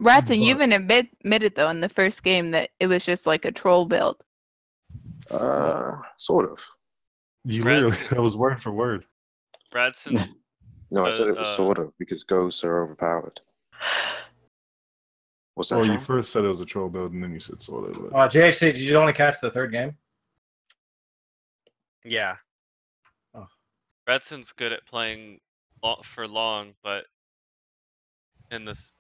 Radcen, you even admitted though in the first game that it was just like a troll build. Sort of. You literally, that was word for word. Radcen. No, I said it was sort of because ghosts are overpowered. What's that? Well, you first said it was a troll build, and then you said sort of. JHC, did you only catch the third game? Yeah. Oh. Radcen's good at playing for long, but in this,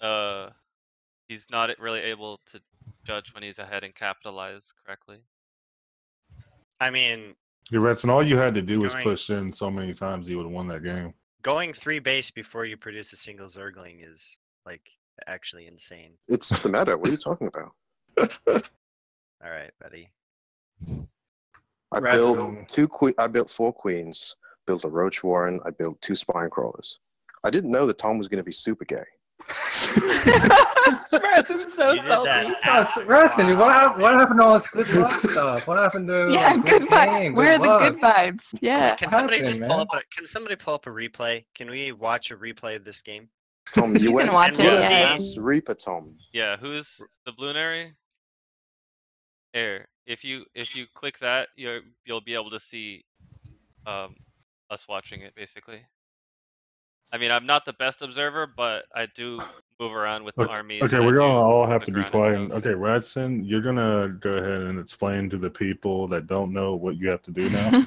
he's not really able to judge when he's ahead and capitalize correctly. I mean, Yeah, Radcen, all you had to do was push in so many times, you would have won that game. going 3 base before you produce a single Zergling is like actually insane. It's the meta. What are you talking about? All right, buddy. I built 4 queens, built a roach warren, I built 2 spine crawlers. I didn't know that Tom was going to be super gay. Radcen's so salty. Radcen, what happened to all this good luck stuff? What happened to good vibes? Where are the good vibes? Yeah. Can somebody just pull up a replay? Can we watch a replay of this game? Tom, you went can watch it. Yeah. Reaper, Tom. Yeah, who's the Bluenary? Air. If you click that, you'll be able to see us watching it basically. I mean, I'm not the best observer, but I do move around with the armies. Okay, we're gonna all have to be quiet. Okay, Radcen, you're gonna go ahead and explain to the people that don't know what you have to do now.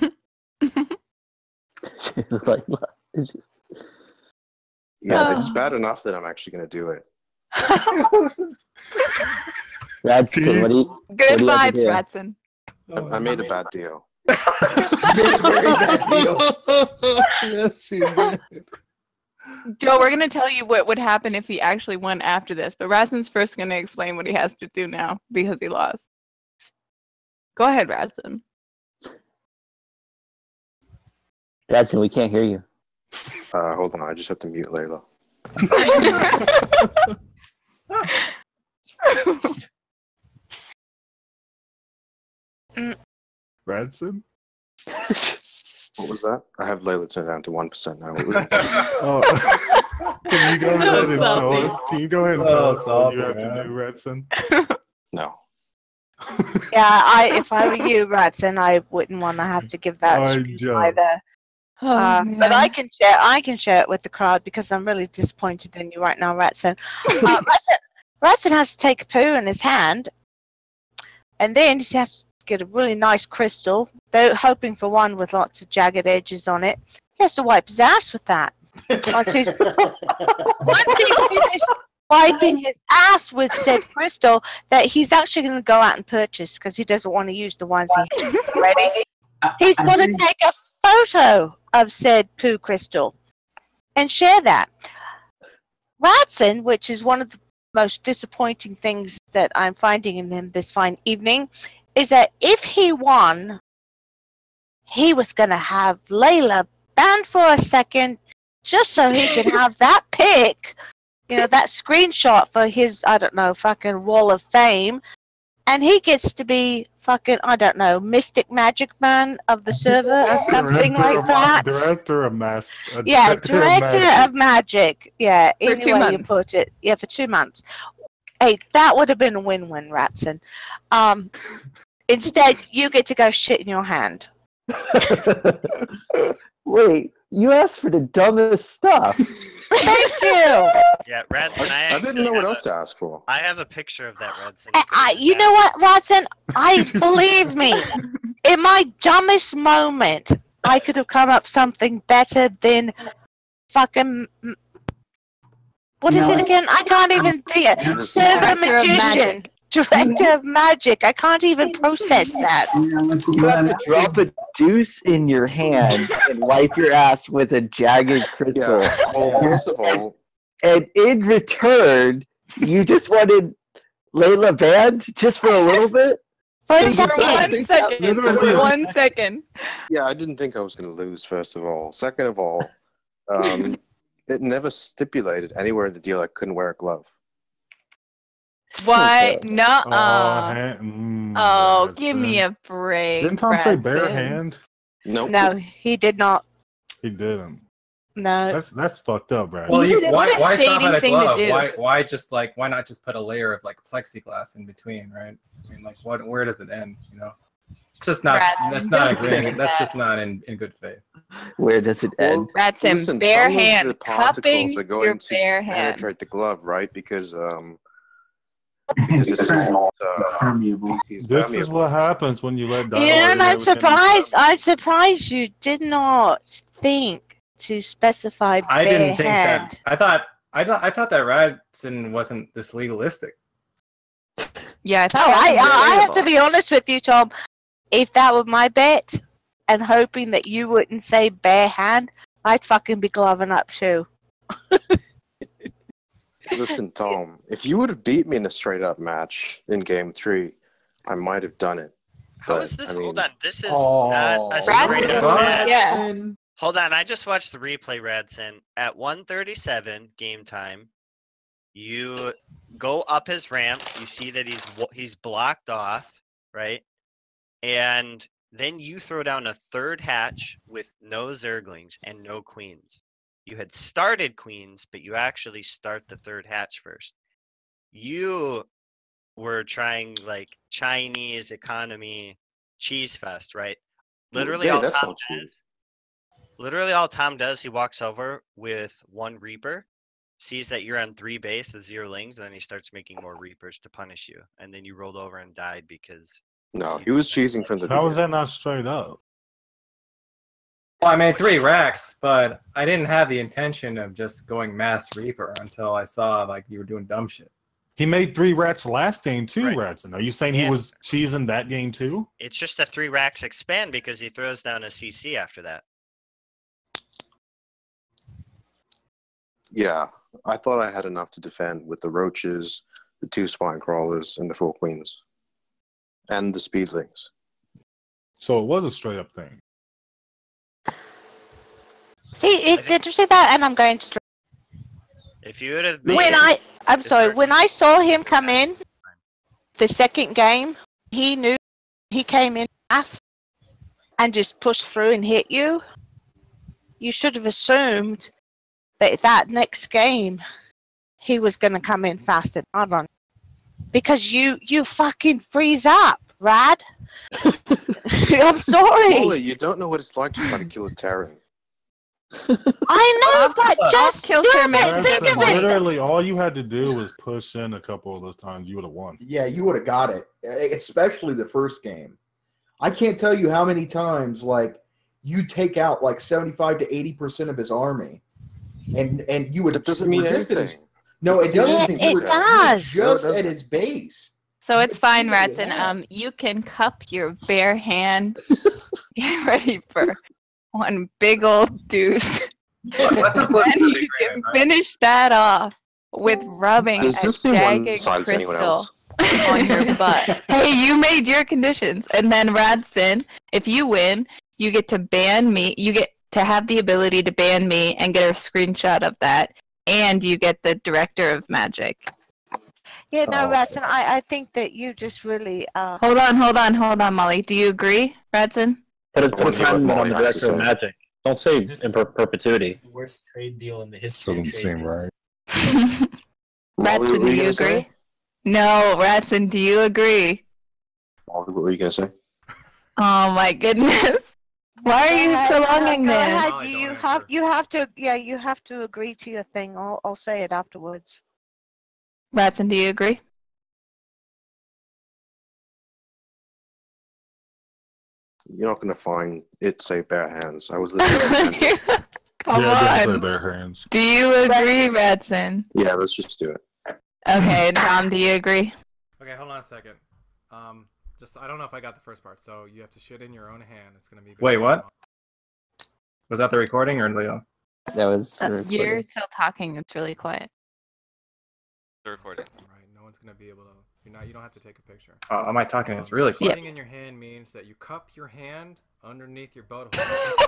Yeah, it's bad enough that I'm actually going to do it. Radcen, what do you? Good vibes, Radcen. I made a bad deal. Very bad deal. Yes, she did. Joe, we're going to tell you what would happen if he actually won after this, but Radcen's first going to explain what he has to do now because he lost. Go ahead, Radcen. Radcen, we can't hear you. Hold on, I just have to mute Layla. Radcen? What was that? I have Layla turned down to 1% now. Can you go ahead and tell us? Can you go ahead and tell us what you have to do, Radcen? No. Yeah, if I were you, Radcen, I wouldn't want to have to give that speech either. But I can share it with the crowd because I'm really disappointed in you right now, Radcen. Radcen has to take a poo in his hand, and then he has to get a really nice crystal, though hoping for one with lots of jagged edges on it. He has to wipe his ass with that. Once he's finished wiping his ass with said crystal, that he's actually going to go out and purchase because he doesn't want to use the ones he has already. He's going to take a photo of said poo crystal and share that. Radcen, which is one of the most disappointing things that I'm finding in him this fine evening, is that if he won, he was going to have Layla banned for a second just so he could have that pick that screenshot for his, I don't know, fucking wall of fame, and he gets to be fucking, I don't know, Mystic Magic Man of the server or something like that. Director of Mass. Yeah, Director of Magic. Yeah, For any 2 way you months. put it. Yeah, for 2 months. Hey, that would have been a win-win, Radcen. Instead, you get to go shit in your hand. Wait, you asked for the dumbest stuff. Thank you. Yeah, Radcen, I didn't know what else to ask for. I have a picture of that, Radcen. You know what, Radcen? Believe me, in my dumbest moment, I could have come up something better than fucking. What is it again? I can't even think it. Server magician. Director of Magic. I can't even process that. You have to drop a deuce in your hand and wipe your ass with a jagged crystal. Yeah. Well, first of all, and in return, you just wanted Layla banned just for a little bit? For 1 second. For 1 second. yeah, I didn't think I was going to lose, first of all. Second of all, it never stipulated anywhere in the deal I couldn't wear a glove. What? Nuh-uh. Oh, give me a break. Didn't Tom say bare Radcen. hand? Nope. No, he did not. He didn't. No. That's fucked up, Brad. Well, What a why stop shady at a thing to glove? do. Why not just put a layer of like plexiglass in between, right? I mean, like, where does it end? You know, it's just not. Radcen, That's not don't agreeing. do That's that. just not in good faith. Where does it end? Radcen, Listen, bare some of the hand, cupping particles are your going to bare hand. penetrate the glove, right? Because it's not, he's This is permeable. what happens when you let Dial Yeah, and away I'm with him. surprised. I'm surprised you did not think to specify I bare didn't think hand. that. I thought that Radcen wasn't this legalistic. Yeah, I Oh, thought I have to be honest with you, Tom. If that were my bet, and hoping that you wouldn't say bare hand, I'd fucking be gloving up too. Listen, Tom, if you would have beat me in a straight-up match in Game 3, I might have done it. How But, is this? I mean, Hold on. This is not a straight up match. Yeah. Hold on. I just watched the replay, Radcen. At 1:37 game time, you go up his ramp. You see that he's blocked off, right? And then you throw down a third hatch with no Zerglings and no queens. You had started queens, but you actually start the third hatch first. You were trying like Chinese economy cheese fest, right? Literally yeah, all that's Tom not true. does. Literally all Tom does, he walks over with one Reaper, sees that you're on 3 base with 0 lings, and then he starts making more Reapers to punish you. And then you rolled over and died because No, he was cheesing from the How is beginning. that not straight up? Well, I made 3 racks, but I didn't have the intention of just going mass Reaper until I saw like you were doing dumb shit. He made 3 racks last game too, Right. Radcen. Are you saying he Yeah. was cheesing that game too? it's just a 3 racks expand because he throws down a CC after that. Yeah, I thought I had enough to defend with the roaches, the 2 spine crawlers, and the 4 queens. And the speedlings. So it was a straight up thing. See, it's interesting that, and I'm going to. If you would have When I saw him come in, the second game, he knew he came in fast and just pushed through and hit you. You should have assumed that next game he was going to come in fast and hard on, because you fucking freeze up, Rad. I'm sorry. Wally, you don't know what it's like to try to kill a Terran. I know, but just kill do Terran. it. Think of it. Literally, all you had to do was push in a couple of those times. You would have won. Yeah, you would have got it, especially the first game. I can't tell you how many times, like, you take out like 75 to 80% of his army, and you would. That doesn't mean resist anything. his- No, it doesn't. It does. Just at his base. So it's fine, Yeah. Radcen. You can cup your bare hand. Get ready for one big old deuce. Let's just look And at the you can agreement, right? finish that off with rubbing Does a this seem jagged one-sided to anyone crystal else? on your butt. Hey, you made your conditions. And then Radcen, if you win, you get to ban me. You get to have the ability to ban me and get a screenshot of that. and you get the director of magic. Yeah, no, Oh. Radcen, I think that you just really Hold on, Molly. Do you agree, Radcen? Put a What do you time limit want on the Molly has to director of say? magic. Don't say in perpetuity. The worst trade deal in the history Doesn't of trade seem deals. right. Molly, what Radcen, were do you you gonna say? agree? No, Radcen, do you agree? Molly, what were you gonna say? Oh my goodness. Why are you prolonging Go this? ahead. You have to agree to your thing. I'll say it afterwards. Radcen, do you agree? You're not gonna find it say bare hands. I was listening. Come Yeah, it didn't say on. bare hands. Do you agree, Radcen? Yeah, let's just do it. Okay, Tom, do you agree? Okay, hold on a second. Just I don't know if I got the first part. So you have to shit in your own hand. It's gonna be. Wait, what? Was that the recording or Leo? That was You're still talking. It's really quiet. The recording. Right. No one's gonna be able to. You don't have to take a picture. Am I talking? It's really quiet. Shitting in your hand means that you cup your hand underneath your butthole,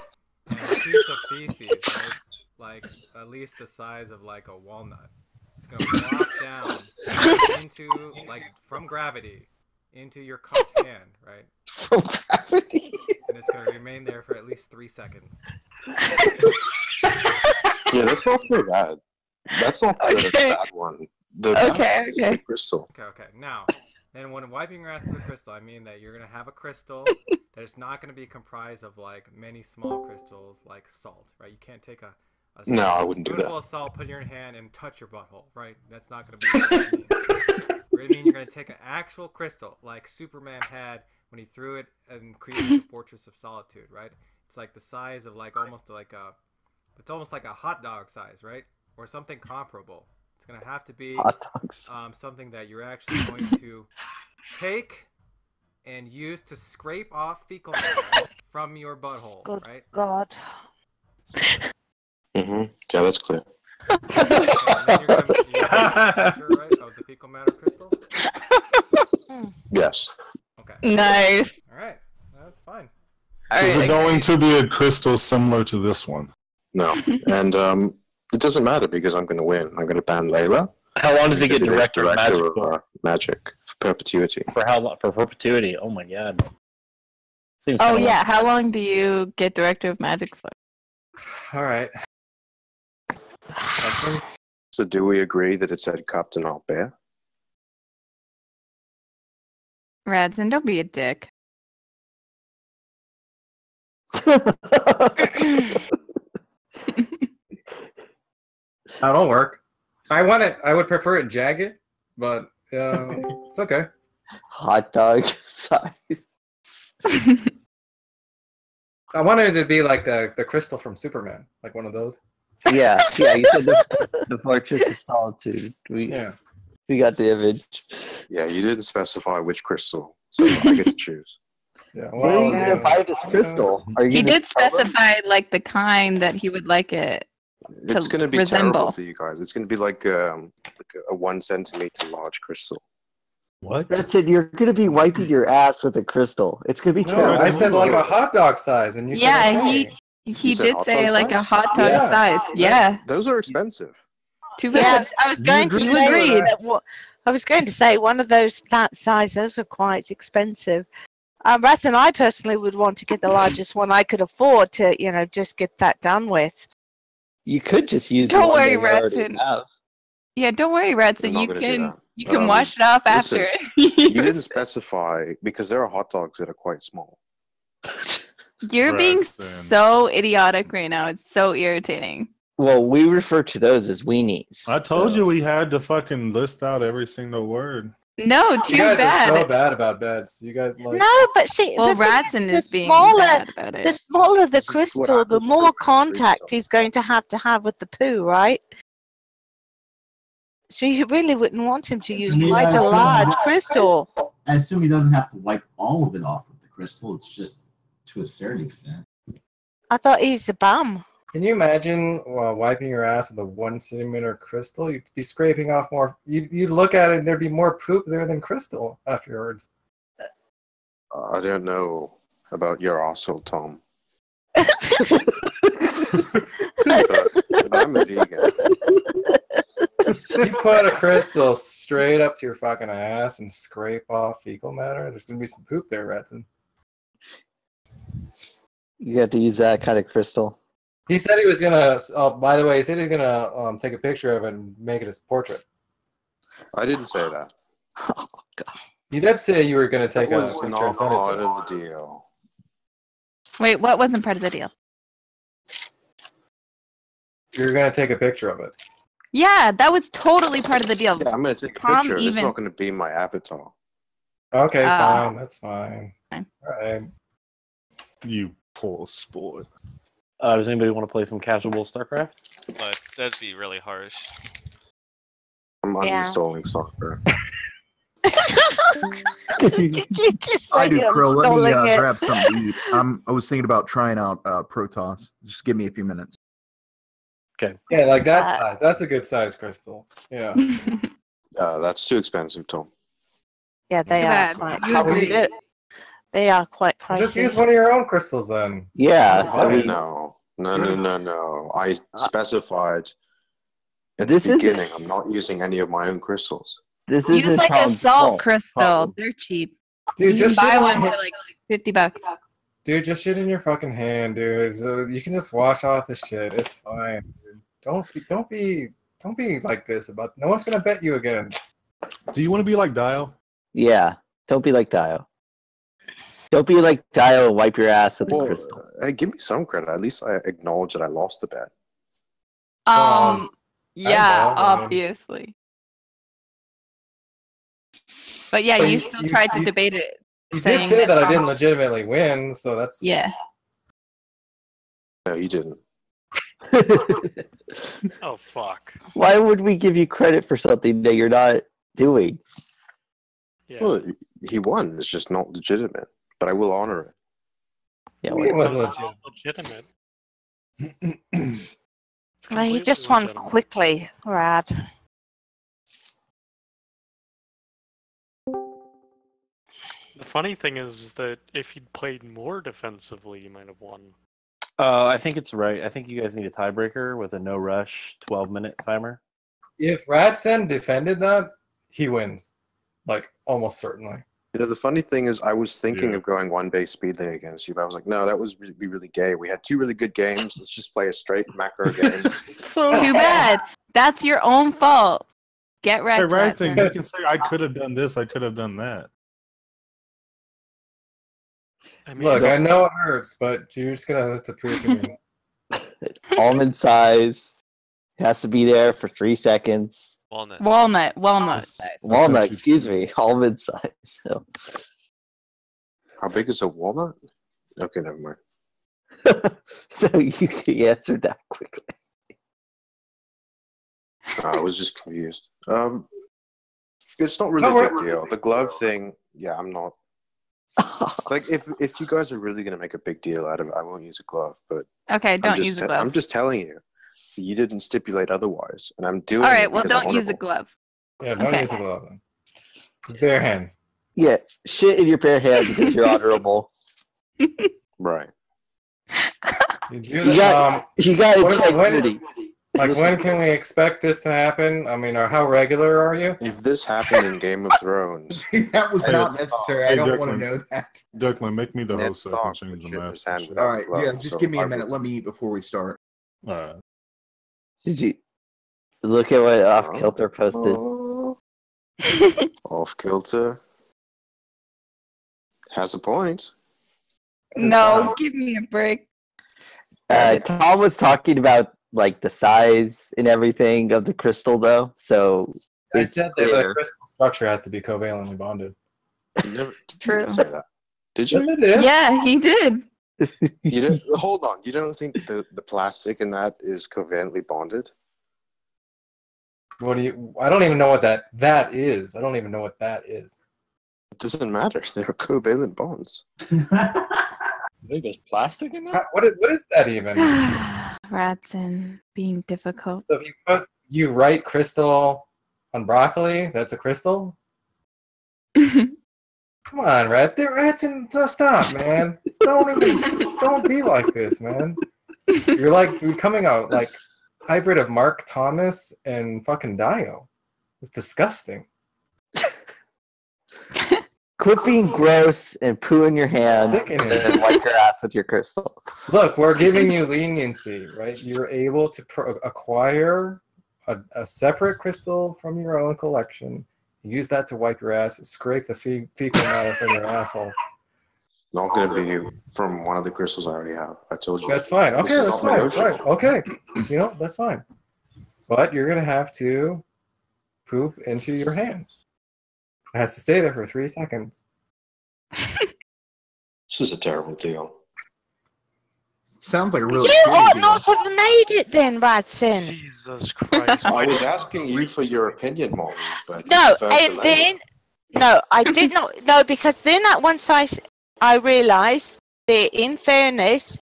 and a piece of feces, right? Like at least the size of like a walnut. It's gonna drop down into like from gravity into your cupped hand, right? From gravity. And it's gonna remain there for at least 3 seconds. Yeah, that's not so bad. That's not the bad one. The bad one is the crystal. Okay. Now, and when wiping your ass to the crystal, I mean that you're gonna have a crystal that is not gonna be comprised of like many small crystals like salt, right? You can't take a No, I wouldn't do spoonful that. of salt, put it in your hand, and touch your butthole, right? That's not gonna be what that means. It's gonna mean you're gonna take an actual crystal like Superman had when he threw it and created the Fortress of Solitude, right? It's like the size of like almost like a, it's almost like a hot dog size, right? Or something comparable. It's gonna have to be something that you're actually going to take and use to scrape off fecal matter from your butthole, Good right? God. Mm-hmm. Yeah, that's clear. And then you're gonna take a picture, right, of the fecal matter crystal. Yes. Okay. Nice. All right, that's fine. Is it going to be a crystal similar to this one? No, and it doesn't matter because I'm going to win. I'm going to ban Layla. How long does he get director of magic for? Magic for perpetuity. For how long? For perpetuity? Oh my god. Seems Oh kinda yeah, how long do you get director of magic for? All right. So do we agree that it said cupped and not bare? Radcen, don't be a dick. That'll work. I want it. I would prefer it jagged, but it's okay. Hot dog size. I wanted it to be like the crystal from Superman, like one of those. Yeah. You said the Fortress of Solitude. We got the image. Yeah, you didn't specify which crystal, so I get to choose. Yeah. Where are you gonna buy this crystal? Are you He gonna did specify like the kind that he would like it It's to going to be resemble. terrible for you guys. It's going to be like a 1 centimeter large crystal. What? That's it. You're gonna be wiping your ass with a crystal. It's gonna be No, terrible. I said like a hot dog size, and you said Yeah, okay. he said did hot say dog like a size? hot dog size. Yeah. Those are expensive. Too Yeah, bad. I was going to You say agreed. that. I was going to say one of those that size. Those are quite expensive. Radcen, I personally would want to get the largest one I could afford to, just get that done with. You could just use. Don't the one worry, that you already Radcen. have. Yeah, don't worry, Radcen. I'm not You gonna do can that. you can wash it off Listen, after. you didn't specify because there are hot dogs that are quite small. You're being Radcen. so idiotic right now. It's so irritating. Well, we refer to those as weenies. I told you we had to fucking list out every single word. No, too You guys bad. are so bad about beds. You guys like. No, but see, Well, the thing Radcen the is being smaller, bad about the it. smaller the This is what crystal, the happens when more you contact freeze he's going to have with the poo, right? So you really wouldn't want him to use I mean, quite I a assume- large crystal. I assume he doesn't have to wipe all of it off with the crystal. It's just to a certain extent. I thought he's a bum. Can you imagine wiping your ass with a 1 centimeter crystal? You'd be scraping off more. You'd look at it and there'd be more poop there than crystal afterwards. I don't know about your arsehole, Tom. but I'm a vegan. You put a crystal straight up to your fucking ass and scrape off fecal matter, there's gonna be some poop there, Radcen. You have to use that kind of crystal. He said he was gonna. Oh, by the way, he said he was gonna take a picture of it and make it his portrait. I didn't say that. Oh god. You did say you were gonna take That a was picture not and send it part to us. of the deal. Wait, what wasn't part of the deal? You're gonna take a picture of it. Yeah, that was totally part of the deal. Yeah, I'm gonna take a Tom picture. It's even- not gonna be my avatar. Okay, fine. That's fine. Fine. All right. You poor sport. Does anybody want to play some casual Starcraft? That'd be really harsh. I'm Yeah. uninstalling Starcraft. Did you just I say do, you're Crow. Let me installing it? grab something to eat. I was thinking about trying out Protoss. Just give me a few minutes. Okay. Yeah, like that's a good size crystal. Yeah. That's too expensive, Tom. Yeah, they are. Quite, they are quite pricey. Just use one of your own crystals then. Yeah. I mean, No. I specified at This the isn't- beginning I'm not using any of my own crystals. this Use isn't like a Tom's salt fault. crystal. They're cheap. Dude, you just can buy shit one in for your- like $50. Dude, just shit in your fucking hand, dude. So you can just wash off the shit. It's fine. Dude. Don't be like this about. No one's gonna bet you again. Do you want to be like Dio? Yeah. Don't be like Dio. Don't be like Dio and wipe your ass with a crystal. Hey, give me some credit. At least I acknowledge that I lost the bet. Yeah, know, man. obviously. But yeah, But you still tried to debate it. You did saying say that I Tom- didn't legitimately win, so that's Yeah. No, you didn't. Oh fuck. Why would we give you credit for something that you're not doing? Yeah. Well, he won. It's just not legitimate. But I will honor it. Yeah, it wasn't That's legit. not legitimate. Well, he just won quickly, Rad. The funny thing is that if he'd played more defensively, he might have won. I think it's right. I think you guys need a tiebreaker with a no rush 12-minute timer. If Radcen defended that, he wins. Like, almost certainly. You know, the funny thing is, I was thinking of going one base speed league against you, but I was like, no, that was be really gay. We had two really good games. Let's just play a straight macro game. Too bad. That's your own fault. Get Hey, wrecked, Radcen, Radcen. you can say I could have done this, I could have done that. I mean, Look, I know it hurts, but you're just gonna have to prove to me. Almond size. It has to be there for 3 seconds. Walnut. Walnut, excuse me. Almond size. So. How big is a walnut? Okay, never mind. So you answered that quickly. I was just confused. It's not really a big deal. The glove thing, yeah, I'm not. Like, if you guys are really going to make a big deal out of it, I won't use a glove. But Okay, don't use a glove. I'm just telling you. You didn't stipulate otherwise, and I'm doing. All right, it well, because I'm don't use a honorable. glove. Yeah, don't Okay. use a glove. Then. Bare hand. Yeah, shit in your bare hand because you're honorable. Right. You got integrity. When can we expect this to happen? I mean, or how regular are you? If this happened in Game of Thrones, That was Hey, not necessary. I hey, don't want Declan. to know that. Declan, make me the Ned host so I can Stark change the would maps. shit and his shit. hand All right, glove, yeah, just so give me I a minute. would- Let me eat before we start. Alright. Did you look at what Off Kilter posted? Off kilter. Has a point. No, give me a break. Tom was talking about like the size and everything of the crystal, though. So I it's said that the clear. crystal structure has to be covalently bonded. You never True. say that. Did you? Yes, I did. Yeah, he did. You don't, hold on. You don't think the plastic in that is covalently bonded? What do you? I don't even know what that is. I don't even know what that is. It doesn't matter. They're covalent bonds. I think there's plastic in that. What is that even? Radcen being difficult. So if you write crystal on broccoli, that's a crystal? Come on, Radcen, stop, man. Just don't be like this, man. You're like becoming a hybrid of Mark Thomas and fucking Dio. It's disgusting. Quit being gross and poo in your hand Sickening. and then wipe your ass with your crystal. Look, we're giving you leniency, right? You're able to acquire a separate crystal from your own collection, use that to wipe your ass, scrape the fecal matter from your asshole. Not going to be from one of the crystals I already have. I told you. That's fine. This Okay, is that's not fine. negotiable. Right. Okay. You know, that's fine. But you're going to have to poop into your hand. It has to stay there for 3 seconds. This is a terrible deal. Sounds like a really You shitty ought deal. not have made it then, Radcen. Jesus Christ. I was asking you for your opinion, Molly, but No, you prefer to and lay then no, I did not. No, because then at once I realised that in fairness,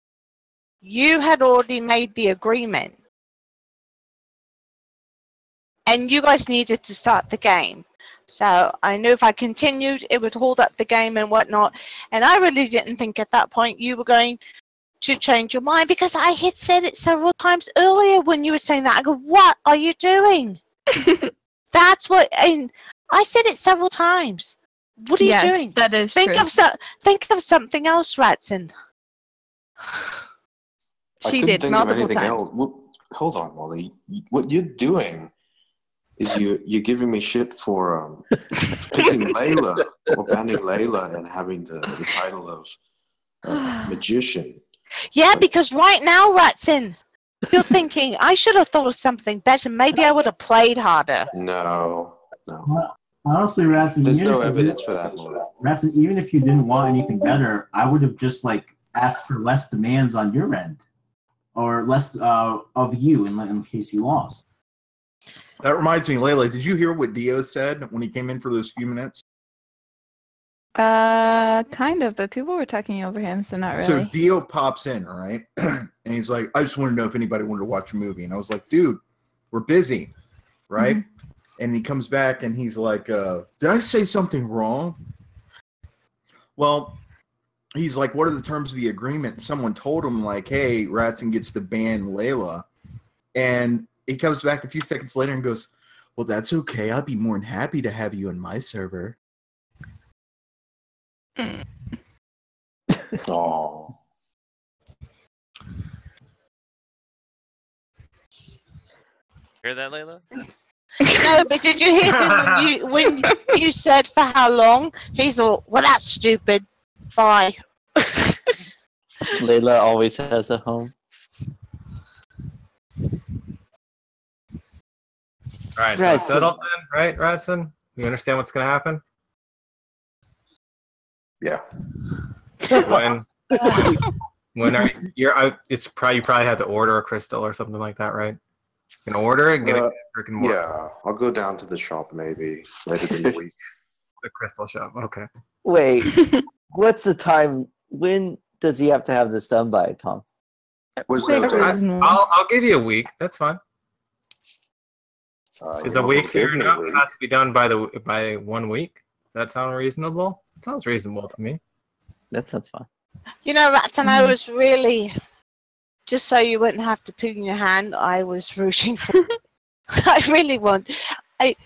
you had already made the agreement, and you guys needed to start the game. So I knew if I continued, it would hold up the game and whatnot. And I really didn't think at that point you were going to change your mind, because I had said it several times earlier when you were saying that. I go, what are you doing? That's what, and I said it several times. What are you doing? That is think true. Think of something else, Radcen. I couldn't think of anything else. Well, hold on, Molly. What you're doing is you're giving me shit for picking Layla or banning Layla and having the title of magician. Yeah, because right now, Radcen, you're thinking, I should have thought of something better. Maybe I would have played harder. No. Well, honestly, Radcen, There's even no if you evidence didn't- for that, Molly. Radcen, even if you didn't want anything better, I would have just asked for less demands on your end, or less of you in case you lost. That reminds me, Layla, did you hear what Dio said when he came in for those few minutes? Kind of, but people were talking over him, so not So really. Dio pops in, right? And he's like, I just want to know if anybody wanted to watch a movie. And I was like, dude, we're busy, right? And he comes back and he's like, did I say something wrong? Well, he's like, what are the terms of the agreement? Someone told him, like, hey, Radcen gets to ban Layla. And he comes back a few seconds later and goes, well, that's okay. I'd be more than happy to have you in my server. Oh. Hear that, Layla? No, but did you hear him when you said for how long? He's all, well, that's stupid. Bye. Layla always has a home. Alright, so Radcen. it's settled then, right, Radcen? You understand what's gonna happen? Yeah. When are you probably have to order a crystal or something like that, right? You can order it and get it freaking work. Yeah, I'll go down to the shop maybe later in the week. The crystal shop, okay. Wait, what's the time? When does he have to have this done by, Tom? I'll give you a week. That's fine. Is a week fair enough? It has to be done by 1 week. Does that sound reasonable? It sounds reasonable to me. That sounds fine. You know, Radcen, I was really, just so you wouldn't have to poo in your hand, I was rooting for. I really want. I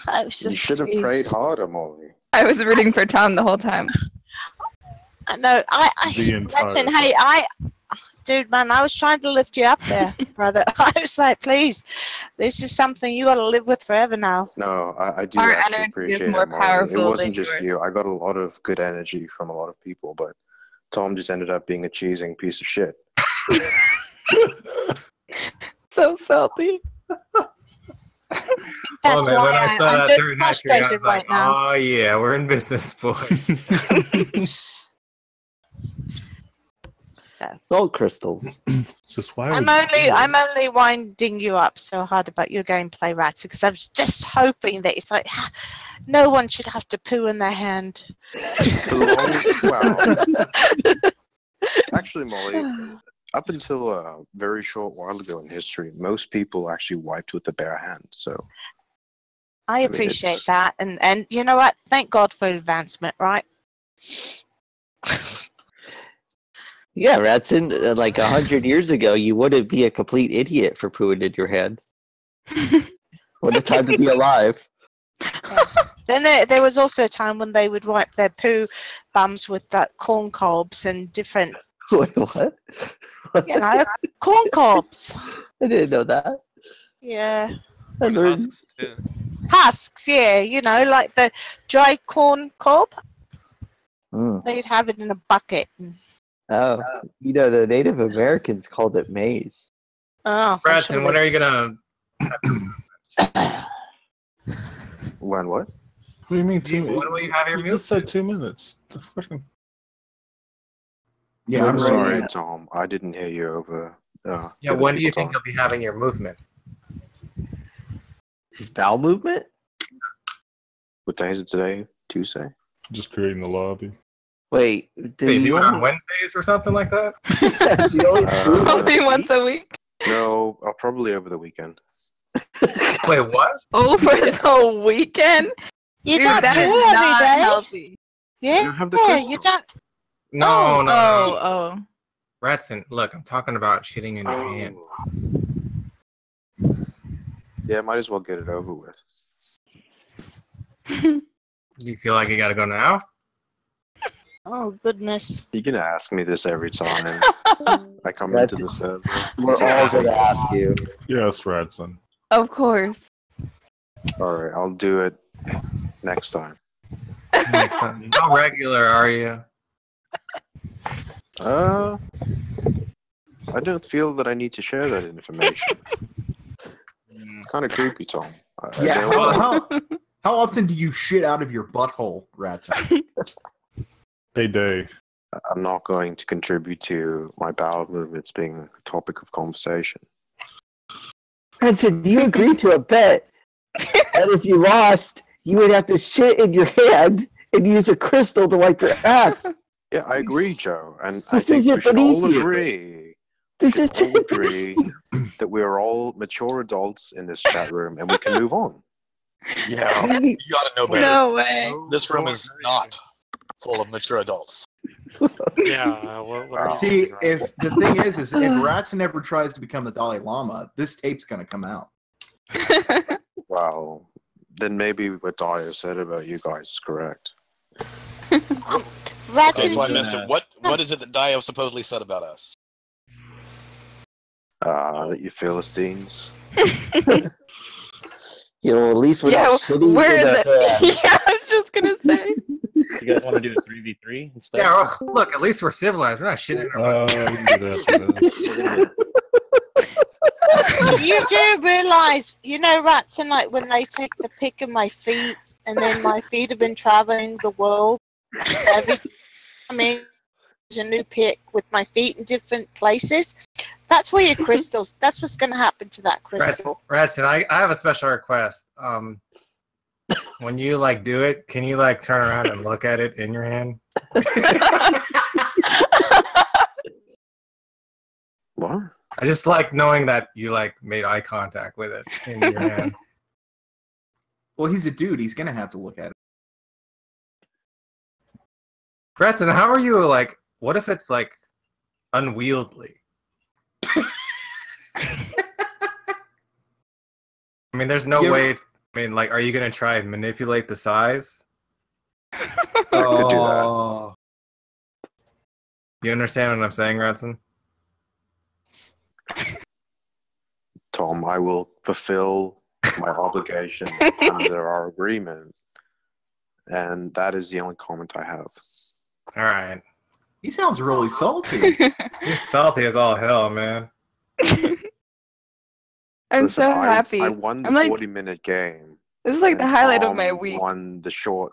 was just. You should have prayed harder, Molly. I was rooting for Tom the whole time. I know. Radcen, hey, dude, man, I was trying to lift you up there, brother. I was like, please, this is something you got to live with forever now. No, I do Our actually energy is appreciate more it, Molly. It powerful wasn't than just yours. you. I got a lot of good energy from a lot of people, but Tom just ended up being a cheesing piece of shit. So salty. That's man, why when I saw I'm that just third entry, I was frustrated like, right now. oh yeah, we're in business, boys. Salt crystals. Just why I'm only winding you up so hard about your gameplay, Radcen, because I was just hoping that it's like no one should have to poo in their hand. Actually, Molly, up until a very short while ago in history, most people actually wiped with the bare hand. So I mean, appreciate it's- that, and you know what? Thank God for advancement, right? Yeah, Radcen, like 100 years ago, you wouldn't be a complete idiot for pooing in your hand. What a time to be alive. Then there was also a time when they would wipe their poo bums with that corn cobs and different, Wait, what? you know, corn cobs. I didn't know that. Yeah. I learned... Husks too. Husks, yeah, you know, like the dry corn cob. Mm. They'd have it in a bucket. Oh, you know, the Native Americans called it maize. Oh, Radcen, when are you gonna? When what? What do you mean 2 minutes? When will you have your You mute? just said 2 minutes. The freaking... Yeah, I'm sorry, ready. Tom. I didn't hear you over. Yeah, the other when do you people think you'll be having your movement? His bowel movement? What day is it today? Tuesday? Just creating the lobby. Wait, Do you it on Wednesdays or something like that? Only once a week. No, probably over the weekend. Wait, what? Over the weekend? You Dude, don't that do is every not day. healthy. Yeah, don't have the you crystal. don't. No, no. Oh. Radcen, look, I'm talking about shitting in your hand. Yeah, might as well get it over with. Do you feel like you gotta go now? Oh, goodness. You're gonna ask me this every time I come That's- into the server. We're all going to ask you. Yes, Radcen. Of course. Alright, I'll do it next time. Next time. How regular are you? I don't feel that I need to share that information. It's kind of creepy, Tom. Yeah, how often do you shit out of your butthole, Radcen? A day. I'm not going to contribute to my bowel movements being a topic of conversation. Radcen, you agreed to a bet that if you lost, you would have to shit in your hand and use a crystal to wipe your ass. Yeah, I agree, Joe, and I This think isn't we should beneath all you. agree. This We is should all agree that we are all mature adults in this chat room, and we can move on. Yeah, you gotta know better. No way. This room is not full of mature adults. Yeah. What are you See, thinking, if Ryan? the thing is if Radcen ever tries to become the Dalai Lama, this tape's gonna come out. Wow, then maybe what Dyer said about you guys is correct. Okay, Radcen, so I missed it. What is it that Dio supposedly said about us? That you Philistines. You know, at least we're not shitting where in is the hand. it? Yeah, I was just gonna say. You guys want to do the 3v3 instead? Yeah, well, look, at least we're civilized. We're not shitting in our you do realise, you know, Radcen, like when they take the pic of my feet, and then my feet have been travelling the world. So every time there's a new pic with my feet in different places. That's where your crystals. That's what's going to happen to that crystal. Radcen, I have a special request. When you like do it, can you like turn around and look at it in your hand? What? I just like knowing that you like made eye contact with it in your hand. Well, he's a dude. He's gonna have to look at it. Radcen, how are you like? What if it's like unwieldy? I mean, there's no way. I mean, like, are you gonna try and manipulate the size? could do that. You understand what I'm saying, Radcen? Tom, I will fulfill my obligation under our agreement, and that is the only comment I have. All right. He sounds really salty. He's salty as all hell, man. I'm Listen, so happy. I won the I'm like, 40-minute game. this is like the and highlight of my Tom week. Won the short.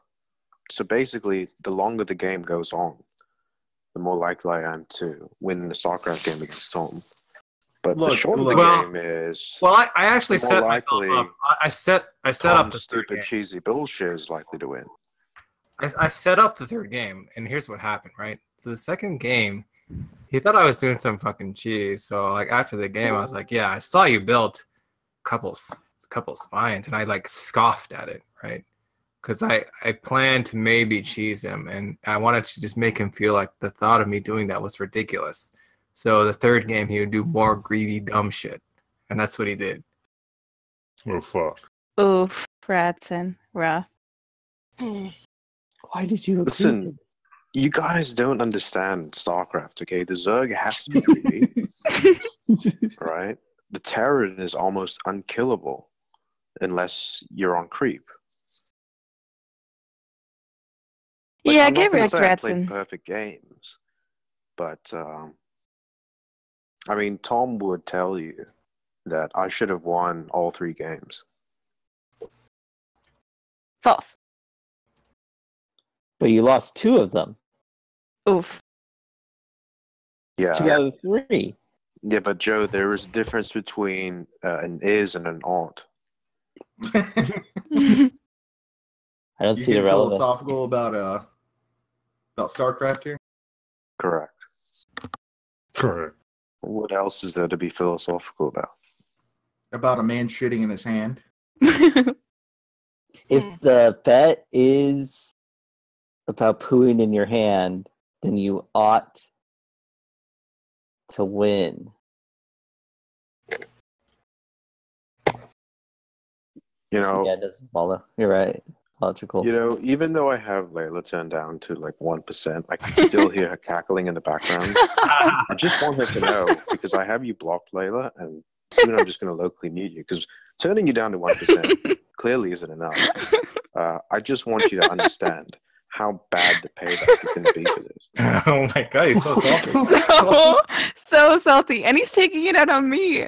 So basically, the longer the game goes on, the more likely I am to win the Starcraft game against Tom. But the shorter the game is, well, I actually the more set likely myself up. I set up Tom's the third stupid, game. cheesy bullshit is likely to win. I set up the third game, and here's what happened, right? So the second game, he thought I was doing some fucking cheese. So like after the game, I was like, "Yeah, I saw you build couples spines," and I like scoffed at it, right? because I planned to maybe cheese him, and I wanted to just make him feel like the thought of me doing that was ridiculous. So the third game, he would do more greedy, dumb shit, and that's what he did. Oh, fuck. Oof, Radcen, rough. Why did you agree to Listen, you guys don't understand StarCraft, okay? The Zerg has to be creepy, right? The Terran is almost unkillable unless you're on creep. Yeah, I'm not give gonna Rick say I played Radcen. perfect games, but I mean, Tom would tell you that I should have won all 3 games. False. But you lost 2 of them. Oof. Yeah. 2 out of 3. Yeah, but Joe, there is a difference between an is and an ought. I don't You see the getting relevance. philosophical about StarCraft here? Correct. Correct. What else is there to be philosophical about? About a man shitting in his hand. If the bet is about pooing in your hand, then you ought to win. You know, Yeah, it doesn't follow. You're right. It's logical. You know, even though I have Layla turned down to like 1%, I can still hear her cackling in the background. I just want her to know, because I have you blocked, Layla, and soon I'm just going to locally mute you, because turning you down to 1% clearly isn't enough. I just want you to understand how bad the payback is going to be for this. Oh my god, he's so salty. So salty. And he's taking it out on me.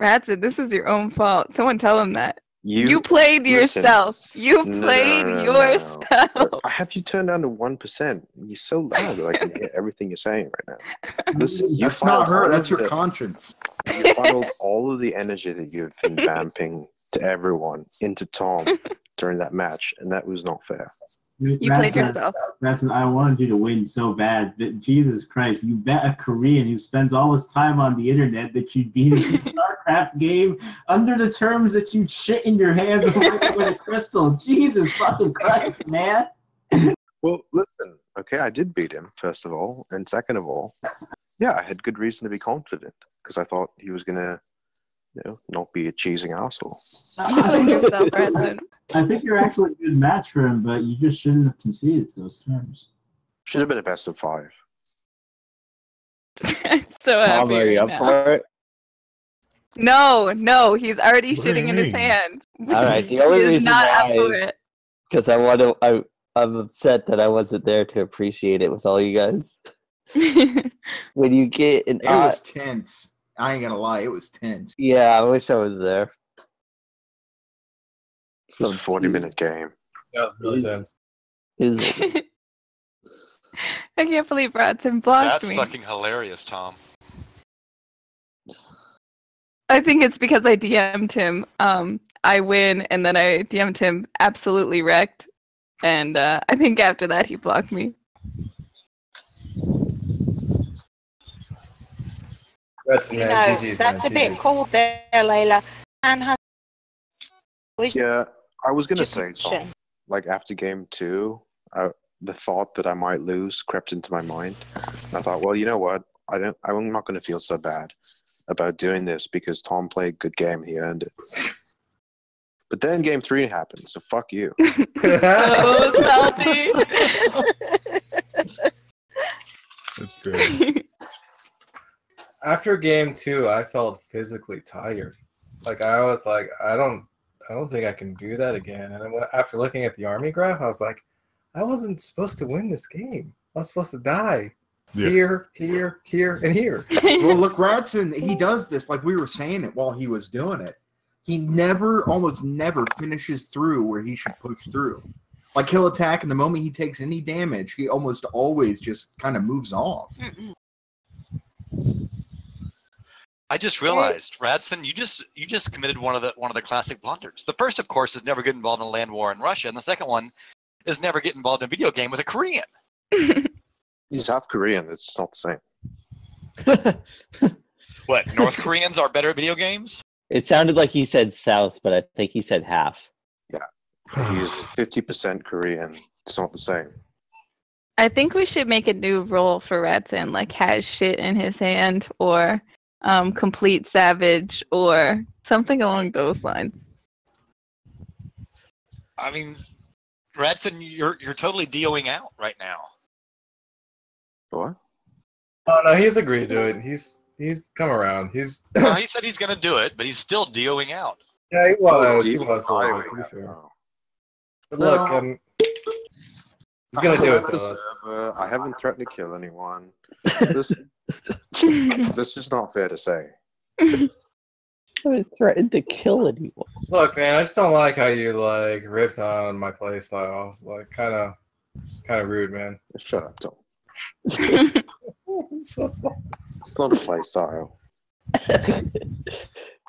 Radcen, this is your own fault. Someone tell him that. You played listen, yourself. You no, played no. yourself. I have you turned down to 1%. You're so loud that I can hear everything you're saying right now. Listen, you That's not funneled her. all That's of your the- conscience. You funneled all of the energy that you've been vamping to everyone into Tom during that match, and that was not fair. You played yourself. Radcen, I wanted you to win so bad that Jesus Christ, you bet a Korean who spends all his time on the internet that you'd beat a StarCraft game under the terms that you'd shit in your hands with a crystal. Jesus fucking Christ, man. Well, listen, okay, I did beat him, first of all, and second of all, yeah, I had good reason to be confident, because I thought he was going to, not be a cheesing asshole. You played yourself, Radcen. I think you're actually a good match for him, but you just shouldn't have conceded to those terms. Should have been a best of 5. So Tom, happy are you right up now. for it? No, he's already What do shitting you in his mean? hand. All right. The only He is reason not up why for is it. because I'm upset that I wasn't there to appreciate it with all you guys. When you get an It was tense. I ain't gonna lie, it was tense. yeah, I wish I was there. It was a 40-minute game. That was really tense. I can't believe Radcen blocked That's me. fucking hilarious, Tom. I think it's because I DM'd him. I win, and then I DM'd him absolutely wrecked. And I think after that he blocked me. That's You know, that's a bit cold there, Layla. And her Yeah, I was going to say, Tom, Shit. like after game 2, the thought that I might lose crept into my mind. And I thought, well, you know what? I'm not going to feel so bad about doing this because Tom played a good game. He earned it. But then game 3 happened, so fuck you. So salty. That's great. After game 2, I felt physically tired. Like I was like, I don't think I can do that again. And then after looking at the army graph, I was like, I wasn't supposed to win this game. I was supposed to die. Yeah. Here, here, here, and here. Well, look, Radcen, he does this like we were saying it while he was doing it. He almost never finishes through where he should push through. Like he'll attack, and the moment he takes any damage, he almost always just kind of moves off. I just realized, Radcen, you just committed one of the classic blunders. The first, of course, is never get involved in a land war in Russia, and the second one is never get involved in a video game with a Korean. He's half Korean. It's not the same. What, North Koreans are better at video games? It sounded like he said south, but I think he said half. Yeah. He's 50% Korean. It's not the same. I think we should make a new role for Radcen, like has shit in his hand, or complete savage, or something along those lines. I mean, Radcen, you're totally DOing out right now. What? Oh no, he's agreed to it. He's come around. He's No, he said he's going to do it, but he's still DOing out. yeah, he was. He Oh, was. DOing To be fair. out. But No. look, he's gonna do it The to us. server. I haven't threatened to kill anyone. This is not fair to say. I haven't threatened to kill anyone. Look, man, I just don't like how you like ripped on my playstyle. It's like kind of rude, man. Shut up, Tom. So sorry. It's not a play style.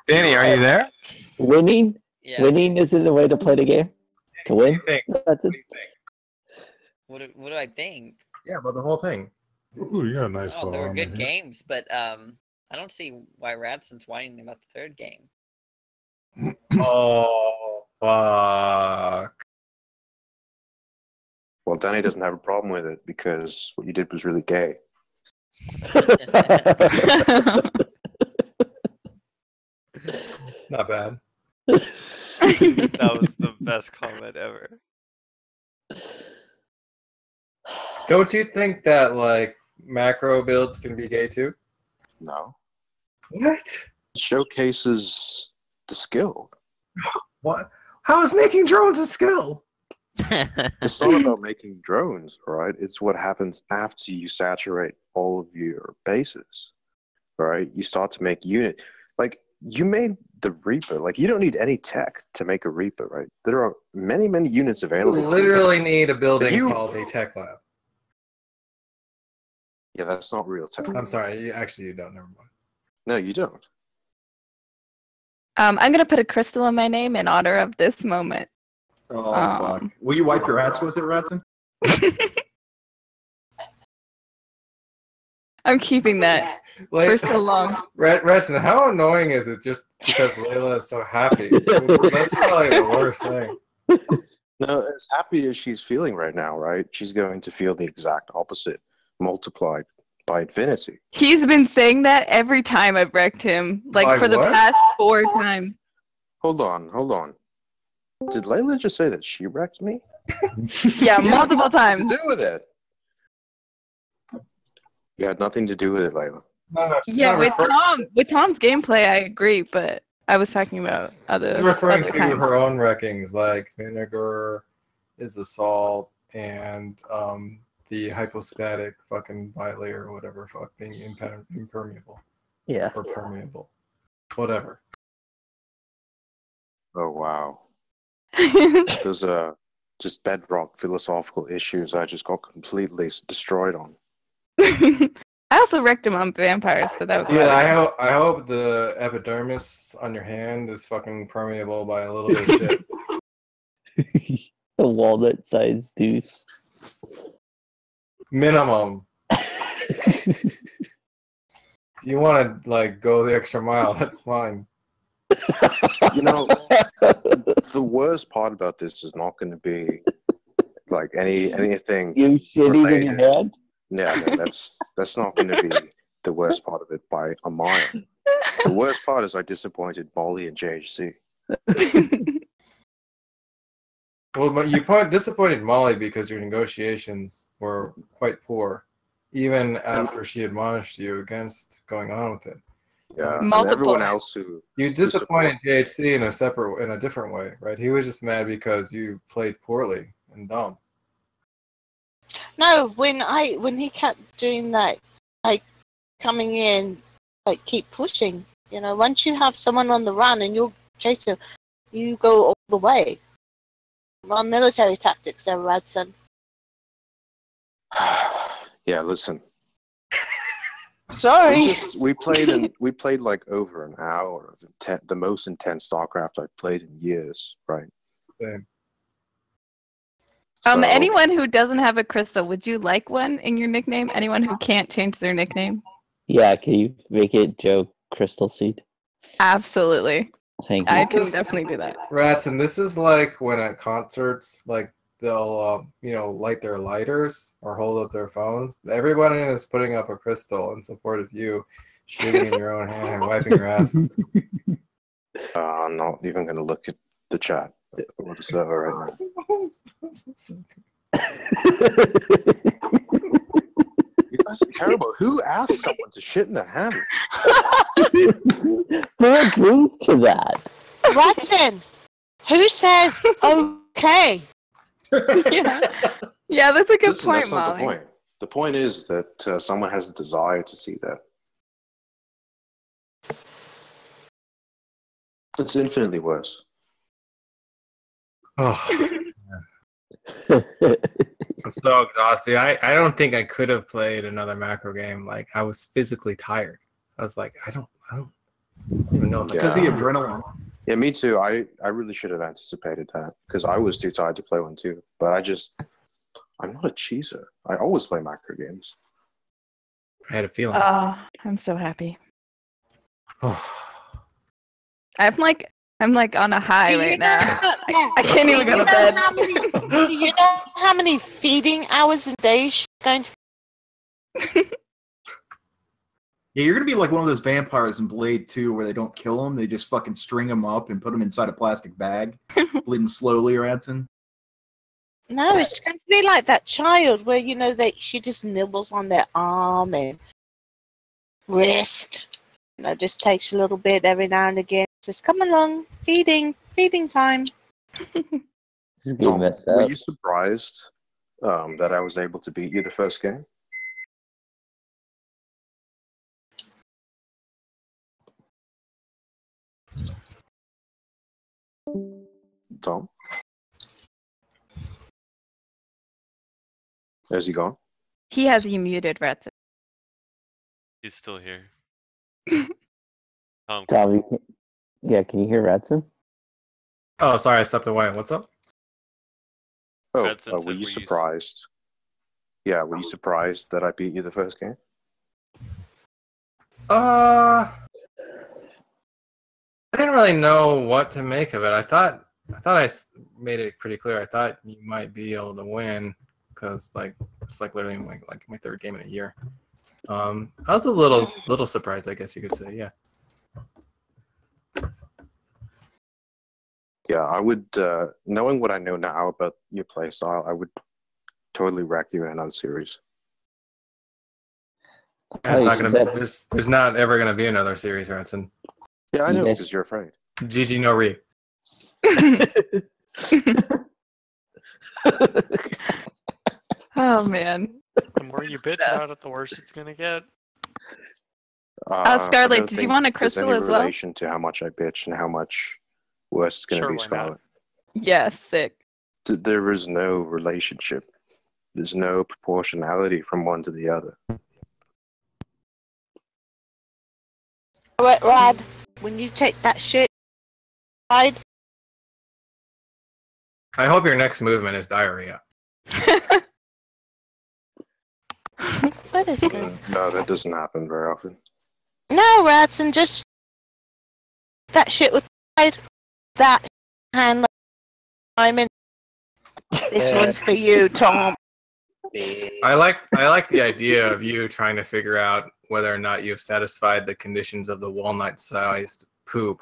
Danny, are you there? Winning? Yeah. Winning isn't the way to play the game? To win? That's it. What do I think? Yeah, about the whole thing. Ooh, you got a nice Oh, little they were armor good here. games, but I don't see why Radcen's whining about the third game. Oh fuck! Well, Danny doesn't have a problem with it because what you did was really gay. Not bad. That was the best comment ever. Don't you think that like macro builds can be gay too? No. What? It showcases the skill. What? How is making drones a skill? It's not about making drones, right? It's what happens after you saturate all of your bases, right? You start to make unit. Like, you made the Reaper. Like, you don't need any tech to make a Reaper, right? There are many, many units You available. literally need a building You- called a tech lab. Yeah, that's not real tech. I'm sorry. You don't. Never mind. No, you don't. I'm gonna put a crystal in my name in honor of this moment. Oh, fuck. Will you wipe your ass with it, Radcen? I'm keeping that for so long. Radcen, how annoying is it just because Layla is so happy? That's probably the worst thing. No, as happy as she's feeling right now, right? She's going to feel the exact opposite, multiplied by infinity. He's been saying that every time I've wrecked him, like By for the what? past 4 times. Hold on. Did Layla just say that she wrecked me? Yeah, multiple times. To do with it? You had nothing to do with it, Layla. Yeah, with Tom's gameplay, I agree, but I was talking about other. She's referring other to times. her own wreckings, like Vinegar is assault and the hypostatic fucking bilayer or whatever fuck being impermeable. Yeah. Or permeable. Whatever. Oh, wow. Those are just bedrock philosophical issues I just got completely destroyed on. I also wrecked him on vampires, but that was Yeah, about it. I hope the epidermis on your hand is fucking permeable by a little bit of shit. A walnut-sized deuce. Minimum. You want to like go the extra mile? That's fine. You know, the worst part about this is not going to be like anything. You shitting in your hand? Yeah, no, that's not going to be the worst part of it by a mile. The worst part is I disappointed Molly and JHC. Well, but you disappointed Molly because your negotiations were quite poor, even after she admonished you against going on with it. Yeah, and everyone else who you disappointed JHC in a different way, right? He was just mad because you played poorly and dumb. No, when he kept doing that, like coming in, like keep pushing. You know, once you have someone on the run and you're chasing, you go all the way. My military tactics there, Radcen. Yeah, listen. Sorry. We played like over an hour of the most intense Starcraft I've played in years, right? Same. Anyone who doesn't have a crystal, would you like one in your nickname? Anyone who can't change their nickname? Yeah, can you make it Joe Crystal Seed? Absolutely. Thank I you. can definitely do that. Radcen, this is like when at concerts, like they'll, light their lighters or hold up their phones. Everybody is putting up a crystal in support of you, shooting in your own hand and wiping your ass. I'm not even going to look at the chat or the server right now. You guys are terrible. Who asked someone to shit in their hand? Who agrees to that? Radcen, who says okay? Yeah, that's a good Listen, point, that's not Molly. the point. The point is that someone has a desire to see that. It's infinitely worse. Oh. I'm so exhausted. I don't think I could have played another macro game. Like, I was physically tired. I was like, I don't even know if Because the adrenaline. Yeah, me too. I really should have anticipated that because I was too tired to play one too. But I'm not a cheeser. I always play macro games. I had a feeling. Oh, I'm so happy. I'm like on a high right now. I can't even go to bed. Do you know how many feeding hours a day she's going to? Yeah, you're gonna be like one of those vampires in Blade 2 where they don't kill them, they just fucking string them up and put them inside a plastic bag, bleed them slowly, Radcen. No, it's going to be like that child where she just nibbles on their arm and wrist. Just takes a little bit every now and again. Says, "Come along, feeding time." Tom, were you surprised that I was able to beat you the first game? Tom? Has he gone? He has you muted, Radcen. He's still here. Tom, can you hear Radcen? Oh, sorry, I stepped away. What's up? Oh, were you surprised? Yeah, were you surprised that I beat you the first game? I didn't really know what to make of it. I thought I made it pretty clear. I thought you might be able to win because it's like literally my third game in a year. I was a little surprised, I guess you could say. Yeah. Yeah, I would. Knowing what I know now about your playstyle, I would totally wreck you in another series. There's not ever gonna be another series, Radcen. Yeah, I know because you're afraid. GG no re. Oh man. The more you bitch about it, the worse it's gonna get. Scarlet, I don't did you think want a there's crystal any as well? relation to how much I bitch and how much worse it's going to be, why not? Scarlet. Yeah, sick. There is no relationship. There's no proportionality from one to the other. Alright, Rad, when you take that shit, I hope your next movement is diarrhea. What is good? No, that doesn't happen very often. No, Radcen, just that shit with pride. That hand. I'm in. This one's for you, Tom. I like the idea of you trying to figure out whether or not you've satisfied the conditions of the walnut-sized poop,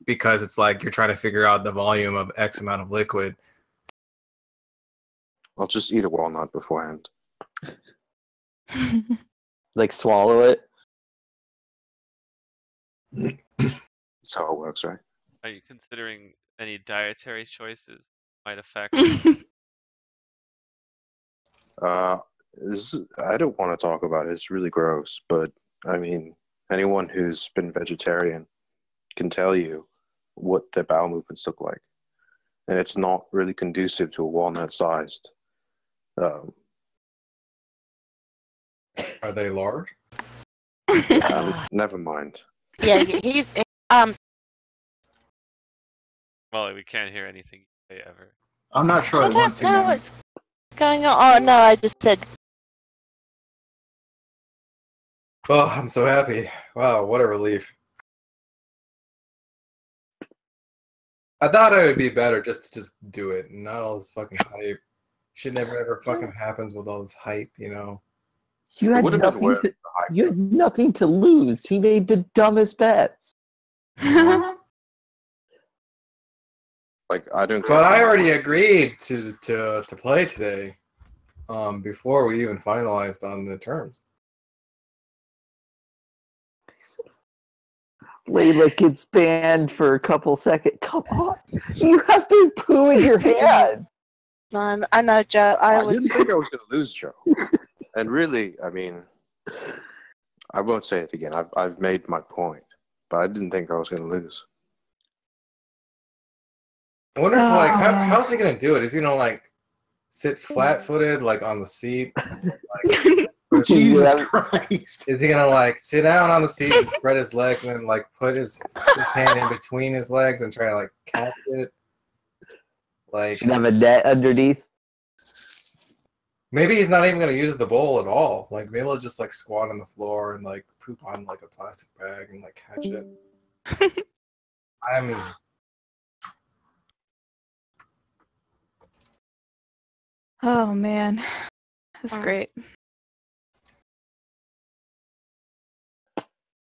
because it's like you're trying to figure out the volume of X amount of liquid. I'll just eat a walnut beforehand. Like swallow it. That's how it works, right? Are you considering any dietary choices might affect? I don't want to talk about it. It's really gross, but I mean, anyone who's been vegetarian can tell you what their bowel movements look like, and it's not really conducive to a walnut-sized. Are they large? Never mind. Yeah, he's Well, we can't hear anything you say ever. I'm not sure I want to know now. what's going on. Oh no, I just said. Oh, I'm so happy. Wow, what a relief. I thought it would be better just to do it, and not all this fucking hype. Shit never ever fucking happens with all this hype, you know. You had nothing to lose. He made the dumbest bets. Like I don't. But I already agreed to play today, before we even finalized on the terms. Layla gets banned for a couple seconds. Come on, you have to poo in your hand. No, I know, Joe. I didn't think I was going to lose, Joe. And really, I mean, I won't say it again. I've made my point, but I didn't think I was going to lose. I wonder if how's he gonna do it? Is he gonna like sit flat-footed like on the seat? Like, Jesus Christ! Is he gonna like sit down on the seat and spread his legs and then like put his hand in between his legs and try to like catch it? Like Should have a net underneath. Maybe he's not even gonna use the bowl at all. Like maybe he'll just like squat on the floor and like poop on like a plastic bag and like catch it. I'm. Oh man, that's great.